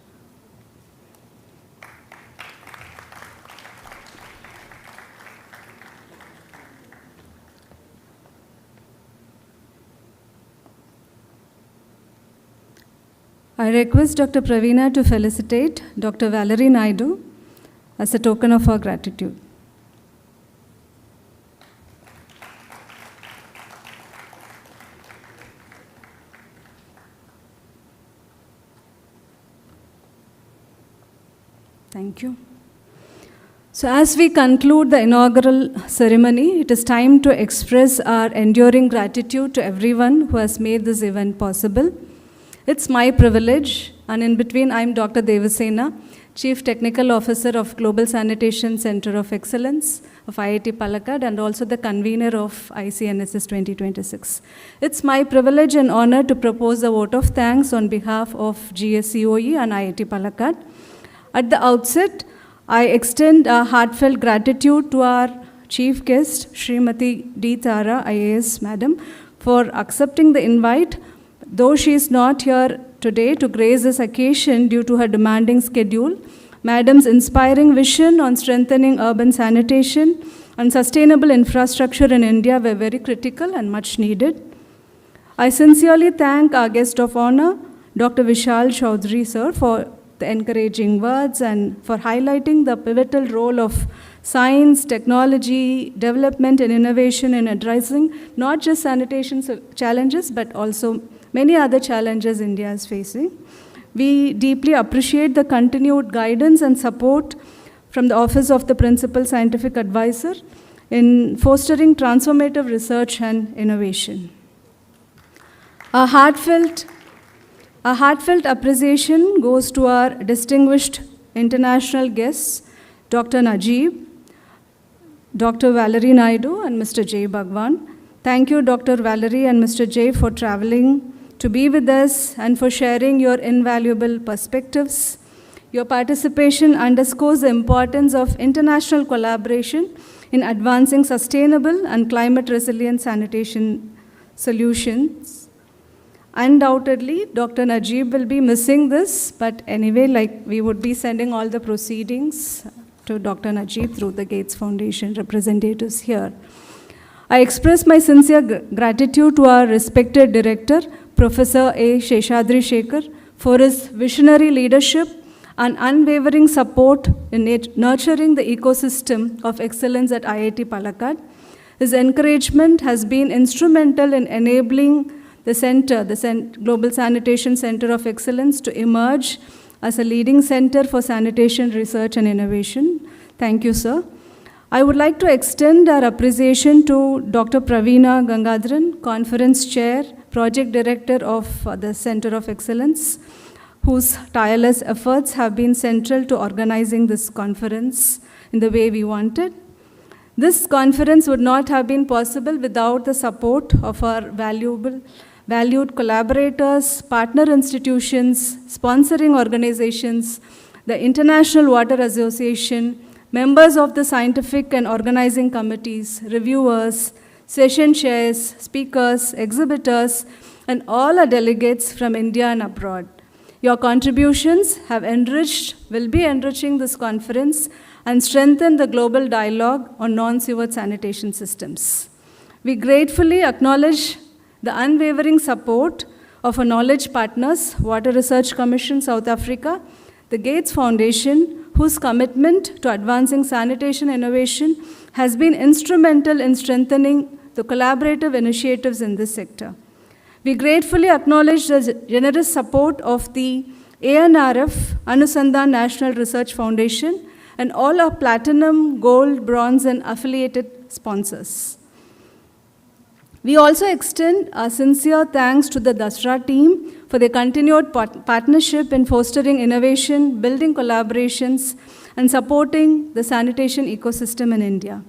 I request Dr. Praveena to felicitate Dr. Valerie Naidu as a token of our gratitude. Thank you. So as we conclude the inaugural ceremony, it is time to express our enduring gratitude to everyone who has made this event possible. It's my privilege, and in between I'm Dr. Devasena, Chief Technical Officer of Global Sanitation Center of Excellence of IIT Palakkad and also the convener of Icnss 2026. It's my privilege and honor to propose a vote of thanks on behalf of GSCOE and IIT Palakkad. At the outset, I extend a heartfelt gratitude to our chief guest, Srimati D. Tara, IAS Madam, for accepting the invite, though she is not here today to grace this occasion due to her demanding schedule. Madam's inspiring vision on strengthening urban sanitation and sustainable infrastructure in India were very critical and much needed. I sincerely thank our guest of honor, Dr. Vishal Chaudhary, sir, for the encouraging words and for highlighting the pivotal role of science, technology, development, and innovation in addressing not just sanitation challenges, but also many other challenges India is facing. We deeply appreciate the continued guidance and support from the Office of the Principal Scientific Advisor in fostering transformative research and innovation. A heartfelt appreciation goes to our distinguished international guests, Dr. Najib, Dr. Valerie Naidu, and Mr. J. Bhagwan. Thank you, Dr. Valerie and Mr. J, for traveling to be with us and for sharing your invaluable perspectives. Your participation underscores the importance of international collaboration in advancing sustainable and climate-resilient sanitation solutions. Undoubtedly, Dr. Najib will be missing this, but anyway, we would be sending all the proceedings to Dr. Najib through the Gates Foundation representatives here. I express my sincere gratitude to our respected director, Professor A. Sheshadri Shekhar, for his visionary leadership and unwavering support in nurturing the ecosystem of excellence at IIT Palakkad. His encouragement has been instrumental in enabling Global Sanitation Center of Excellence, to emerge as a leading center for sanitation research and innovation. Thank you, sir. I would like to extend our appreciation to Dr. Praveena Gangadharan, Conference Chair, Project Director of the Center of Excellence, whose tireless efforts have been central to organizing this conference in the way we wanted. This conference would not have been possible without the support of our valued collaborators, partner institutions, sponsoring organizations, the International Water Association, members of the scientific and organizing committees, reviewers, session chairs, speakers, exhibitors, and all our delegates from India and abroad. Your contributions have will be enriching this conference and strengthen the global dialogue on non-sewage sanitation systems. We gratefully acknowledge the unwavering support of our knowledge partners, Water Research Commission, South Africa, the Gates Foundation, whose commitment to advancing sanitation innovation has been instrumental in strengthening the collaborative initiatives in this sector. We gratefully acknowledge the generous support of the ANRF, Anusandhan National Research Foundation, and all our platinum, gold, bronze, and affiliated sponsors. We also extend our sincere thanks to the Dasra team for their continued partnership in fostering innovation, building collaborations, and supporting the sanitation ecosystem in India.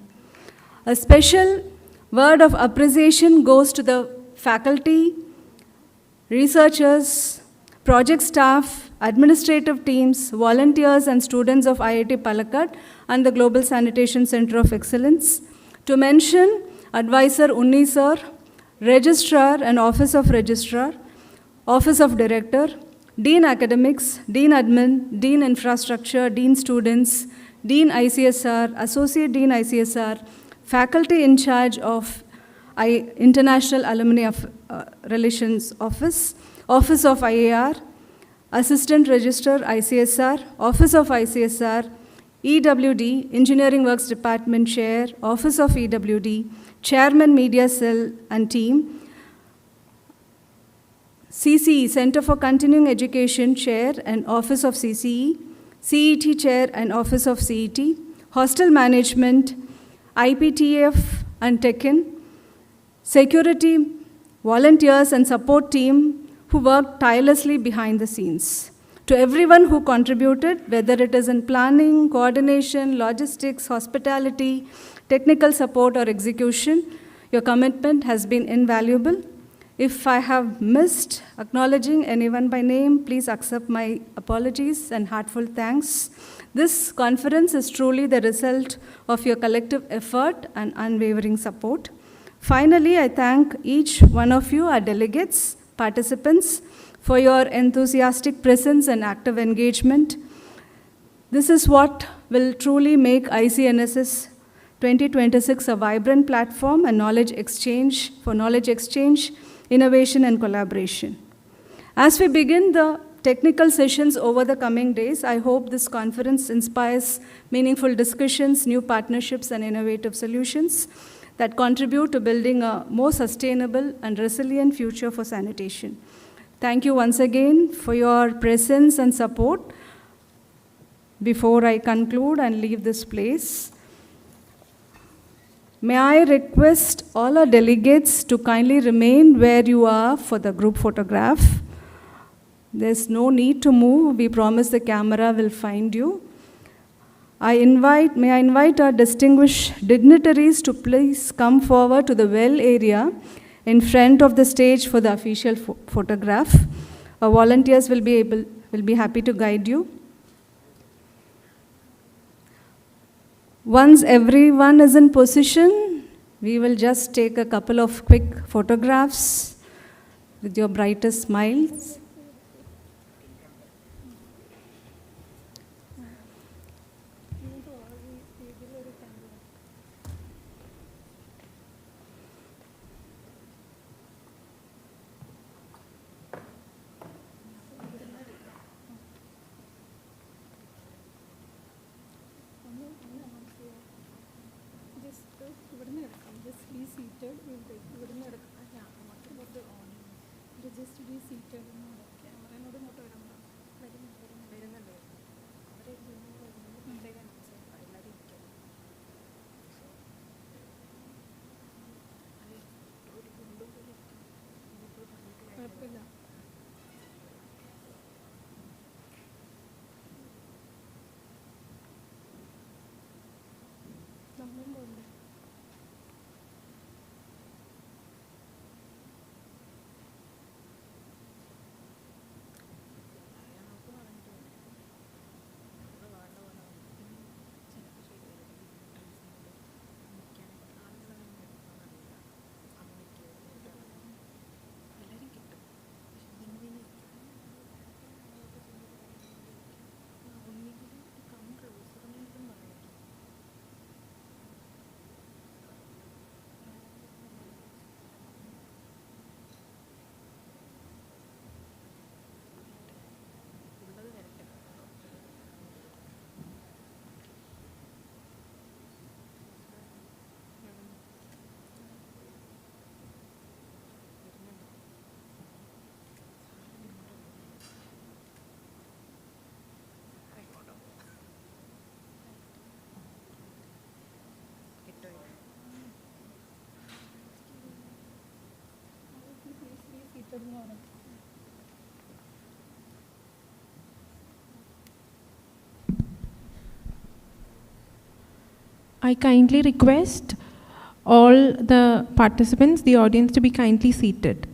A special word of appreciation goes to the faculty, researchers, project staff, administrative teams, volunteers, and students of IIT Palakkad and the Global Sanitation Center of Excellence. To mention Advisor Unni Sir, Registrar and Office of Registrar, Office of Director, Dean Academics, Dean Admin, Dean Infrastructure, Dean Students, Dean ICSR, Associate Dean ICSR, Faculty in charge of International Alumni Relations Office, Office of IAR, Assistant Registrar ICSR, Office of ICSR, EWD, Engineering Works Department Chair, Office of EWD, Chairman Media Cell and Team, CCE, Center for Continuing Education Chair and Office of CCE, CET Chair and Office of CET, Hostel Management, IPTF and TechIn, security, volunteers and support team who worked tirelessly behind the scenes. To everyone who contributed, whether it is in planning, coordination, logistics, hospitality, technical support, or execution, your commitment has been invaluable. If I have missed acknowledging anyone by name, please accept my apologies and heartfelt thanks. This conference is truly the result of your collective effort and unwavering support. Finally, I thank each one of you, our delegates, participants, for your enthusiastic presence and active engagement. This is what will truly make Icnss 2026 a vibrant platform and knowledge exchange, innovation, and collaboration. As we begin the technical sessions over the coming days, I hope this conference inspires meaningful discussions, new partnerships, and innovative solutions that contribute to building a more sustainable and resilient future for sanitation. Thank you once again for your presence and support. Before I conclude and leave this place, may I request all our delegates to kindly remain where you are for the group photograph. There's no need to move. We promise the camera will find you. May I invite our distinguished dignitaries to please come forward to the well area in front of the stage for the official photograph. Our volunteers will be happy to guide you. Once everyone is in position, we will just take a couple of quick photographs with your brightest smiles. I kindly request all the participants, the audience, to be kindly seated.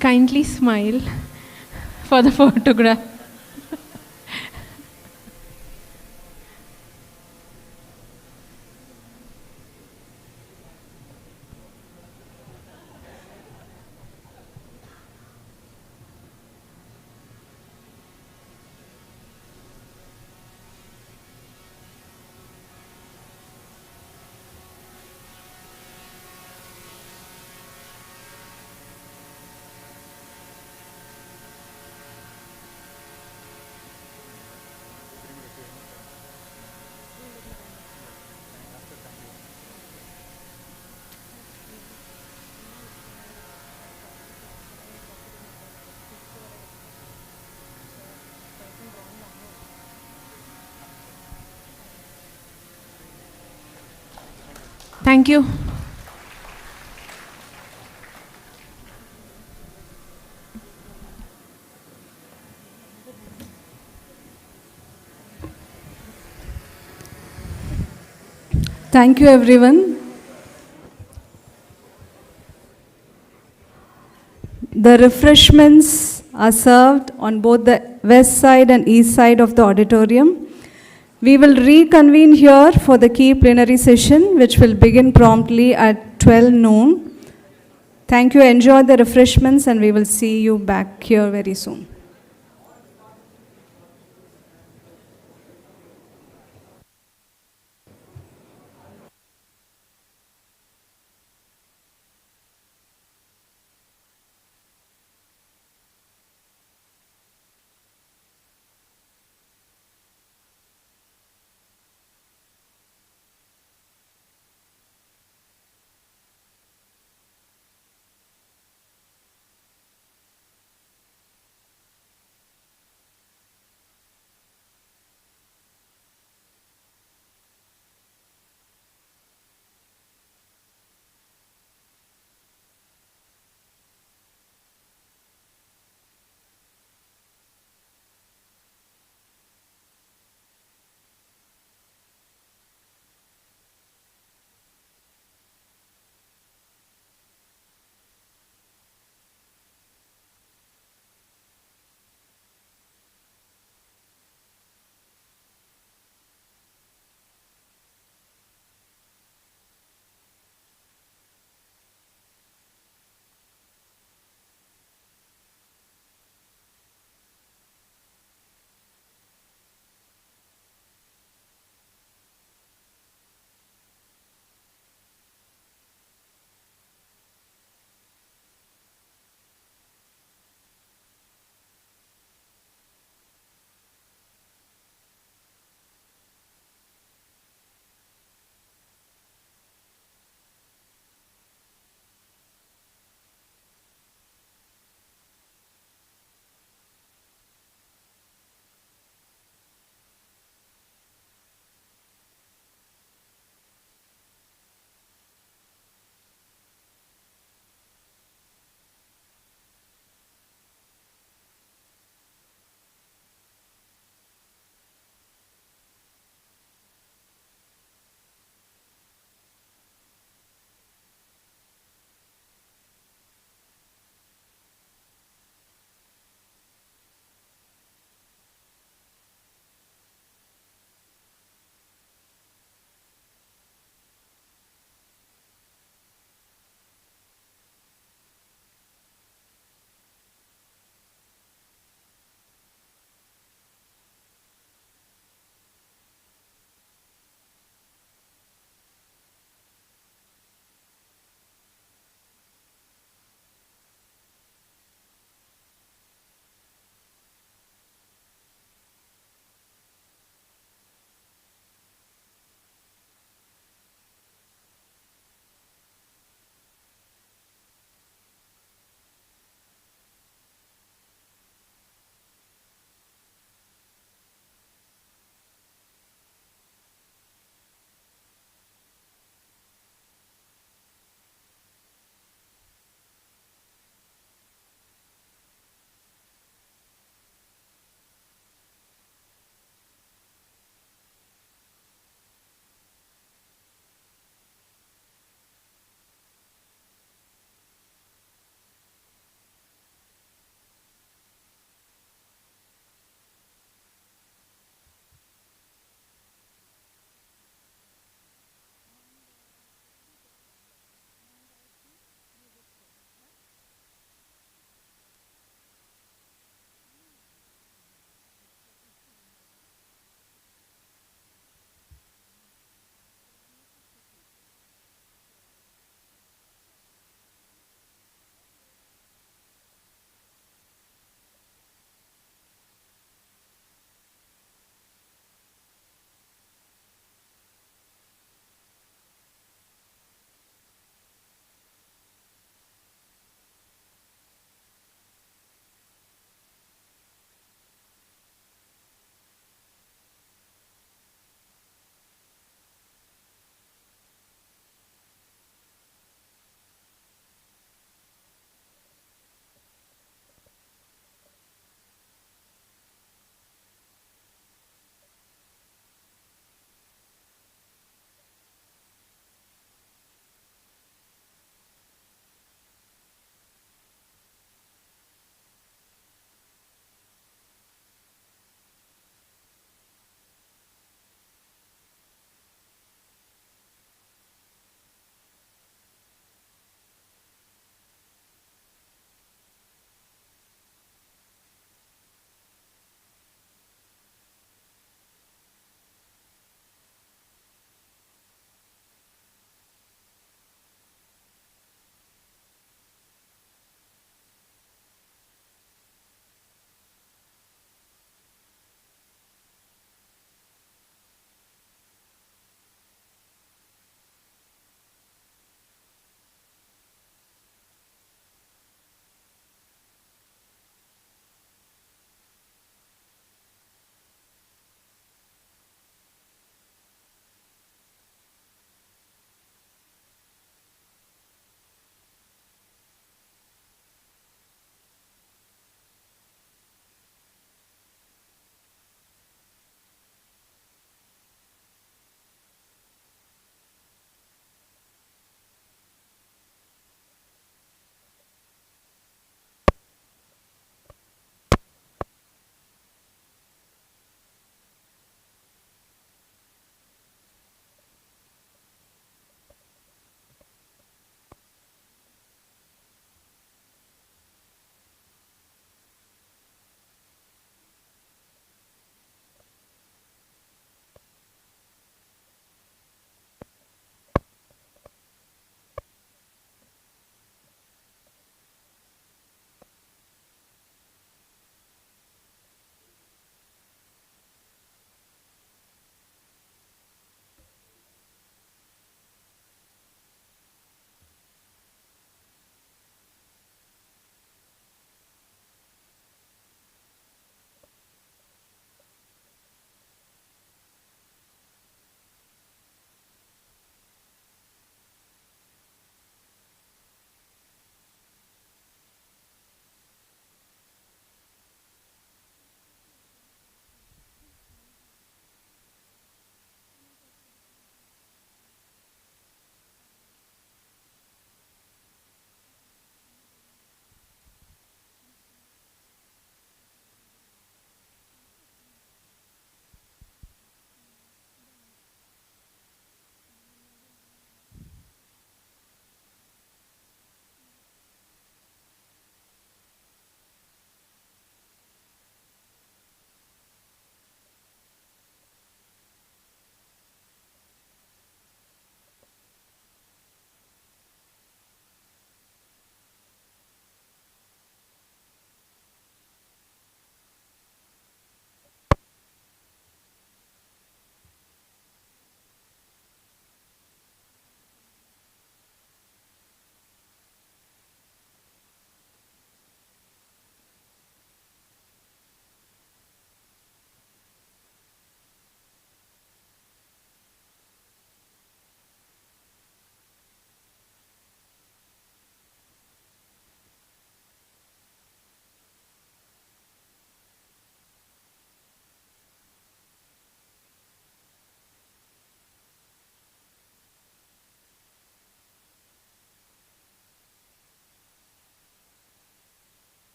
Kindly smile for the photograph. Thank you. Thank you, everyone. The refreshments are served on both the west side and east side of the auditorium. We will reconvene here for the key plenary session, which will begin promptly at 12 noon. Thank you. Enjoy the refreshments, and we will see you back here very soon.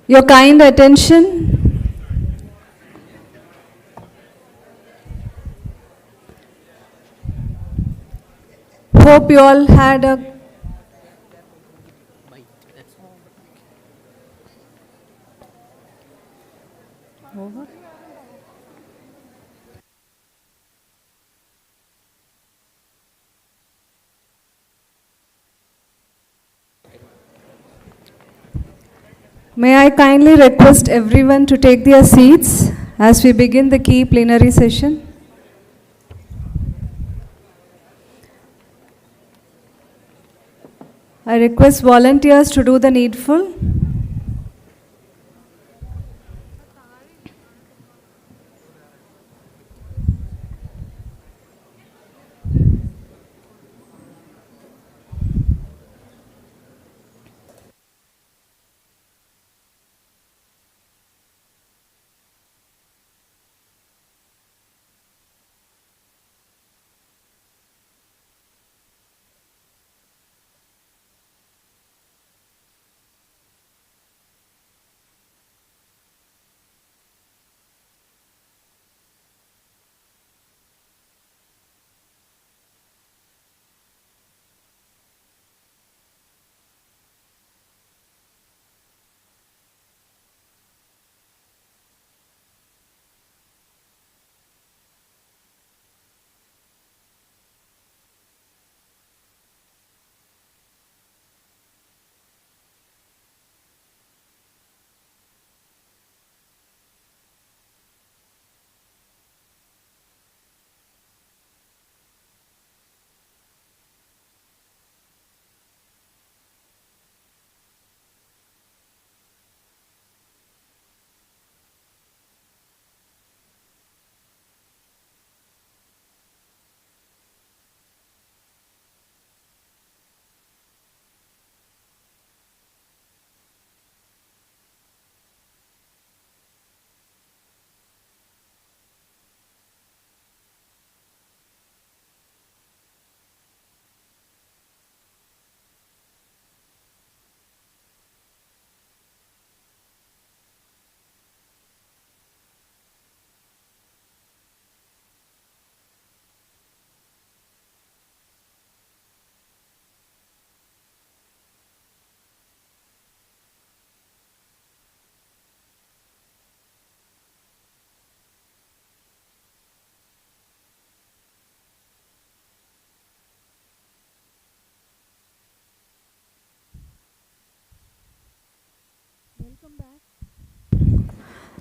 Your kind attention. Hope you all had a May I kindly request everyone to take their seats as we begin the key plenary session? I request volunteers to do the needful.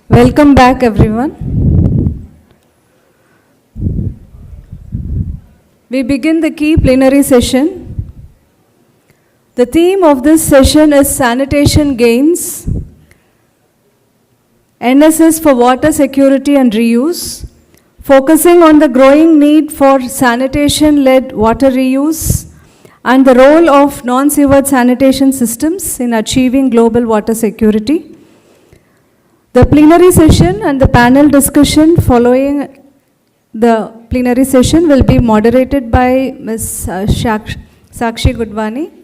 Welcome back, everyone. We begin the key plenary session. The theme of this session is sanitation gains, NSS for water security and reuse, focusing on the growing need for sanitation-led water reuse and the role of non-sewered sanitation systems in achieving global water security. The plenary session and the panel discussion following the plenary session will be moderated by Ms. Sakshi Gudwani.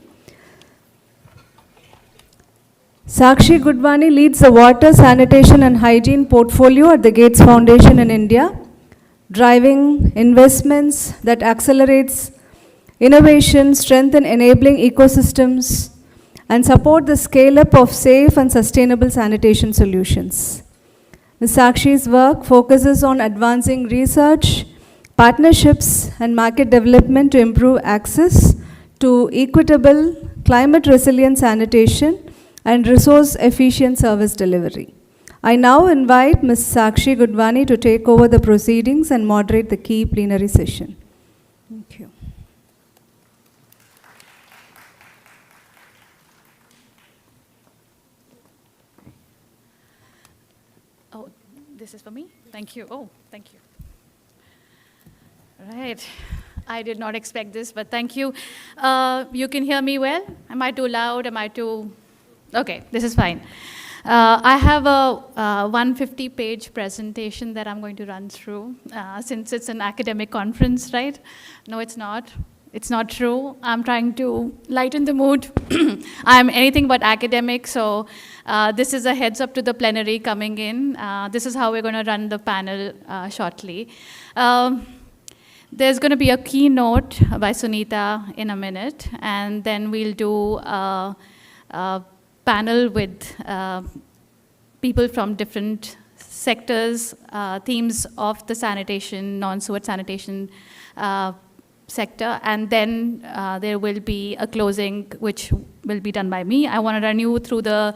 Sakshi Gudwani leads the water, sanitation and hygiene portfolio at the Gates Foundation in India, driving investments that accelerates innovation, strengthen enabling ecosystems, and support the scale-up of safe and sustainable sanitation solutions. Ms. Sakshi's work focuses on advancing research, partnerships, and market development to improve access to equitable, climate-resilient sanitation and resource-efficient service delivery. I now invite Ms. Sakshi Gudwani to take over the proceedings and moderate the key plenary session. Thank you. Oh, this is for me? Thank you. Oh, thank you. Right. I did not expect this, but thank you. You can hear me well? Am I too loud? Am I too... Okay, this is fine. I have a 150-page presentation that I'm going to run through, since it's an academic conference, right? No, it's not. It's not true. I'm trying to lighten the mood. I'm anything but academic, so this is a heads up to the plenary coming in. This is how we're going to run the panel shortly. There's going to be a keynote by Sunita in a minute, and then we'll do a panel with people from different sectors, themes of the sanitation, non-sewage sanitation sector, and then there will be a closing which will be done by me. I want to run you through the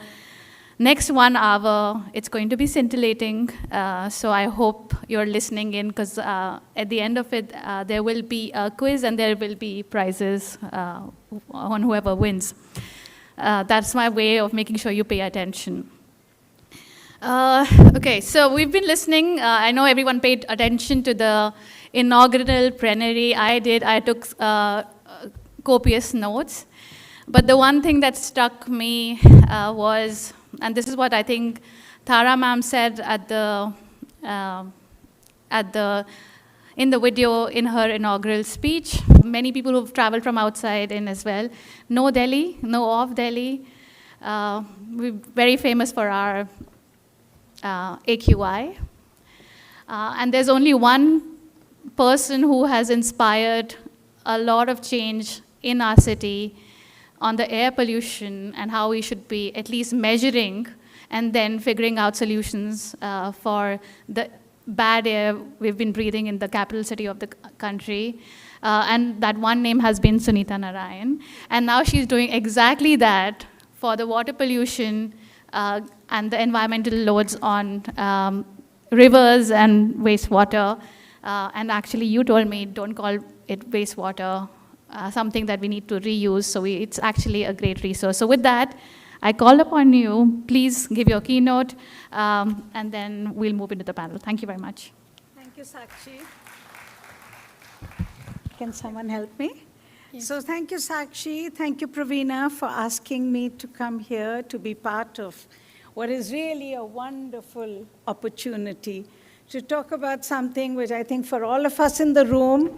next 1 hour. It's going to be scintillating, so I hope you're listening in, because at the end of it, there will be a quiz and there will be prizes on whoever wins. That's my way of making sure you pay attention. Okay, so we've been listening. I know everyone paid attention to the inaugural plenary. I did. I took copious notes. But the one thing that struck me was, and this is what I think Tara ma'am said in the video in her inaugural speech. Many people who've traveled from outside in as well. No Delhi, no off Delhi. We're very famous for our AQI. And there's only one person who has inspired a lot of change in our city on the air pollution and how we should be at least measuring and then figuring out solutions for the bad air we've been breathing in the capital city of the country. And that one name has been Sunita Narayan. And now she's doing exactly that for the water pollution and the environmental loads on rivers and wastewater. And actually, you told me, don't call it wastewater, something that we need to reuse. So it's actually a great resource. So with that, I call upon you. Please give your keynote, and then we'll move into the panel. Thank you very much. Thank you, Sakshi. Can someone help me? Yes. So thank you, Sakshi. Thank you, Praveena, for asking me to come here to be part of what is really a wonderful opportunity to talk about something which I think for all of us in the room,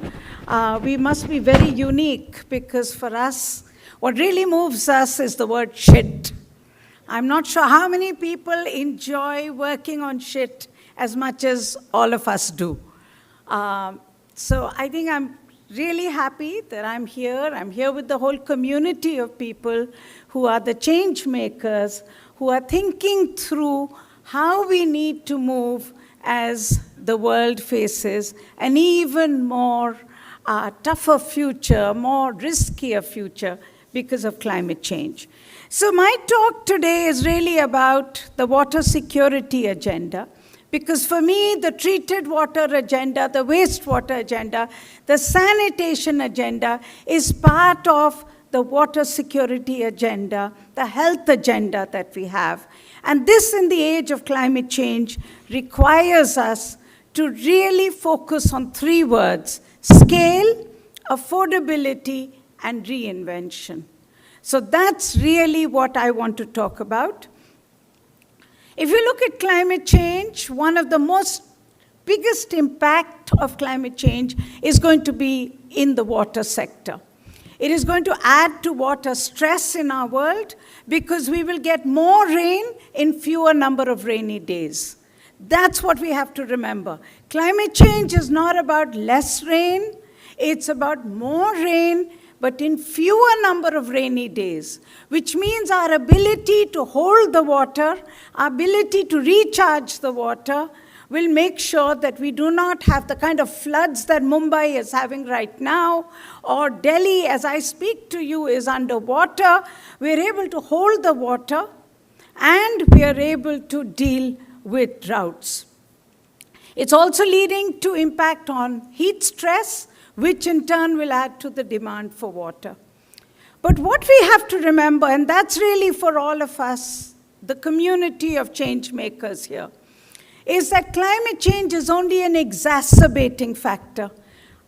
we must be very unique, because for us, what really moves us is the word shit. I'm not sure how many people enjoy working on shit as much as all of us do. So I think I'm really happy that I'm here. I'm here with the whole community of people who are the change makers, who are thinking through how we need to move as the world faces an even more tougher future, more riskier future because of climate change. So my talk today is really about the water security agenda, because for me, the treated water agenda, the wastewater agenda, the sanitation agenda is part of the water security agenda, the health agenda that we have. And this, in the age of climate change, requires us to really focus on 3 words: scale, affordability, and reinvention. So that's really what I want to talk about. If you look at climate change, one of the biggest impact of climate change is going to be in the water sector. It is going to add to water stress in our world because we will get more rain in fewer number of rainy days. That's what we have to remember. Climate change is not about less rain, it's about more rain, but in fewer number of rainy days, which means our ability to hold the water, our ability to recharge the water, will make sure that we do not have the kind of floods that Mumbai is having right now, or Delhi, as I speak to you, is underwater. We're able to hold the water, and we are able to deal with droughts. It's also leading to impact on heat stress, which in turn will add to the demand for water. But what we have to remember, and that's really for all of us, the community of change makers here, is that climate change is only an exacerbating factor.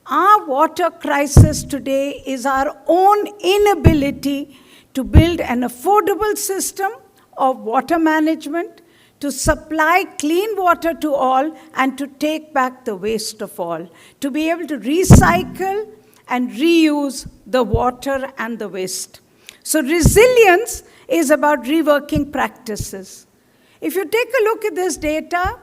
Our water crisis today is our own inability to build an affordable system of water management, to supply clean water to all, and to take back the waste of all, to be able to recycle and reuse the water and the waste. So resilience is about reworking practices. If you take a look at this data,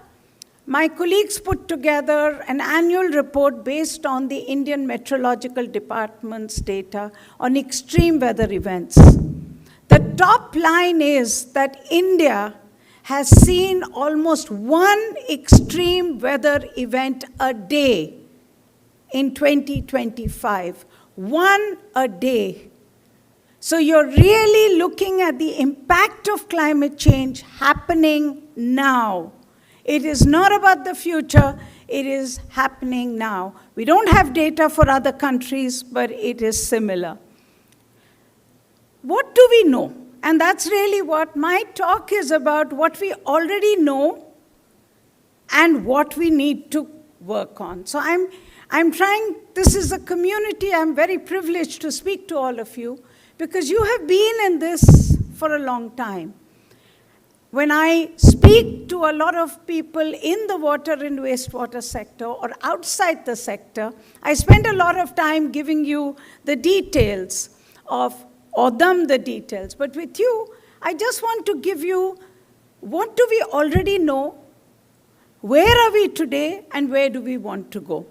my colleagues put together an annual report based on the Indian Meteorological Department's data on extreme weather events. The top line is that India has seen almost one extreme weather event a day in 2025. One a day. So you're really looking at the impact of climate change happening now. It is not about the future, it is happening now. We don't have data for other countries, but it is similar. What do we know? And that's really what my talk is about, what we already know and what we need to work on. So I'm trying, this is a community, I'm very privileged to speak to all of you because you have been in this for a long time. When I speak to a lot of people in the water and wastewater sector or outside the sector, I spend a lot of time giving you the details of the details. But with you, I just want to give you what do we already know, where are we today, and where do we want to go.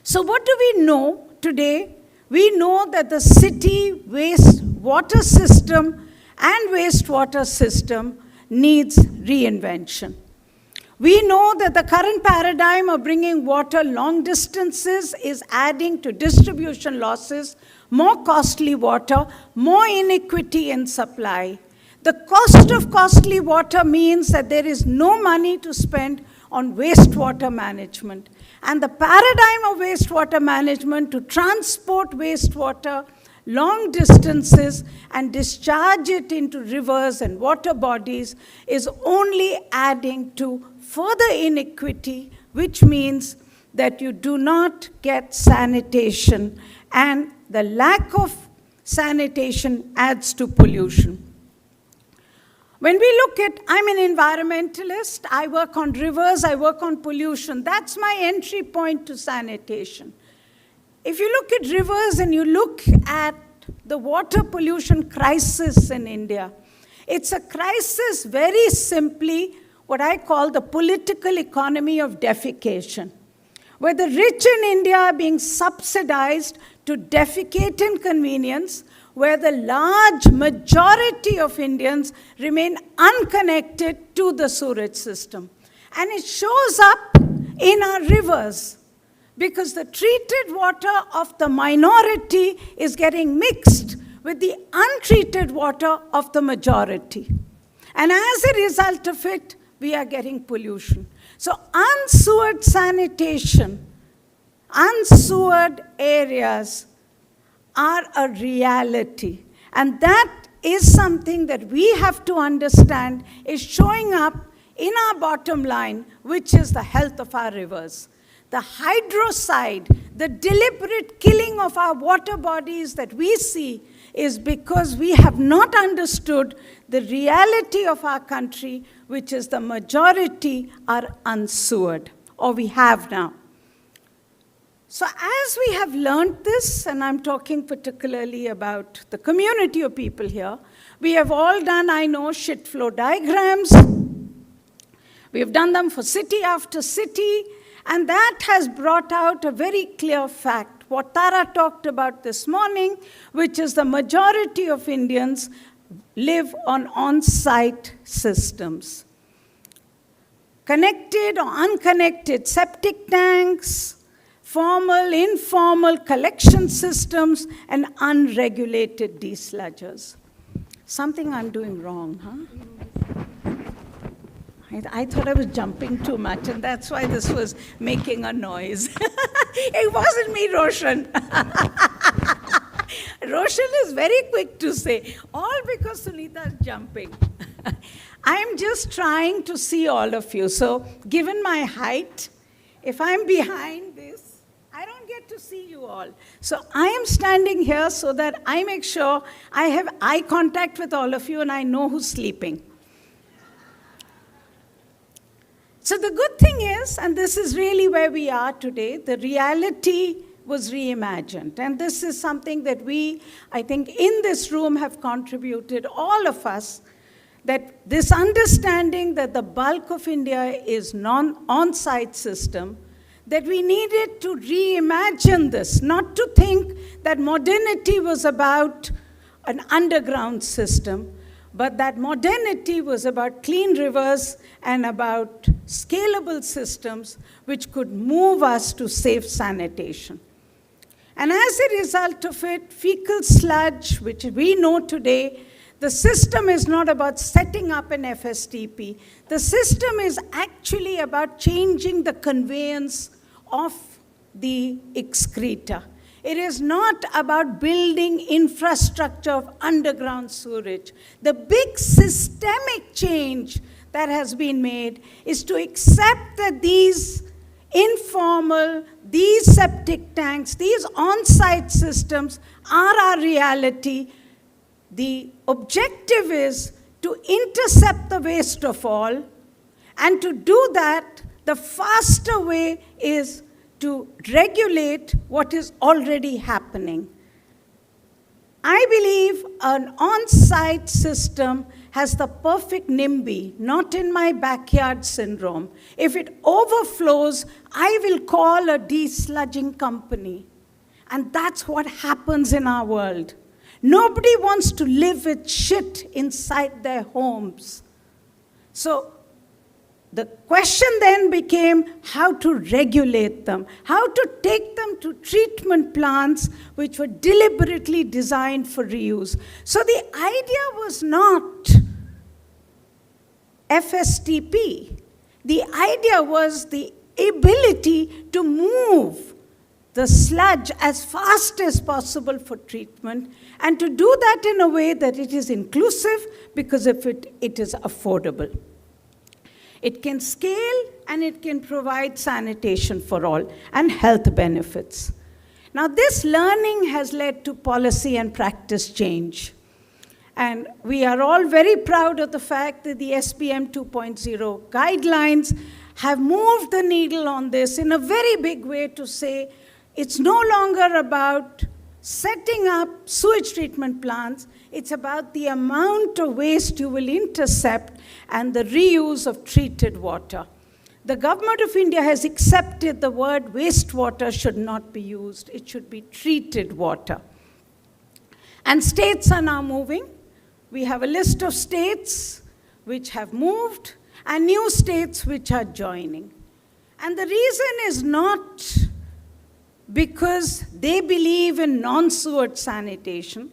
So what do we know today? We know that the city wastewater system and wastewater system needs reinvention. We know that the current paradigm of bringing water long distances is adding to distribution losses, more costly water, more inequity in supply. The cost of costly water means that there is no money to spend on wastewater management. And the paradigm of wastewater management to transport wastewater long distances and discharge it into rivers and water bodies is only adding to further inequity, which means that you do not get sanitation, and the lack of sanitation adds to pollution. When we look at, I'm an environmentalist, I work on rivers, I work on pollution. That's my entry point to sanitation. If you look at rivers and you look at the water pollution crisis in India, it's a crisis very simply what I call the political economy of defecation, where the rich in India are being subsidized to defecate in convenience, where the large majority of Indians remain unconnected to the sewage system. And it shows up in our rivers, because the treated water of the minority is getting mixed with the untreated water of the majority. And as a result of it, we are getting pollution. So unsewered sanitation, unsewered areas are a reality. And that is something that we have to understand is showing up in our bottom line, which is the health of our rivers. The hydrocide, the deliberate killing of our water bodies that we see is because we have not understood the reality of our country, which is the majority are unsewered, or we have now. So as we have learned this, and I'm talking particularly about the community of people here, we have all done, I know, shit flow diagrams. We have done them for city after city, and that has brought out a very clear fact, what Tara talked about this morning, which is the majority of Indians live on on-site systems. Connected or unconnected septic tanks, formal, informal collection systems, and unregulated desludgers. Something I'm doing wrong, huh? I thought I was jumping too much, and that's why this was making a noise. It wasn't me, Roshan. Roshan is very quick to say, all because Sunita is jumping. I'm just trying to see all of you. So given my height, if I'm behind this, I don't get to see you all. So I am standing here so that I make sure I have eye contact with all of you and I know who's sleeping. So the good thing is, and this is really where we are today, the reality was reimagined. And this is something that we, I think, in this room have contributed, all of us, that this understanding that the bulk of India is on-site system, that we needed to reimagine this, not to think that modernity was about an underground system, but that modernity was about clean rivers and about scalable systems which could move us to safe sanitation. And as a result of it, fecal sludge, which we know today, the system is not about setting up an FSTP. The system is actually about changing the conveyance of the excreta. It is not about building infrastructure of underground sewerage. The big systemic change that has been made is to accept that these informal, these septic tanks, these on-site systems are our reality. The objective is to intercept the waste of all, and to do that, the faster way is to regulate what is already happening. I believe an on-site system has the perfect NIMBY, not in my backyard syndrome. If it overflows, I will call a desludging company. And that's what happens in our world. Nobody wants to live with shit inside their homes. So the question then became how to regulate them, how to take them to treatment plants which were deliberately designed for reuse. So the idea was not FSTP. The idea was the ability to move the sludge as fast as possible for treatment, and to do that in a way that it is inclusive because of it is affordable. It can scale and it can provide sanitation for all and health benefits. Now this learning has led to policy and practice change. And we are all very proud of the fact that the SPM 2.0 guidelines have moved the needle on this in a very big way to say it's no longer about setting up sewage treatment plants. It's about the amount of waste you will intercept and the reuse of treated water. The government of India has accepted the word wastewater should not be used. It should be treated water. And states are now moving. We have a list of states which have moved and new states which are joining. And the reason is not because they believe in non-sewage sanitation.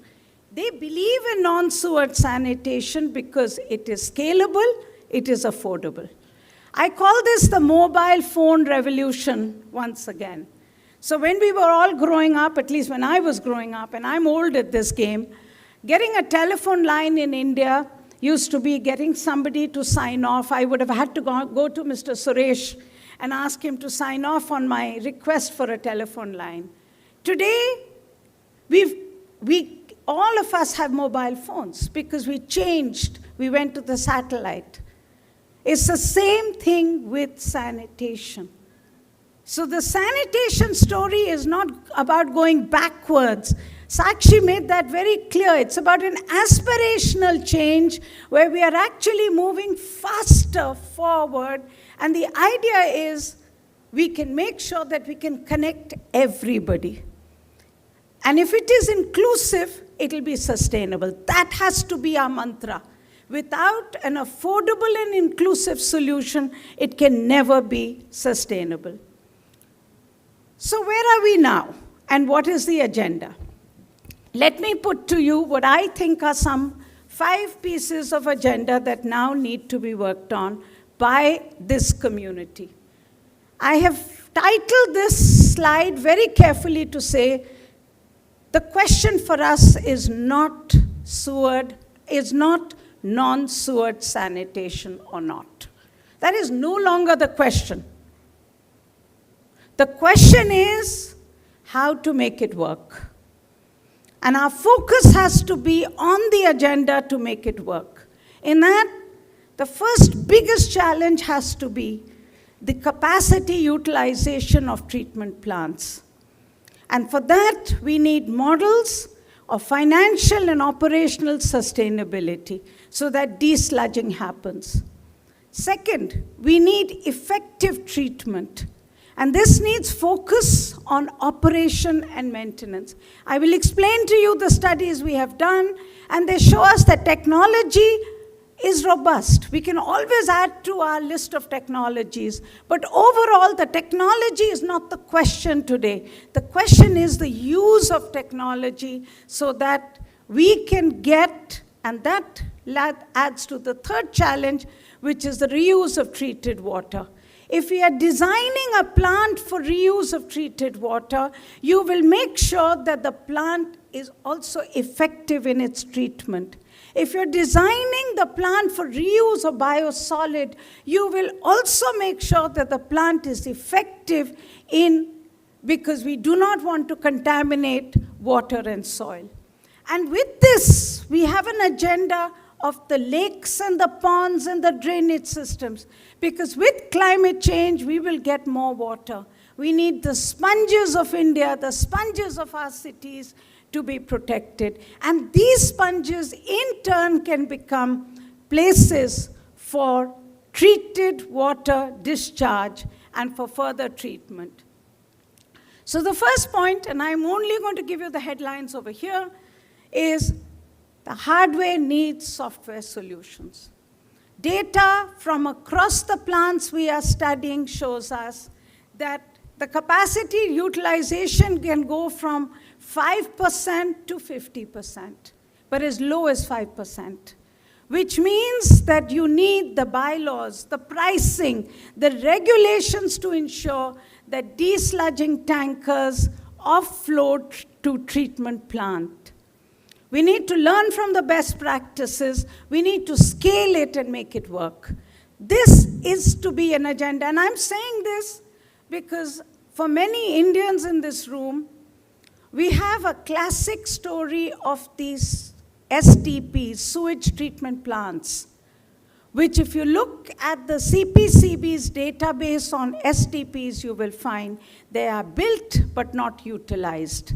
They believe in non-sewage sanitation because it is scalable, it is affordable. I call this the mobile phone revolution once again. So when we were all growing up, at least when I was growing up, and I'm old at this game, getting a telephone line in India used to be getting somebody to sign off. I would have had to go to Mr. Suresh and ask him to sign off on my request for a telephone line. Today, all of us have mobile phones because we changed. We went to the satellite. It's the same thing with sanitation. So the sanitation story is not about going backwards. Sakshi made that very clear. It's about an aspirational change where we are actually moving faster forward. And the idea is we can make sure that we can connect everybody. And if it is inclusive, it will be sustainable. That has to be our mantra. Without an affordable and inclusive solution, it can never be sustainable. So where are we now? And what is the agenda? Let me put to you what I think are some 5 pieces of agenda that now need to be worked on by this community. I have titled this slide very carefully to say, the question for us is not non-sewage sanitation or not. That is no longer the question. The question is, how to make it work. And our focus has to be on the agenda to make it work. In that, the first biggest challenge has to be the capacity utilization of treatment plants. And for that, we need models of financial and operational sustainability so that desludging happens. Second, we need effective treatment. And this needs focus on operation and maintenance. I will explain to you the studies we have done, and they show us that technology is robust. We can always add to our list of technologies, but overall, the technology is not the question today. The question is the use of technology so that we can get, and that adds to the third challenge, which is the reuse of treated water. If we are designing a plant for reuse of treated water, you will make sure that the plant is also effective in its treatment. If you're designing the plant for reuse of biosolid, you will also make sure that the plant is effective because we do not want to contaminate water and soil. And with this, we have an agenda of the lakes and the ponds and the drainage systems. Because with climate change, we will get more water. We need the sponges of India, the sponges of our cities to be protected. And these sponges, in turn, can become places for treated water discharge and for further treatment. So the first point, and I'm only going to give you the headlines over here, is the hardware needs software solutions. Data from across the plants we are studying shows us that the capacity utilization can go from 5% to 50%, but as low as 5%, which means that you need the bylaws, the pricing, the regulations to ensure that desludging tankers offload to treatment plant. We need to learn from the best practices. We need to scale it and make it work. This is to be an agenda. And I'm saying this because for many Indians in this room, we have a classic story of these STPs, sewage treatment plants, which if you look at the CPCB's database on STPs, you will find they are built but not utilized.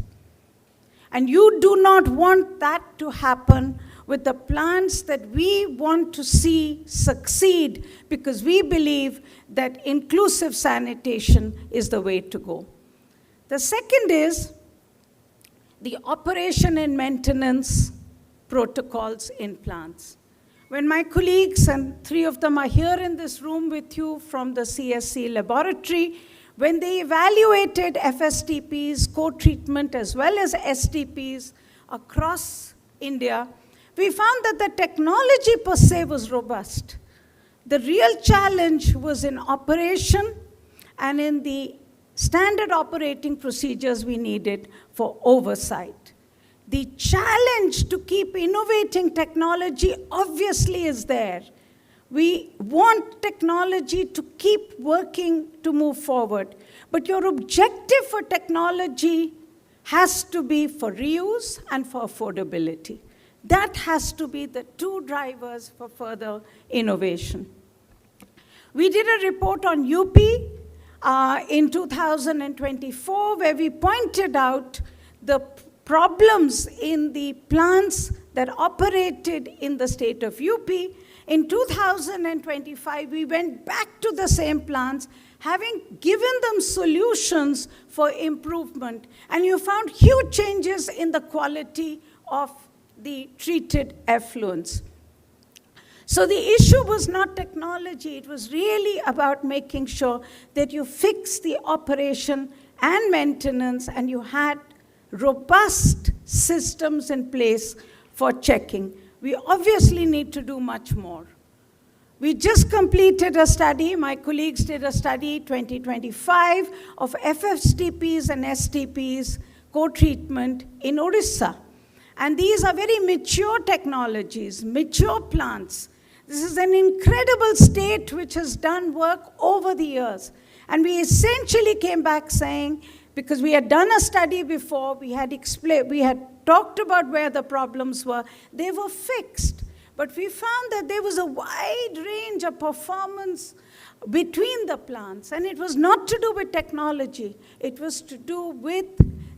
And you do not want that to happen with the plants that we want to see succeed because we believe that inclusive sanitation is the way to go. The second is the operation and maintenance protocols in plants. When my colleagues, and 3 of them are here in this room with you from the CSC laboratory, when they evaluated FSTPs, co-treatment, as well as STPs across India, we found that the technology per se was robust. The real challenge was in operation and in the standard operating procedures we needed for oversight. The challenge to keep innovating technology obviously is there. We want technology to keep working to move forward. But your objective for technology has to be for reuse and for affordability. That has to be the 2 drivers for further innovation. We did a report on UP in 2024 where we pointed out the problems in the plants that operated in the state of UP. In 2025, we went back to the same plants, having given them solutions for improvement. And you found huge changes in the quality of the treated effluents. So the issue was not technology. It was really about making sure that you fix the operation and maintenance, and you had robust systems in place for checking. We obviously need to do much more. We just completed a study, my colleagues did a study 2025 of FSTPs and STPs co-treatment in Orissa. And these are very mature technologies, mature plants. This is an incredible state which has done work over the years. And we essentially came back saying because we had done a study before, we had talked about where the problems were, they were fixed. But we found that there was a wide range of performance between the plants, and it was not to do with technology. It was to do with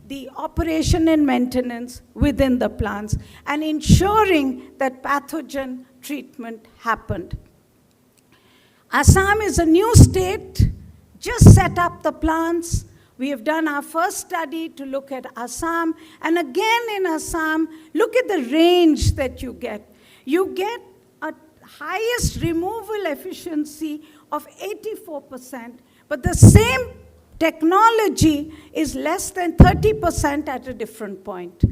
the operation and maintenance within the plants and ensuring that pathogen treatment happened. Assam is a new state, just set up the plants. We have done our first study to look at Assam, and again in Assam, look at the range that you get. You get a highest removal efficiency of 84%, but the same technology is less than 30% at a different point.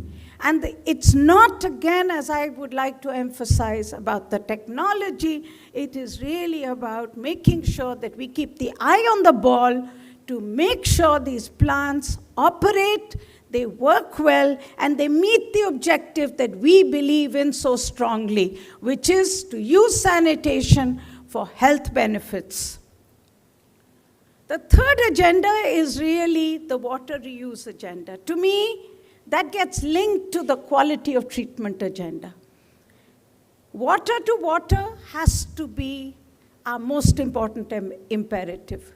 And it's not, again, as I would like to emphasize, about the technology. It is really about making sure that we keep the eye on the ball to make sure these plants operate, they work well, and they meet the objective that we believe in so strongly, which is to use sanitation for health benefits. The third agenda is really the water reuse agenda. To me, that gets linked to the quality of treatment agenda. Water to water has to be our most important imperative.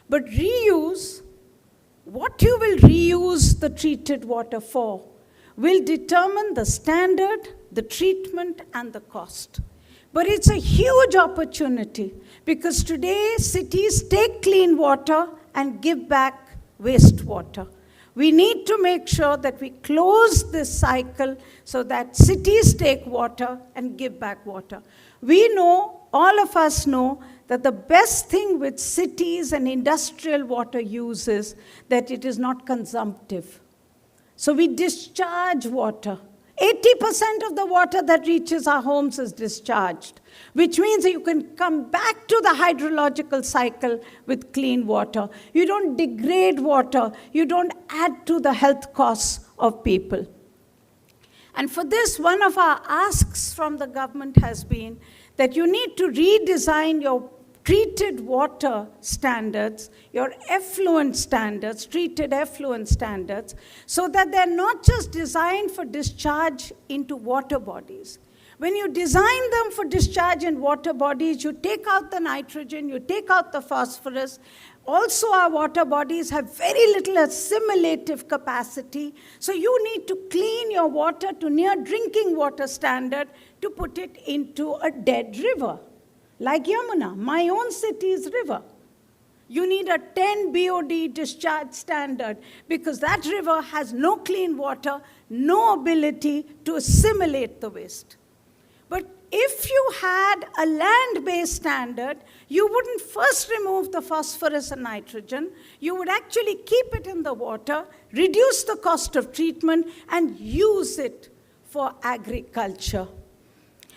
But reuse, what you will reuse the treated water for, will determine the standard, the treatment, and the cost. But it's a huge opportunity, because today cities take clean water and give back wastewater. We need to make sure that we close this cycle so that cities take water and give back water. We know, all of us know, that the best thing with cities and industrial water use is that it is not consumptive. So we discharge water. 80% of the water that reaches our homes is discharged, which means that you can come back to the hydrological cycle with clean water. You don't degrade water. You don't add to the health costs of people. And for this, one of our asks from the government has been that you need to redesign your treated water standards, your effluent standards, treated effluent standards, so that they're not just designed for discharge into water bodies. When you design them for discharge in water bodies, you take out the nitrogen, you take out the phosphorus. Also, our water bodies have very little assimilative capacity, so you need to clean your water to near drinking water standard to put it into a dead river. Like Yamuna, my own city's river. You need a 10 BOD discharge standard because that river has no clean water, no ability to assimilate the waste. But if you had a land-based standard, you wouldn't first remove the phosphorus and nitrogen. You would actually keep it in the water, reduce the cost of treatment, and use it for agriculture.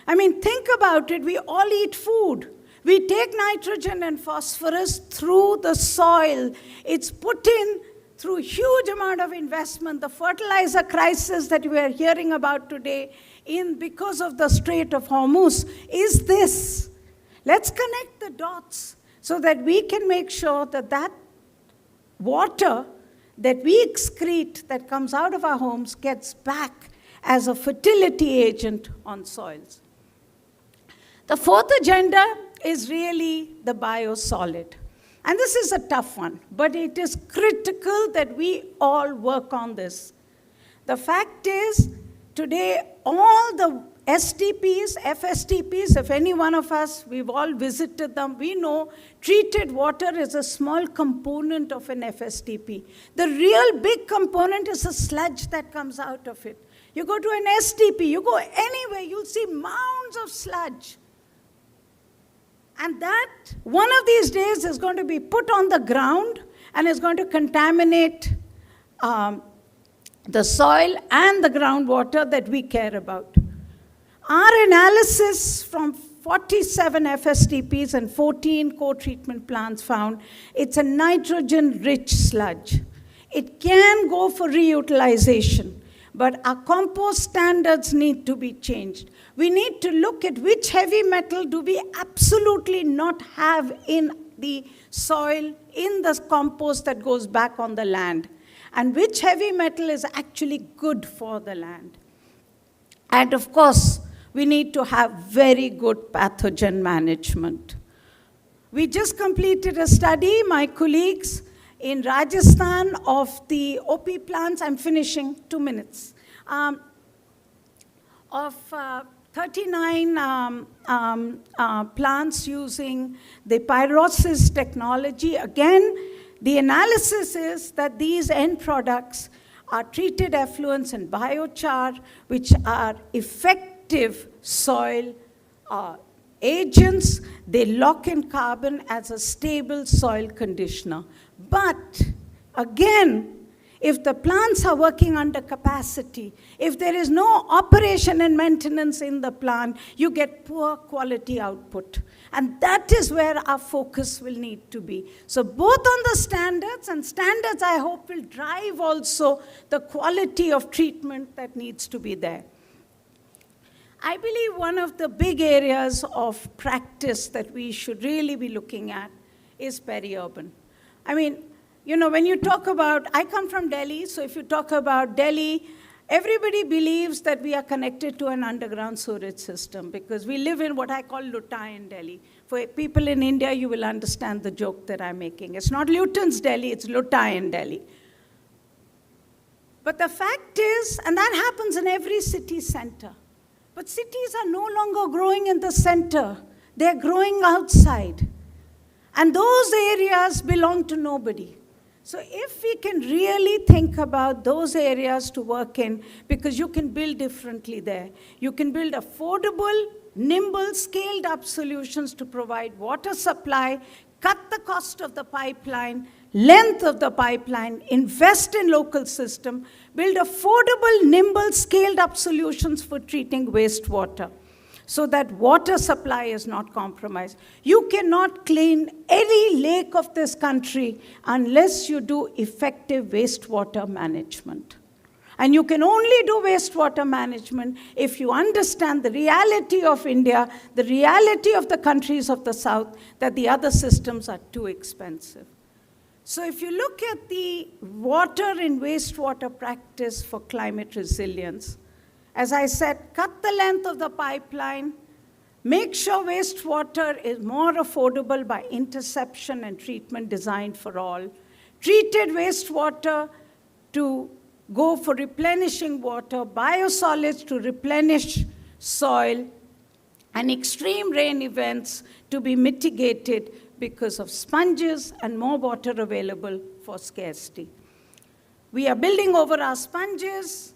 I mean, think about it. We all eat food. We take nitrogen and phosphorus through the soil. It's put in through huge amount of investment. The fertilizer crisis that we are hearing about today because of the Strait of Hormuz is this. Let's connect the dots so that we can make sure that that water that we excrete that comes out of our homes gets back as a fertility agent on soils. The fourth agenda is really the biosolid. And this is a tough one, but it is critical that we all work on this. The fact is, today, all the STPs, FSTPs, if any one of us, we've all visited them, we know treated water is a small component of an FSTP. The real big component is the sludge that comes out of it. You go to an STP, you go anywhere, you'll see mounds of sludge. And that, one of these days, is going to be put on the ground and is going to contaminate the soil and the groundwater that we care about. Our analysis from 47 FSTPs and 14 co-treatment plants found it's a nitrogen-rich sludge. It can go for reutilization, but our compost standards need to be changed. We need to look at which heavy metal do we absolutely not have in the soil, in the compost that goes back on the land. and which heavy metal is actually good for the land. And of course, we need to have very good pathogen management. We just completed a study, my colleagues, in Rajasthan of the OP plants. I'm finishing, 2 minutes. Of 39 plants using the pyrolysis technology. Again, the analysis is that these end products are treated effluents and biochar, which are effective soil agents. They lock in carbon as a stable soil conditioner. But again, if the plants are working under capacity, if there is no operation and maintenance in the plant, you get poor quality output. And that is where our focus will need to be. So both on the standards, and standards I hope will drive also the quality of treatment that needs to be there. I believe one of the big areas of practice that we should really be looking at is peri-urban. I mean, you know, when you talk about, I come from Delhi, so if you talk about Delhi, everybody believes that we are connected to an underground sewage system because we live in what I call Luta in Delhi. For people in India, you will understand the joke that I'm making. It's not Luton's Delhi, it's Luta in Delhi. But the fact is, and that happens in every city center, but cities are no longer growing in the center. They're growing outside. And those areas belong to nobody. So if we can really think about those areas to work in, because you can build differently there. You can build affordable, nimble, scaled-up solutions to provide water supply, cut the cost of the pipeline, length of the pipeline, invest in local system, build affordable, nimble, scaled-up solutions for treating wastewater, so that water supply is not compromised. You cannot clean any lake of this country unless you do effective wastewater management. And you can only do wastewater management if you understand the reality of India, the reality of the countries of the South, that the other systems are too expensive. So if you look at the water and wastewater practice for climate resilience, as I said, cut the length of the pipeline, make sure wastewater is more affordable by interception and treatment designed for all, treated wastewater to go for replenishing water, biosolids to replenish soil, and extreme rain events to be mitigated because of sponges and more water available for scarcity. We are building over our sponges.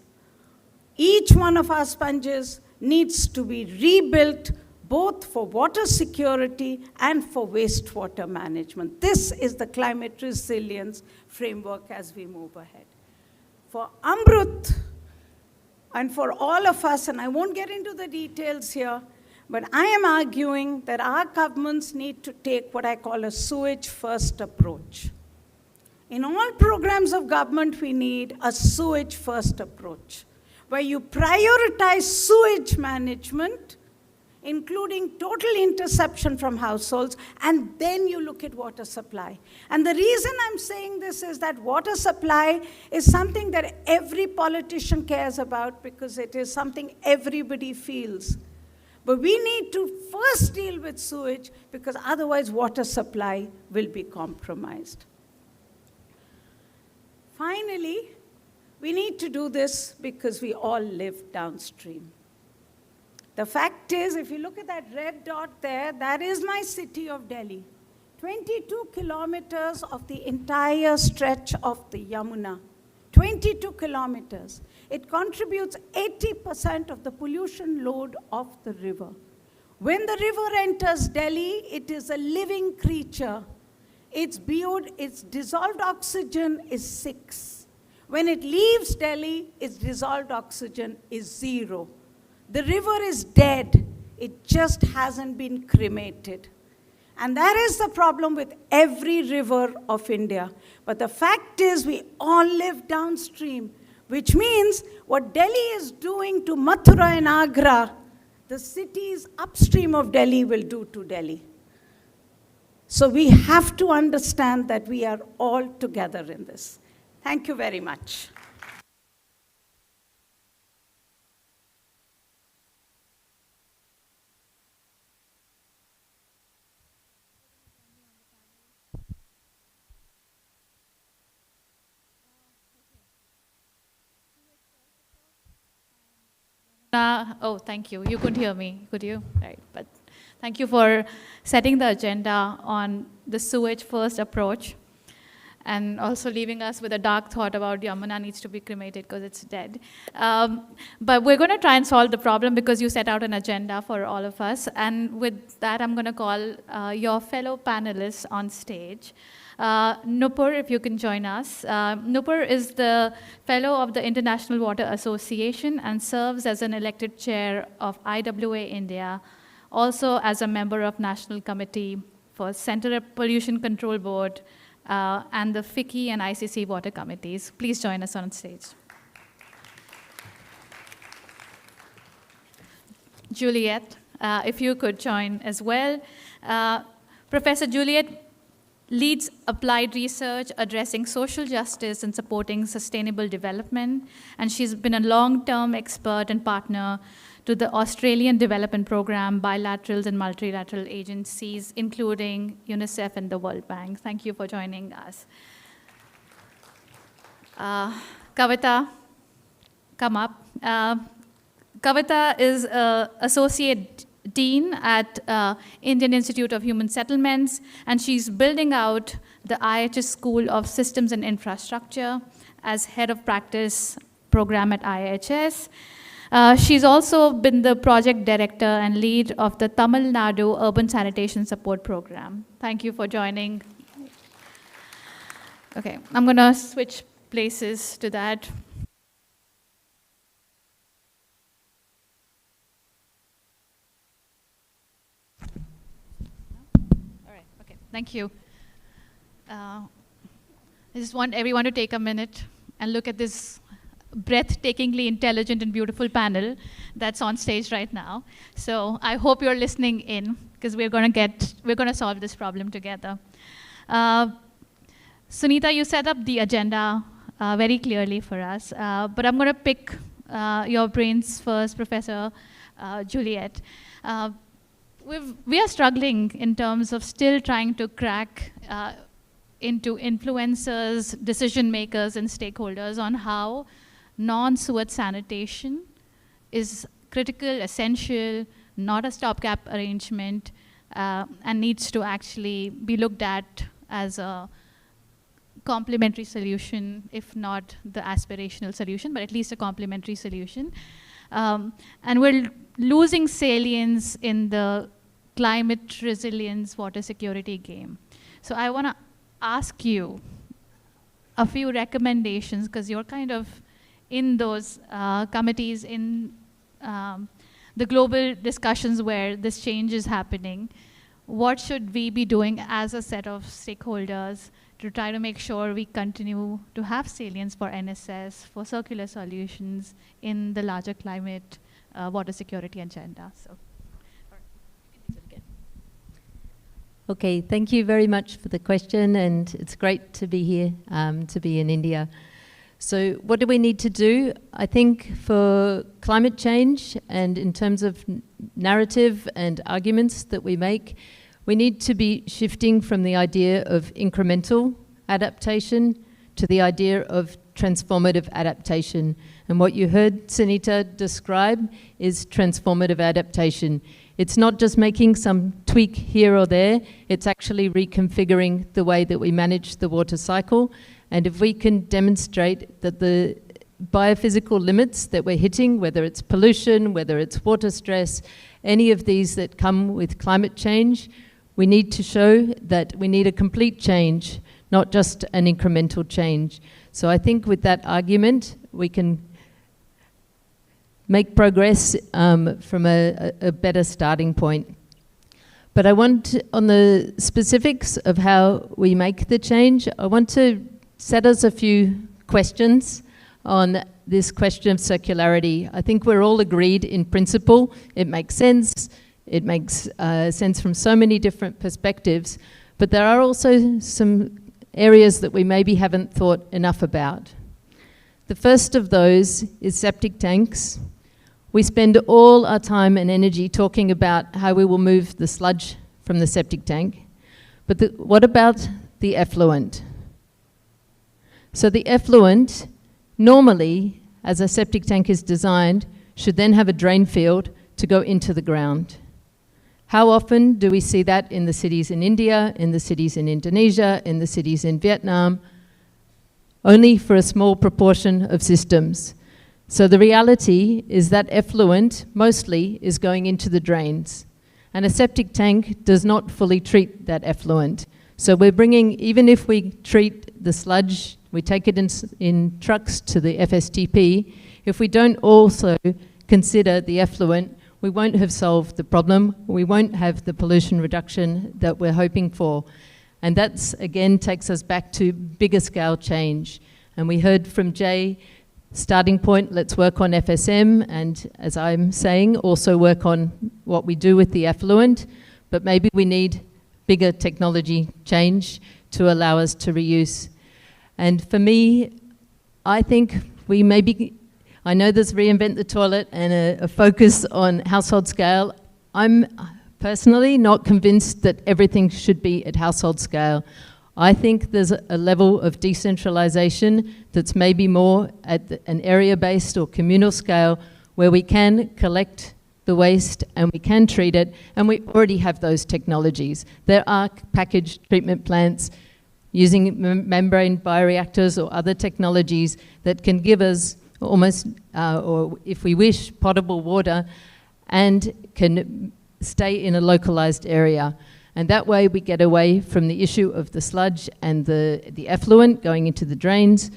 Each one of our sponges needs to be rebuilt both for water security and for wastewater management. This is the climate resilience framework as we move ahead. For Amrut and for all of us, and I won't get into the details here, but I am arguing that our governments need to take what I call a sewage-first approach. In all programs of government, we need a sewage-first approach, where you prioritize sewage management, including total interception from households, and then you look at water supply. And the reason I'm saying this is that water supply is something that every politician cares about because it is something everybody feels. But we need to first deal with sewage because otherwise water supply will be compromised. Finally, we need to do this because we all live downstream. The fact is, if you look at that red dot there, that is my city of Delhi. 22 kilometers of the entire stretch of the Yamuna. 22 kilometers. It contributes 80% of the pollution load of the river. When the river enters Delhi, it is a living creature. Its dissolved oxygen is 6. When it leaves Delhi, its dissolved oxygen is 0. The river is dead. It just hasn't been cremated. And that is the problem with every river of India. But the fact is we all live downstream, which means what Delhi is doing to Mathura and Agra, the cities upstream of Delhi will do to Delhi. So we have to understand that we are all together in this. Thank you very much. Oh, thank you. You couldn't hear me, could you? Right, but thank you for setting the agenda on the sewage first approach and also leaving us with a dark thought about Yamuna needs to be cremated because it's dead. But we're going to try and solve the problem because you set out an agenda for all of us. And with that, I'm going to call your fellow panelists on stage. Nupur, if you can join us. Nupur is the fellow of the International Water Association and serves as an elected chair of IWA India, also as a member of National Committee for Center Pollution Control Board and the FICCI and ICC water committees. Please join us on stage. Juliet, if you could join as well. Professor Juliet leads applied research addressing social justice and supporting sustainable development, and she's been a long-term expert and partner to the Australian Development Programme, bilaterals and multilateral agencies, including UNICEF and the World Bank. Thank you for joining us. Kavita, come up. Kavita is Associate Dean at Indian Institute of Human Settlements, and she's building out the IHS School of Systems and Infrastructure as head of practice program at IHS. She's also been the project director and lead of the Tamil Nadu Urban Sanitation Support Program. Thank you for joining. Okay, I'm going to switch places to that. All right, okay, thank you. I just want everyone to take a minute and look at this breathtakingly intelligent and beautiful panel that's on stage right now. So I hope you're listening in because we're going to solve this problem together. Sunita, you set up the agenda very clearly for us, but I'm going to pick your brains first, Professor Juliet. We are struggling in terms of still trying to crack into influencers, decision makers, and stakeholders on how non-sewage sanitation is critical, essential, not a stopgap arrangement, and needs to actually be looked at as a complementary solution, if not the aspirational solution, but at least a complementary solution. And we're losing salience in the climate resilience, water security game. So I want to ask you a few recommendations, because you're kind of in those committees, in the global discussions where this change is happening. What should we be doing as a set of stakeholders to try to make sure we continue to have salience for NSS, for circular solutions in the larger climate water security agenda? So, okay, thank you very much for the question, and it's great to be here, to be in India. So what do we need to do? I think for climate change, and in terms of narrative and arguments that we make, we need to be shifting from the idea of incremental adaptation to the idea of transformative adaptation. And what you heard Sunita describe is transformative adaptation. It's not just making some tweak here or there, it's actually reconfiguring the way that we manage the water cycle. And if we can demonstrate that the biophysical limits that we're hitting, whether it's pollution, whether it's water stress, any of these that come with climate change, we need to show that we need a complete change, not just an incremental change. So I think with that argument, we can make progress from a better starting point. But I want, on the specifics of how we make the change, I want to set us a few questions on this question of circularity. I think we're all agreed in principle. It makes sense. It makes sense from so many different perspectives. But there are also some areas that we maybe haven't thought enough about. The first of those is septic tanks. We spend all our time and energy talking about how we will move the sludge from the septic tank, but what about the effluent? So the effluent, normally, as a septic tank is designed, should then have a drain field to go into the ground. How often do we see that in the cities in India, in the cities in Indonesia, in the cities in Vietnam? Only for a small proportion of systems. So the reality is that effluent mostly is going into the drains. And a septic tank does not fully treat that effluent. So we're bringing, even if we treat the sludge, we take it in trucks to the FSTP, if we don't also consider the effluent, we won't have solved the problem. We won't have the pollution reduction that we're hoping for. And that's, again, takes us back to bigger scale change. And we heard from Jay, starting point, let's work on FSM, and as I'm saying, also work on what we do with the effluent, but maybe we need bigger technology change to allow us to reuse. And for me, I think we maybe, I know there's reinvent the toilet and a focus on household scale. I'm personally not convinced that everything should be at household scale. I think there's a level of decentralization that's maybe more at an area-based or communal scale where we can collect the waste and we can treat it, and we already have those technologies. There are packaged treatment plants using membrane bioreactors or other technologies that can give us almost, or if we wish, potable water and can stay in a localized area. And that way we get away from the issue of the sludge and the effluent going into the drains,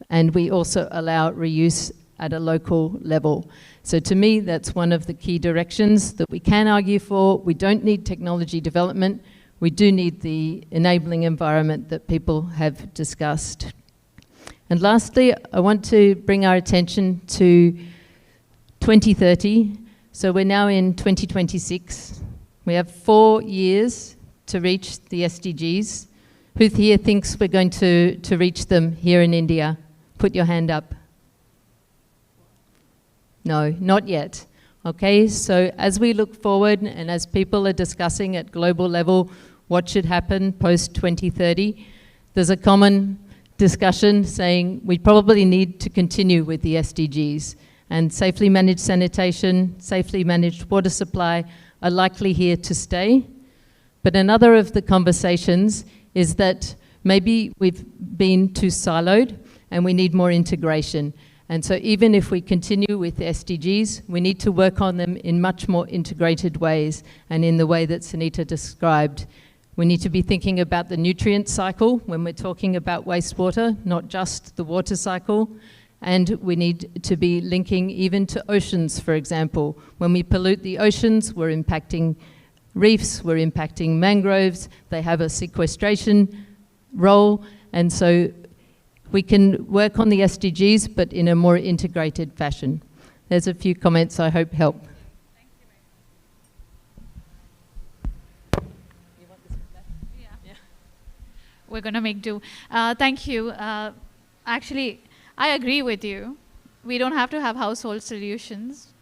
and we also allow reuse at a local level. So to me, that's one of the key directions that we can argue for. We don't need technology development. We do need the enabling environment that people have discussed. And lastly, I want to bring our attention to 2030. So we're now in 2026. We have 4 years to reach the SDGs. Who here thinks we're going to reach them here in India? Put your hand up. No, not yet. Okay, so as we look forward and as people are discussing at global level what should happen post-2030, there's a common discussion saying we probably need to continue with the SDGs, and safely managed sanitation, safely managed water supply are likely here to stay. But another of the conversations is that maybe we've been too siloed and we need more integration. And so even if we continue with the SDGs, we need to work on them in much more integrated ways, and in the way that Sunita described. We need to be thinking about the nutrient cycle when we're talking about wastewater, not just the water cycle. And we need to be linking even to oceans, for example. When we pollute the oceans, we're impacting reefs, we're impacting mangroves. They have a sequestration role. And so we can work on the SDGs, but in a more integrated fashion. There's a few comments I hope help. We're going to make do. Thank you. Actually, I agree with you. We don't have to have household solutions.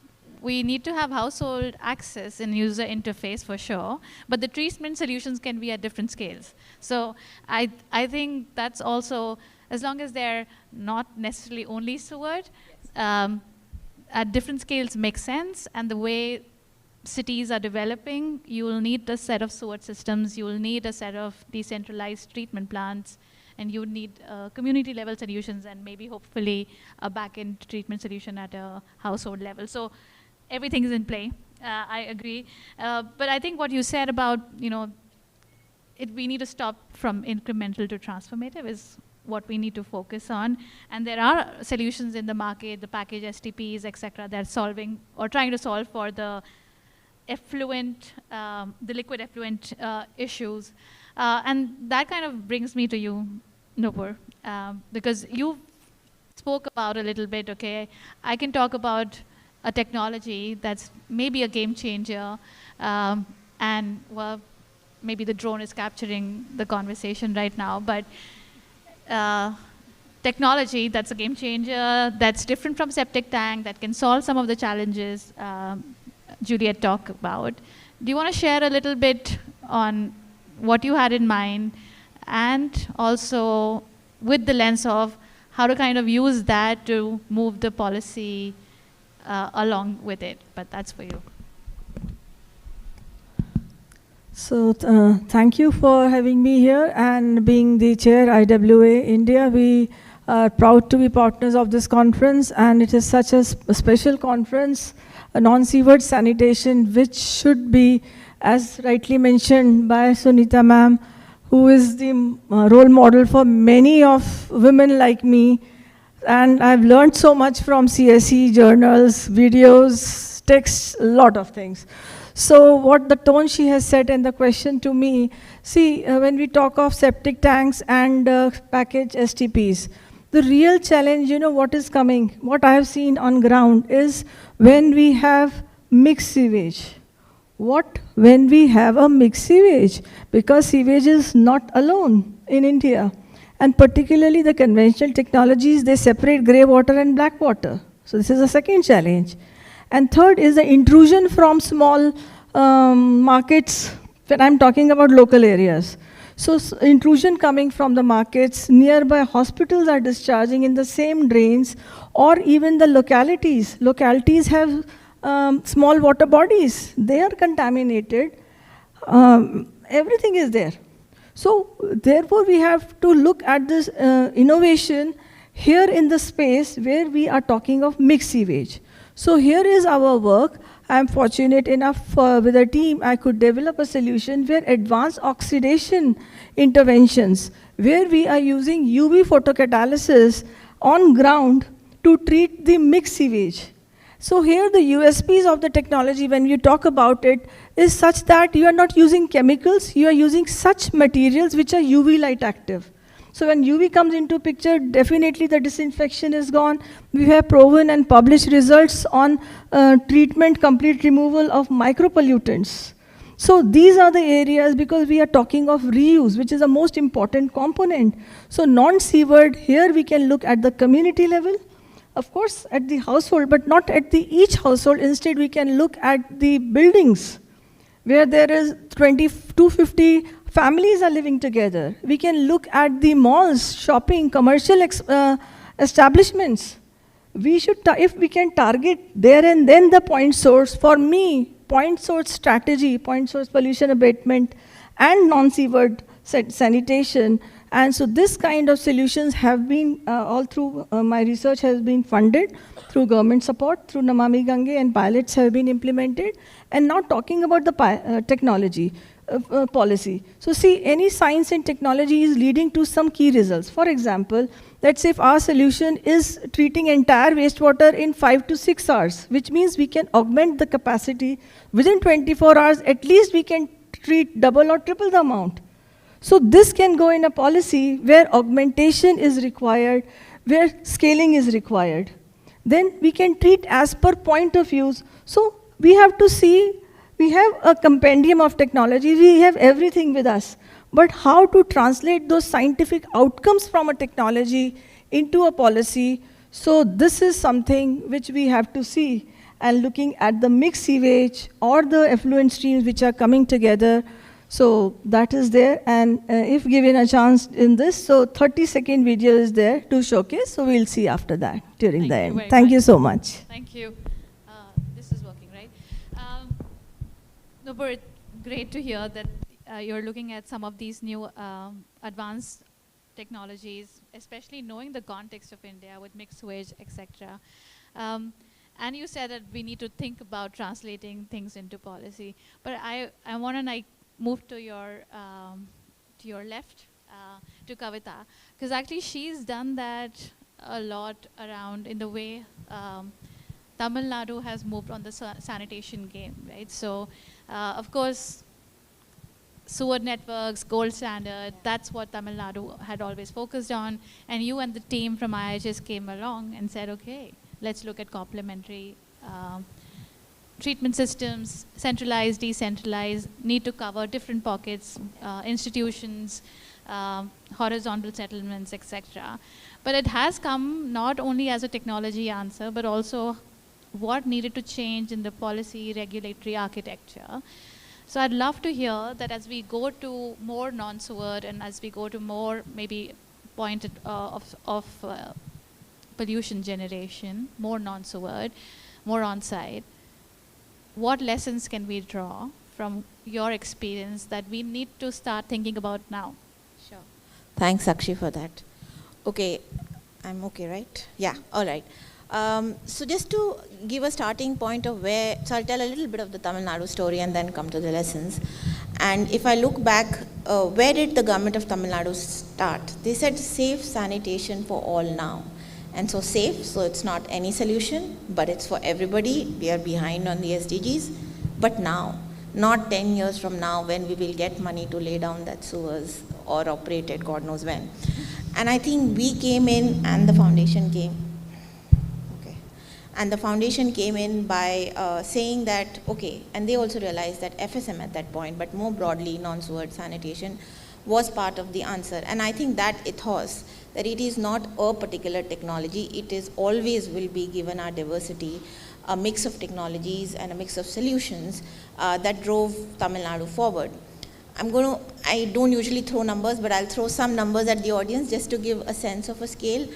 We need to have household access and user interface for sure, but the treatment solutions can be at different scales. So I think that's also, as long as they're not necessarily only sewer, at different scales makes sense, and the way cities are developing, you will need a set of sewer systems, you will need a set of decentralized treatment plants, and you need community level solutions, and maybe hopefully a back-end treatment solution at a household level. So everything is in play. I agree. But I think what you said about, we need to stop from incremental to transformative is what we need to focus on. And there are solutions in the market, the package STPs, et cetera, that are solving or trying to solve for the effluent, the liquid effluent issues. And that kind of brings me to you, Nupur, because you spoke about a little bit, okay, I can talk about a technology that's maybe a game changer, and well, maybe the drone is capturing the conversation right now, but technology that's a game changer, that's different from septic tank, that can solve some of the challenges Juliet talked about. Do you want to share a little bit on what you had in mind, and also with the lens of how to kind of use that to move the policy along with it? But that's for you. So thank you for having me here, and being the chair IWA India, we are proud to be partners of this conference, and it is such a special conference, a non-sewerage sanitation, which should be, as rightly mentioned by Sunita ma'am, who is the role model for many of women like me. And I've learned so much from CSE journals, videos, texts, a lot of things. So what the tone she has set and the question to me, see, when we talk of septic tanks and package STPs, the real challenge, you know, what is coming, what I have seen on ground is when we have mixed sewage. What when we have a mixed sewage? Because sewage is not alone in India. And particularly the conventional technologies, they separate grey water and black water. So this is a second challenge. And third is the intrusion from small markets, when I'm talking about local areas. So intrusion coming from the markets, nearby hospitals are discharging in the same drains, or even the localities. Localities have small water bodies. They are contaminated. Everything is there. So therefore, we have to look at this innovation here in the space where we are talking of mixed sewage. So here is our work. I'm fortunate enough with a team, I could develop a solution where advanced oxidation interventions, where we are using UV photocatalysis on ground to treat the mixed sewage. So here the USPs of the technology, when you talk about it, is such that you are not using chemicals, you are using such materials which are UV light active. So when UV comes into picture, definitely the disinfection is gone. We have proven and published results on treatment, complete removal of micropollutants. So these are the areas, because we are talking of reuse, which is the most important component. So non-sewered, here we can look at the community level, of course at the household, but not at the each household. Instead, we can look at the buildings where there is 250 families are living together. We can look at the malls, shopping, commercial establishments. We should, if we can target there and then the point source, for me, point source strategy, point source pollution abatement, and non-sewered sanitation. And so this kind of solutions have been, all through my research has been funded through government support, through Namami Gange, and pilots have been implemented. And now talking about the technology, policy. So see, any science and technology is leading to some key results. For example, let's say if our solution is treating entire wastewater in 5 to 6 hours, which means we can augment the capacity within 24 hours, at least we can treat double or triple the amount. So this can go in a policy where augmentation is required, where scaling is required. Then we can treat as per point of use. So we have to see, we have a compendium of technology, we have everything with us. But how to translate those scientific outcomes from a technology into a policy? So this is something which we have to see, and looking at the mixed sewage or the effluent streams which are coming together. So that is there, and if given a chance in this, so 30-second video is there to showcase, so we'll see after that during the end. Thank you so much. Thank you. This is working, right? No, but great to hear that you're looking at some of these new advanced technologies, especially knowing the context of India with mixed sewage, etc. And you said that we need to think about translating things into policy. But I want to move to your left, to Kavita, because actually she's done that a lot around in the way Tamil Nadu has moved on the sanitation game, right? So, of course, sewer networks, gold standard, that's what Tamil Nadu had always focused on. And you and the team from IHS came along and said, okay, let's look at complementary treatment systems, centralized, decentralized, need to cover different pockets, institutions, horizontal settlements, etc. But it has come not only as a technology answer, but also what needed to change in the policy regulatory architecture. So I'd love to hear that as we go to more non-SWORD and as we go to more maybe point of pollution generation, more non-SWORD, more on-site, what lessons can we draw from your experience that we need to start thinking about now? Sure. Thanks, Sakshi, for that. Okay, I'm okay, right? Yeah, all right. So just to give a starting point of where, so I'll tell a little bit of the Tamil Nadu story and then come to the lessons. And if I look back, where did the government of Tamil Nadu start? They said safe sanitation for all now. And so safe, so it's not any solution, but it's for everybody. We are behind on the SDGs. But now, not 10 years from now when we will get money to lay down that sewers or operate it, God knows when. And I think we came in and the foundation came. And the foundation came in by saying that, okay, and they also realized that FSM at that point, but more broadly, non-SWORD sanitation was part of the answer. And I think that ethos, that it is not a particular technology, it is always will be, given our diversity, a mix of technologies and a mix of solutions that drove Tamil Nadu forward. I don't usually throw numbers, but I'll throw some numbers at the audience just to give a sense of a scale.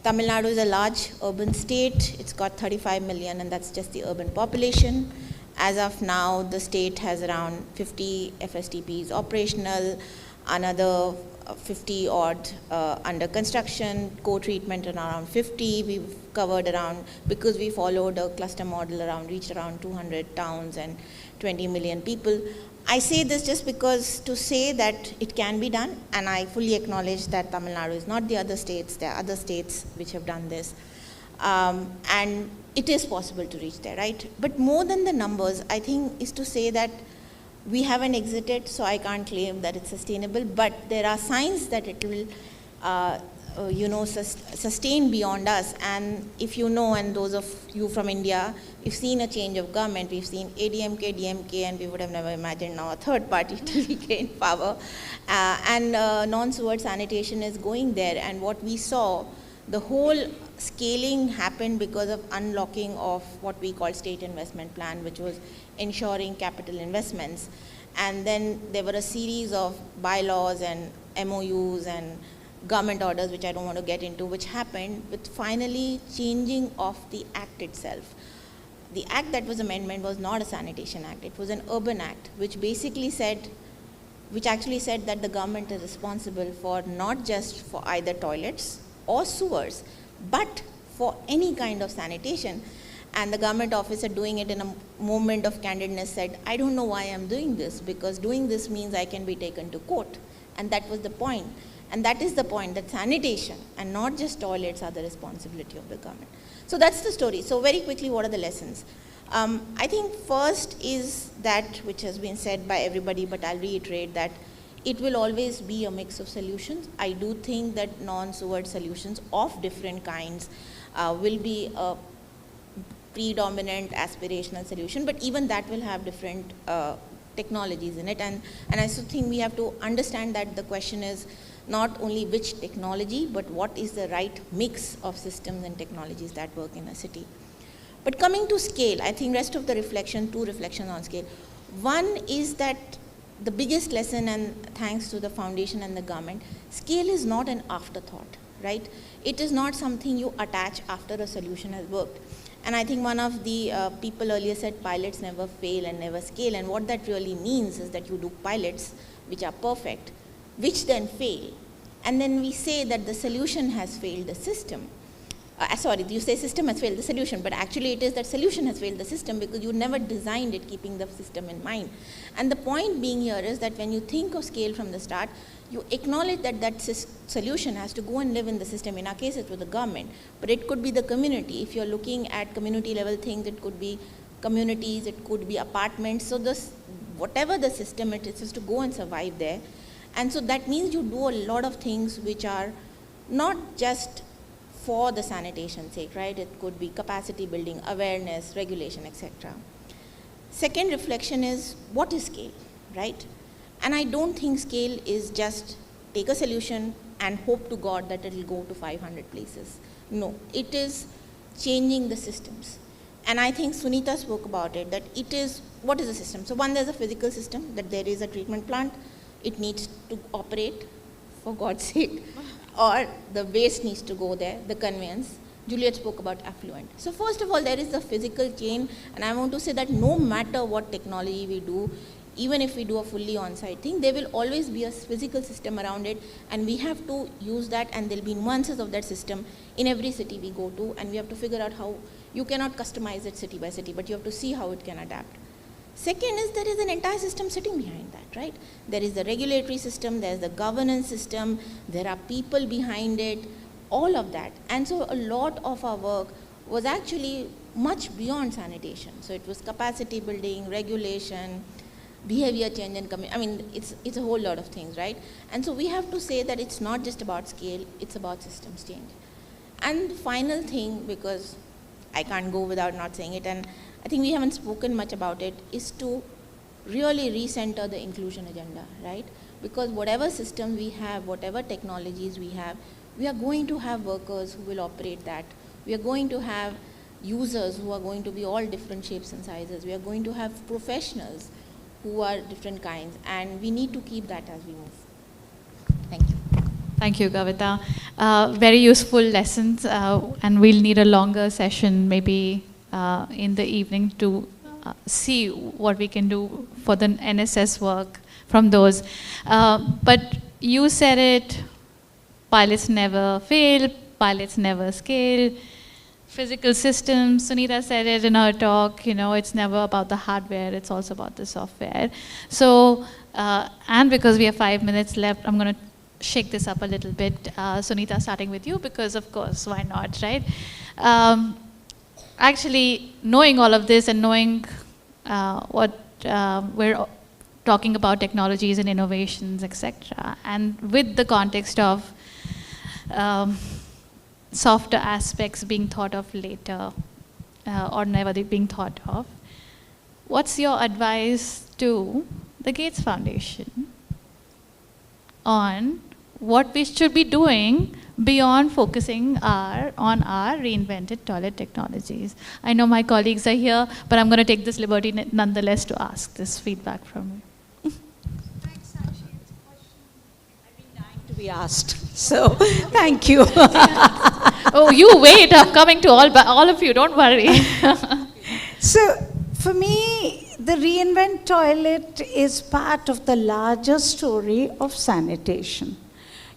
Tamil Nadu is a large urban state. It's got 35 million, and that's just the urban population. As of now, the state has around 50 FSTPs operational, another 50 odd under construction, co-treatment around 50. We've covered around, because we followed a cluster model reached around 200 towns and 20 million people. I say this just because to say that it can be done, and I fully acknowledge that Tamil Nadu is not the other states. There are other states which have done this. And it is possible to reach there, right? But more than the numbers, I think, is to say that we haven't exited, so I can't claim that it's sustainable, but there are signs that it will sustain beyond us. And if you know, and those of you from India, we've seen a change of government. We've seen ADMK, DMK, and we would have never imagined now a third party till we gain power. And non-SWORD sanitation is going there. And what we saw, the whole scaling happened because of unlocking of what we call state investment plan, which was ensuring capital investments. And then there were a series of bylaws and MOUs and government orders, which I don't want to get into, which happened with finally changing of the act itself. The act that was amendment was not a sanitation act, it was an urban act, which basically said, which actually said that the government is responsible for not just for either toilets or sewers, but for any kind of sanitation. And the government officer doing it in a moment of candidness said, I don't know why I'm doing this, because doing this means I can be taken to court. And that was the point. And that is the point, that sanitation and not just toilets are the responsibility of the government. So that's the story. So very quickly, what are the lessons? I think first is that, which has been said by everybody, but I'll reiterate that it will always be a mix of solutions. I do think that non-SWORD solutions of different kinds will be a predominant aspirational solution, but even that will have different technologies in it. And I still think we have to understand that the question is not only which technology, but what is the right mix of systems and technologies that work in a city. But coming to scale, I think rest of the reflection, two reflections on scale. One is that the biggest lesson, and thanks to the foundation and the government, scale is not an afterthought, right? It is not something you attach after a solution has worked. And I think one of the people earlier said pilots never fail and never scale. And what that really means is that you do pilots which are perfect, which then fail. And then we say that the solution has failed the system. You say system has failed the solution, but actually it is that solution has failed the system because you never designed it keeping the system in mind. And the point being here is that when you think of scale from the start, you acknowledge that that solution has to go and live in the system. In our case, it's with the government, but it could be the community. If you're looking at community level things, it could be communities, it could be apartments. So this, whatever the system it is to go and survive there. And so that means you do a lot of things which are not just for the sanitation sake, right? It could be capacity building, awareness, regulation, etc. Second reflection is, what is scale, right? And I don't think scale is just take a solution and hope to God that it will go to 500 places. No, it is changing the systems. And I think Sunita spoke about it, that it is, what is the system? So one, there's a physical system, that there is a treatment plant, it needs to operate, for God's sake, or the waste needs to go there, the conveyance. Juliet spoke about affluent. So first of all, there is the physical chain, and I want to say that no matter what technology we do, even if we do a fully on-site thing, there will always be a physical system around it, and we have to use that, and there will be nuances of that system in every city we go to, and we have to figure out how. You cannot customize it city by city, but you have to see how it can adapt. Second is there is an entire system sitting behind that, right? There is the regulatory system, there is the governance system, there are people behind it, all of that. And so a lot of our work was actually much beyond sanitation. So it was capacity building, regulation, behavior change and I mean, it's a whole lot of things, right? And so we have to say that it's not just about scale, it's about systems change. And the final thing, because I can't go without not saying it, and I think we haven't spoken much about it, is to really recenter the inclusion agenda, right? Because whatever system we have, whatever technologies we have, we are going to have workers who will operate that. We are going to have users who are going to be all different shapes and sizes. We are going to have professionals who are different kinds, and we need to keep that as we move. Thank you. Thank you, Kavita. Very useful lessons, and we'll need a longer session maybe in the evening to see what we can do for the NSS work from those. But you said it, pilots never fail, pilots never scale. Physical systems, Sunita said it in her talk, you know, it's never about the hardware, it's also about the software. So, and because we have 5 minutes left, I'm going to shake this up a little bit. Sunita, starting with you, because of course, why not, right? Actually, knowing all of this and knowing what we're talking about technologies and innovations, etc., and with the context of softer aspects being thought of later or never being thought of, what's your advice to the Gates Foundation on what we should be doing beyond focusing on our reinvented toilet technologies? I know my colleagues are here, but I'm going to take this liberty nonetheless to ask this feedback from you. Thanks, Sakshi. It's a question I've been dying to be asked. So, thank you. Oh, you wait. I'm coming to all of you. Don't worry. So, for me, the reinvent toilet is part of the larger story of sanitation.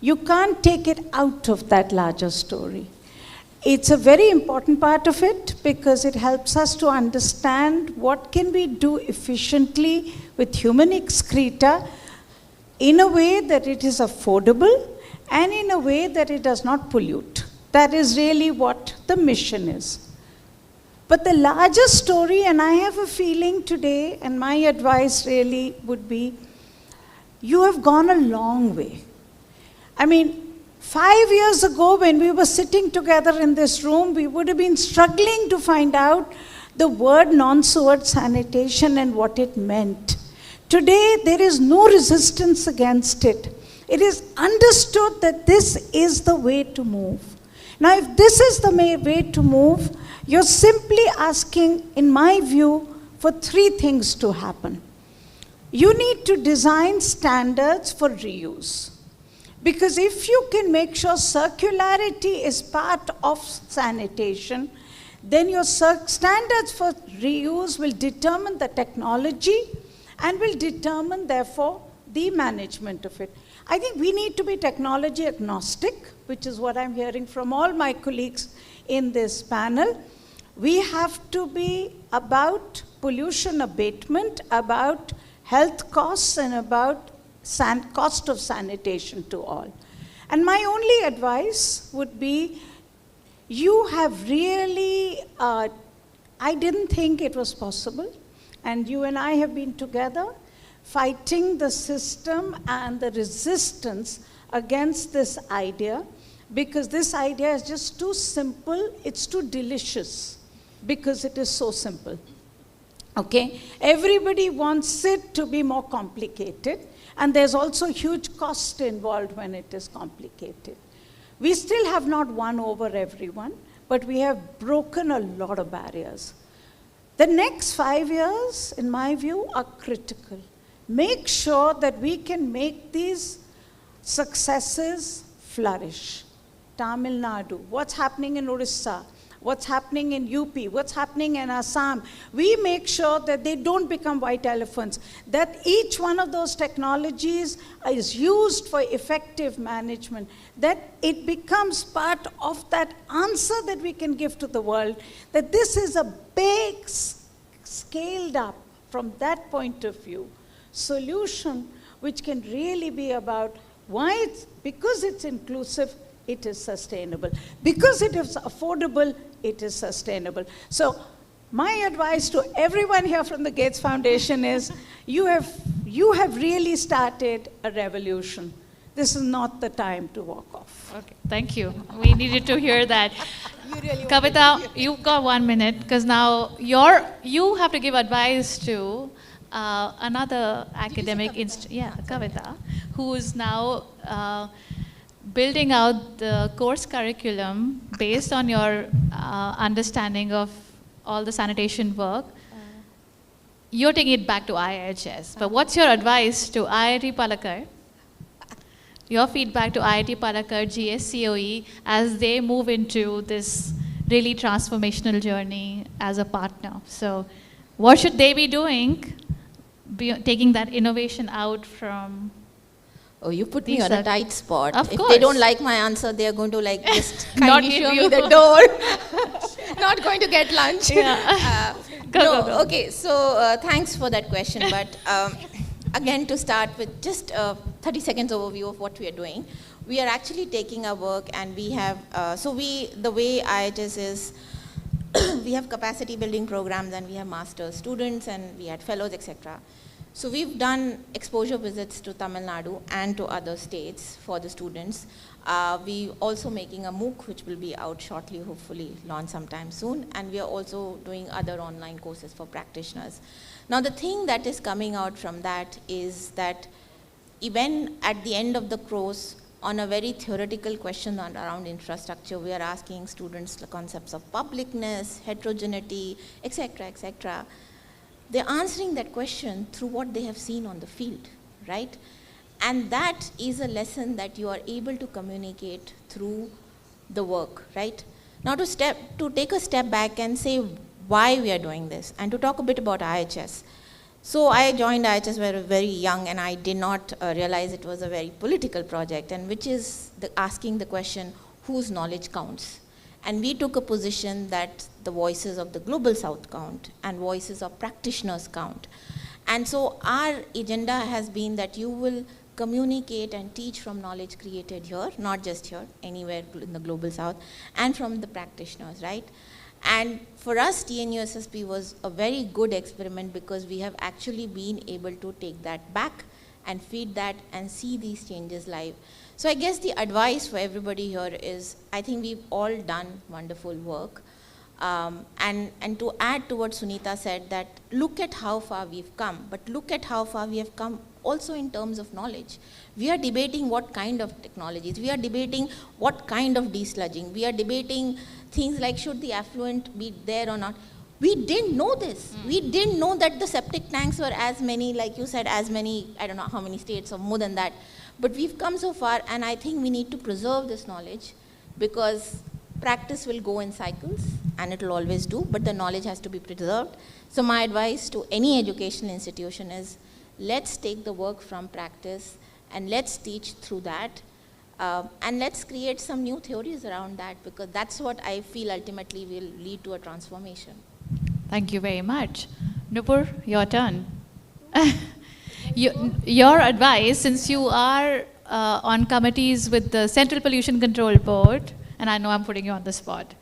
You can't take it out of that larger story. It's a very important part of it because it helps us to understand what can we do efficiently with human excreta in a way that it is affordable and in a way that it does not pollute. That is really what the mission is. But the larger story, and I have a feeling today, and my advice really would be, you have gone a long way. I mean, 5 years ago when we were sitting together in this room, we would have been struggling to find out the word non-sewer sanitation and what it meant. Today, there is no resistance against it. It is understood that this is the way to move. Now, if this is the way to move, you're simply asking, in my view, for 3 things to happen. You need to design standards for reuse. Because if you can make sure circularity is part of sanitation, then your standards for reuse will determine the technology and will determine, therefore, the management of it. I think we need to be technology agnostic, which is what I'm hearing from all my colleagues in this panel. We have to be about pollution abatement, about health costs, and about cost of sanitation to all. And my only advice would be, you have really, I didn't think it was possible, and you and I have been together fighting the system and the resistance against this idea, because this idea is just too simple, it's too delicious, because it is so simple. Okay? Everybody wants it to be more complicated, And there's also huge cost involved when it is complicated. We still have not won over everyone, but we have broken a lot of barriers. The next 5 years, in my view, are critical. Make sure that we can make these successes flourish. Tamil Nadu, what's happening in Orissa, what's happening in UP, what's happening in Assam. We make sure that they don't become white elephants, that each one of those technologies is used for effective management, that it becomes part of that answer that we can give to the world, that this is a big, scaled up, from that point of view, solution which can really be about why because it's inclusive, it is sustainable. Because it is affordable, it is sustainable. So my advice to everyone here from the Gates Foundation is, you have really started a revolution. This is not the time to walk off. Okay, thank you. We needed to hear that. Kavita, you've got 1 minute, because now you have to give advice to another academic Kavita, who is now building out the course curriculum based on your understanding of all the sanitation work. You're taking it back to IIHS. But what's your advice to IIT Palakkad? Your feedback to IIT Palakkad, GSCOE, as they move into this really transformational journey as a partner. So what should they be doing, taking that innovation out from... Oh, you put me on a tight spot. Of if course. they don't like my answer, they are going to like just Not kindly give show you. me the door. Not going to get lunch. Yeah. Go. Okay, so thanks for that question. But again, to start with just 30 seconds overview of what we are doing. We are actually taking our work, and we have, the way IHS is, we have capacity building programs, and we have master's students, and we had fellows, etc. So we've done exposure visits to Tamil Nadu and to other states for the students. We're also making a MOOC, which will be out shortly, hopefully launch sometime soon. And we are also doing other online courses for practitioners. Now, the thing that is coming out from that is that even at the end of the course, on a very theoretical question around infrastructure, we are asking students the concepts of publicness, heterogeneity, etc., etc. They're answering that question through what they have seen on the field, right? And that is a lesson that you are able to communicate through the work, right? Now to take a step back and say why we are doing this, and to talk a bit about IHS. So I joined IHS when I was very young, and I did not realize it was a very political project, and which is asking the question, whose knowledge counts? And we took a position that the voices of the global south count and voices of practitioners count. And so our agenda has been that you will communicate and teach from knowledge created here, not just here, anywhere in the global south, and from the practitioners, right? And for us, TNUSSP was a very good experiment, because we have actually been able to take that back and feed that and see these changes live. So I guess the advice for everybody here is, I think we've all done wonderful work. And to add to what Sunita said, that look at how far we've come, but look at how far we have come also in terms of knowledge. We are debating what kind of technologies, we are debating what kind of desludging, we are debating things like should the affluent be there or not. We didn't know this. We didn't know that the septic tanks were as many, like you said, as many, I don't know how many states or more than that. But we've come so far, and I think we need to preserve this knowledge, because practice will go in cycles, and it will always do, but the knowledge has to be preserved. So my advice to any educational institution is, let's take the work from practice, and let's teach through that, and let's create some new theories around that, because that's what I feel ultimately will lead to a transformation. Thank you very much. Nupur, your turn. Your advice, since you are on committees with the Central Pollution Control Board, and I know I'm putting you on the spot.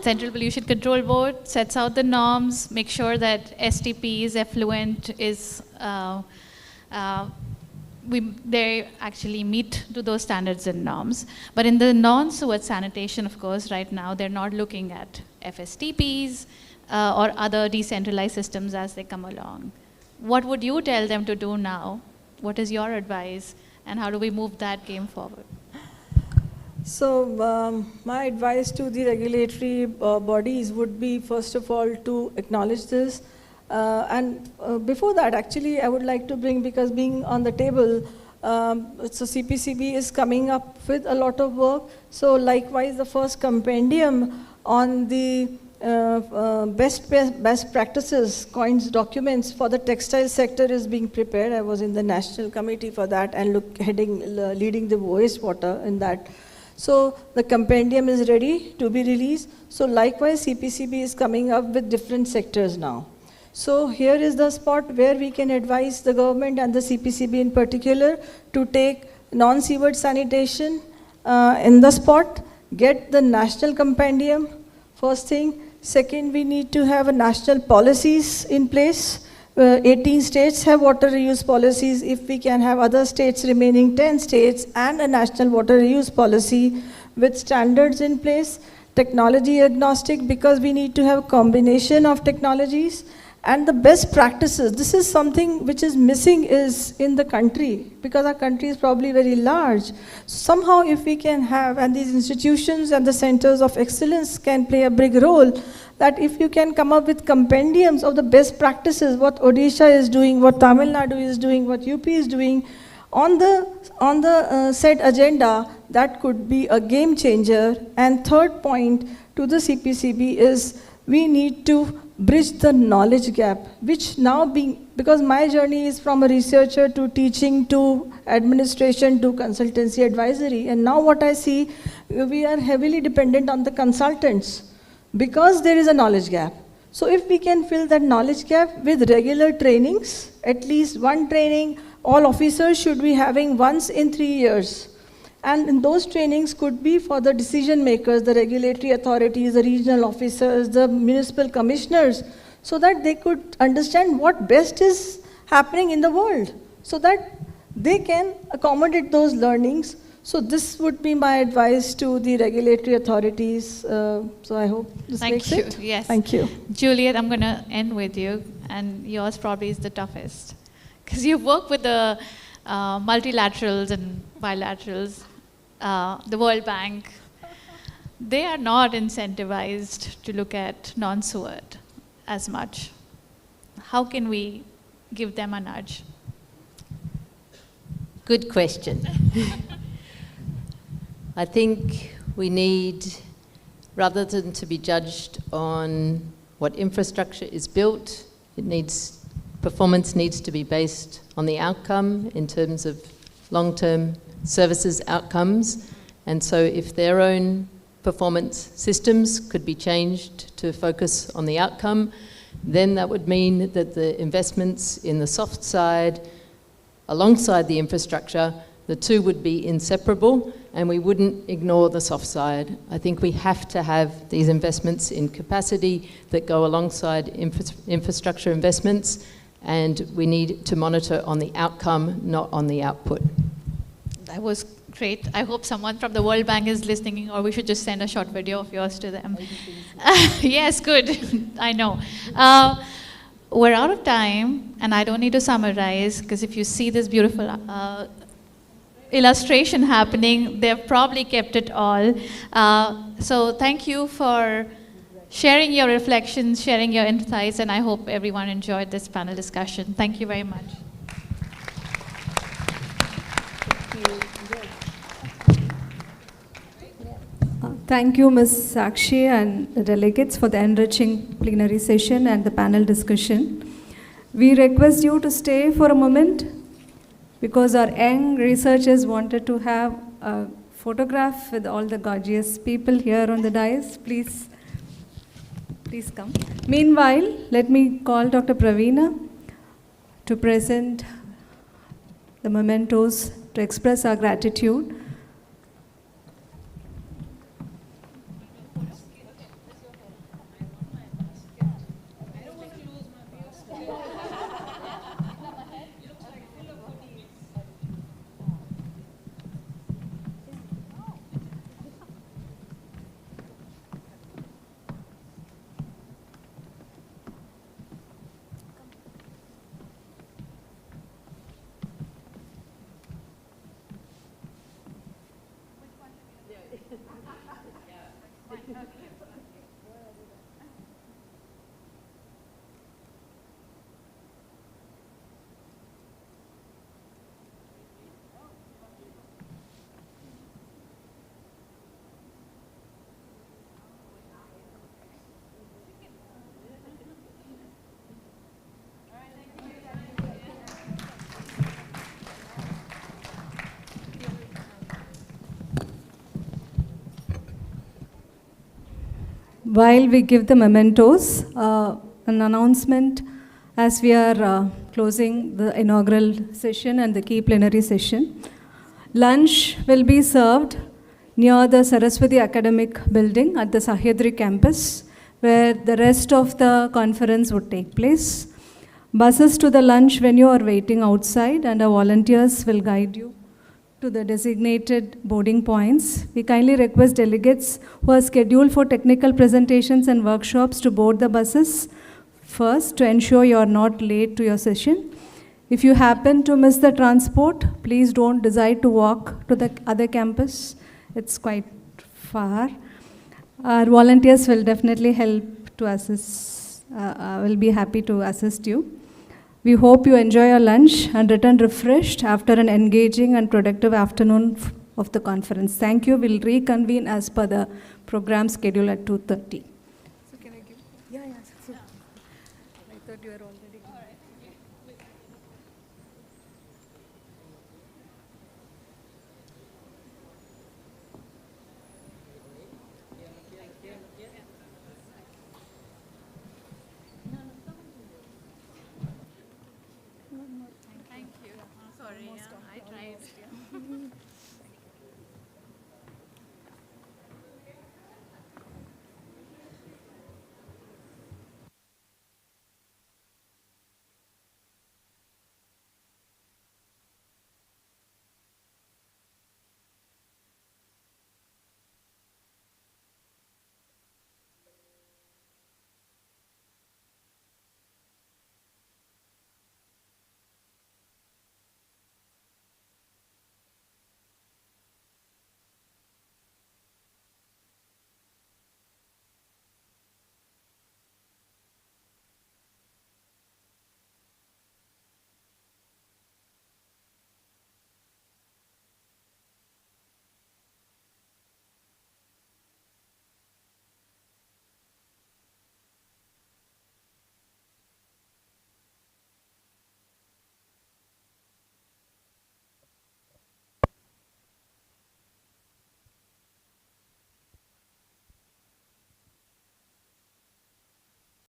Central Pollution Control Board sets out the norms, make sure that STPs, effluent is, they actually meet to those standards and norms. But in the non-sewage sanitation, of course, right now, they're not looking at FSTPs or other decentralized systems as they come along. What would you tell them to do now what is your advice, and how do we move that game forward? So my advice to the regulatory bodies would be, first of all, to acknowledge this. And before that, actually, I would like to bring, because being on the table, so CPCB is coming up with a lot of work. So likewise, the first compendium on the best practices, coins, documents for the textile sector is being prepared. I was in the national committee for that and leading the wastewater in that. So the compendium is ready to be released. So likewise, CPCB is coming up with different sectors now. So here is the spot where we can advise the government and the CPCB in particular to take non-sewage sanitation in the spot, get the national compendium, first thing. Second, we need to have a national policies in place. 18 states have water reuse policies. If we can have other states, remaining 10 states, and a national water reuse policy with standards in place, technology agnostic, because we need to have a combination of technologies, and the best practices. This is something which is missing is in the country, because our country is probably very large. Somehow if we can have, and these institutions and the centers of excellence can play a big role, that if you can come up with compendiums of the best practices, what Odisha is doing, what Tamil Nadu is doing, what UP is doing, on the set agenda, that could be a game changer. And third point to the CPCB is we need to bridge the knowledge gap, which now being, because my journey is from a researcher to teaching to administration to consultancy advisory, and now what I see, we are heavily dependent on the consultants because there is a knowledge gap. So if we can fill that knowledge gap with regular trainings, at least one training, all officers should be having once in 3 years. And in those trainings could be for the decision makers, the regulatory authorities, the regional officers, the municipal commissioners, so that they could understand what best is happening in the world, so that they can accommodate those learnings. So this would be my advice to the regulatory authorities. So I hope this makes it. Thank you. Yes. Thank you. Juliet, I'm going to end with you, and yours probably is the toughest, because you work with the multilaterals and bilaterals. The World Bank, they are not incentivized to look at non-SWOT as much. How can we give them a nudge? Good question. I think we need, rather than to be judged on what infrastructure is built, performance needs to be based on the outcome in terms of long-term services outcomes. And so if their own performance systems could be changed to focus on the outcome, then that would mean that the investments in the soft side alongside the infrastructure, the two would be inseparable, and we wouldn't ignore the soft side. I think we have to have these investments in capacity that go alongside infrastructure investments, and we need to monitor on the outcome, not on the output. That was great. I hope someone from the World Bank is listening, or we should just send a short video of yours to them. Yes, good. I know. We're out of time, and I don't need to summarize, because if you see this beautiful illustration happening, they've probably kept it all. So thank you for sharing your reflections, sharing your insights, and I hope everyone enjoyed this panel discussion. Thank you very much. Thank you, Ms. Sakshi and the delegates for the enriching plenary session and the panel discussion. We request you to stay for a moment because our young researchers wanted to have a photograph with all the gorgeous people here on the dais. Please come. Meanwhile, let me call Dr. Praveena to present the mementos to express our gratitude. while we give the mementos, an announcement as we are closing the inaugural session and the key plenary session. Lunch will be served near the Saraswati Academic Building at the Sahyadri campus, where the rest of the conference would take place. Buses to the lunch venue are waiting outside, and our volunteers will guide you to the designated boarding points. We kindly request delegates who are scheduled for technical presentations and workshops to board the buses first to ensure you are not late to your session. If you happen to miss the transport, please don't decide to walk to the other campus. It's quite far. Our volunteers will definitely help to assist, will be happy to assist you. We hope you enjoy your lunch and return refreshed after an engaging and productive afternoon of the conference. Thank you. We'll reconvene as per the program schedule at 2:30. So can I give? Yeah. So, I thought you were already. Thank you. Sorry, I tried.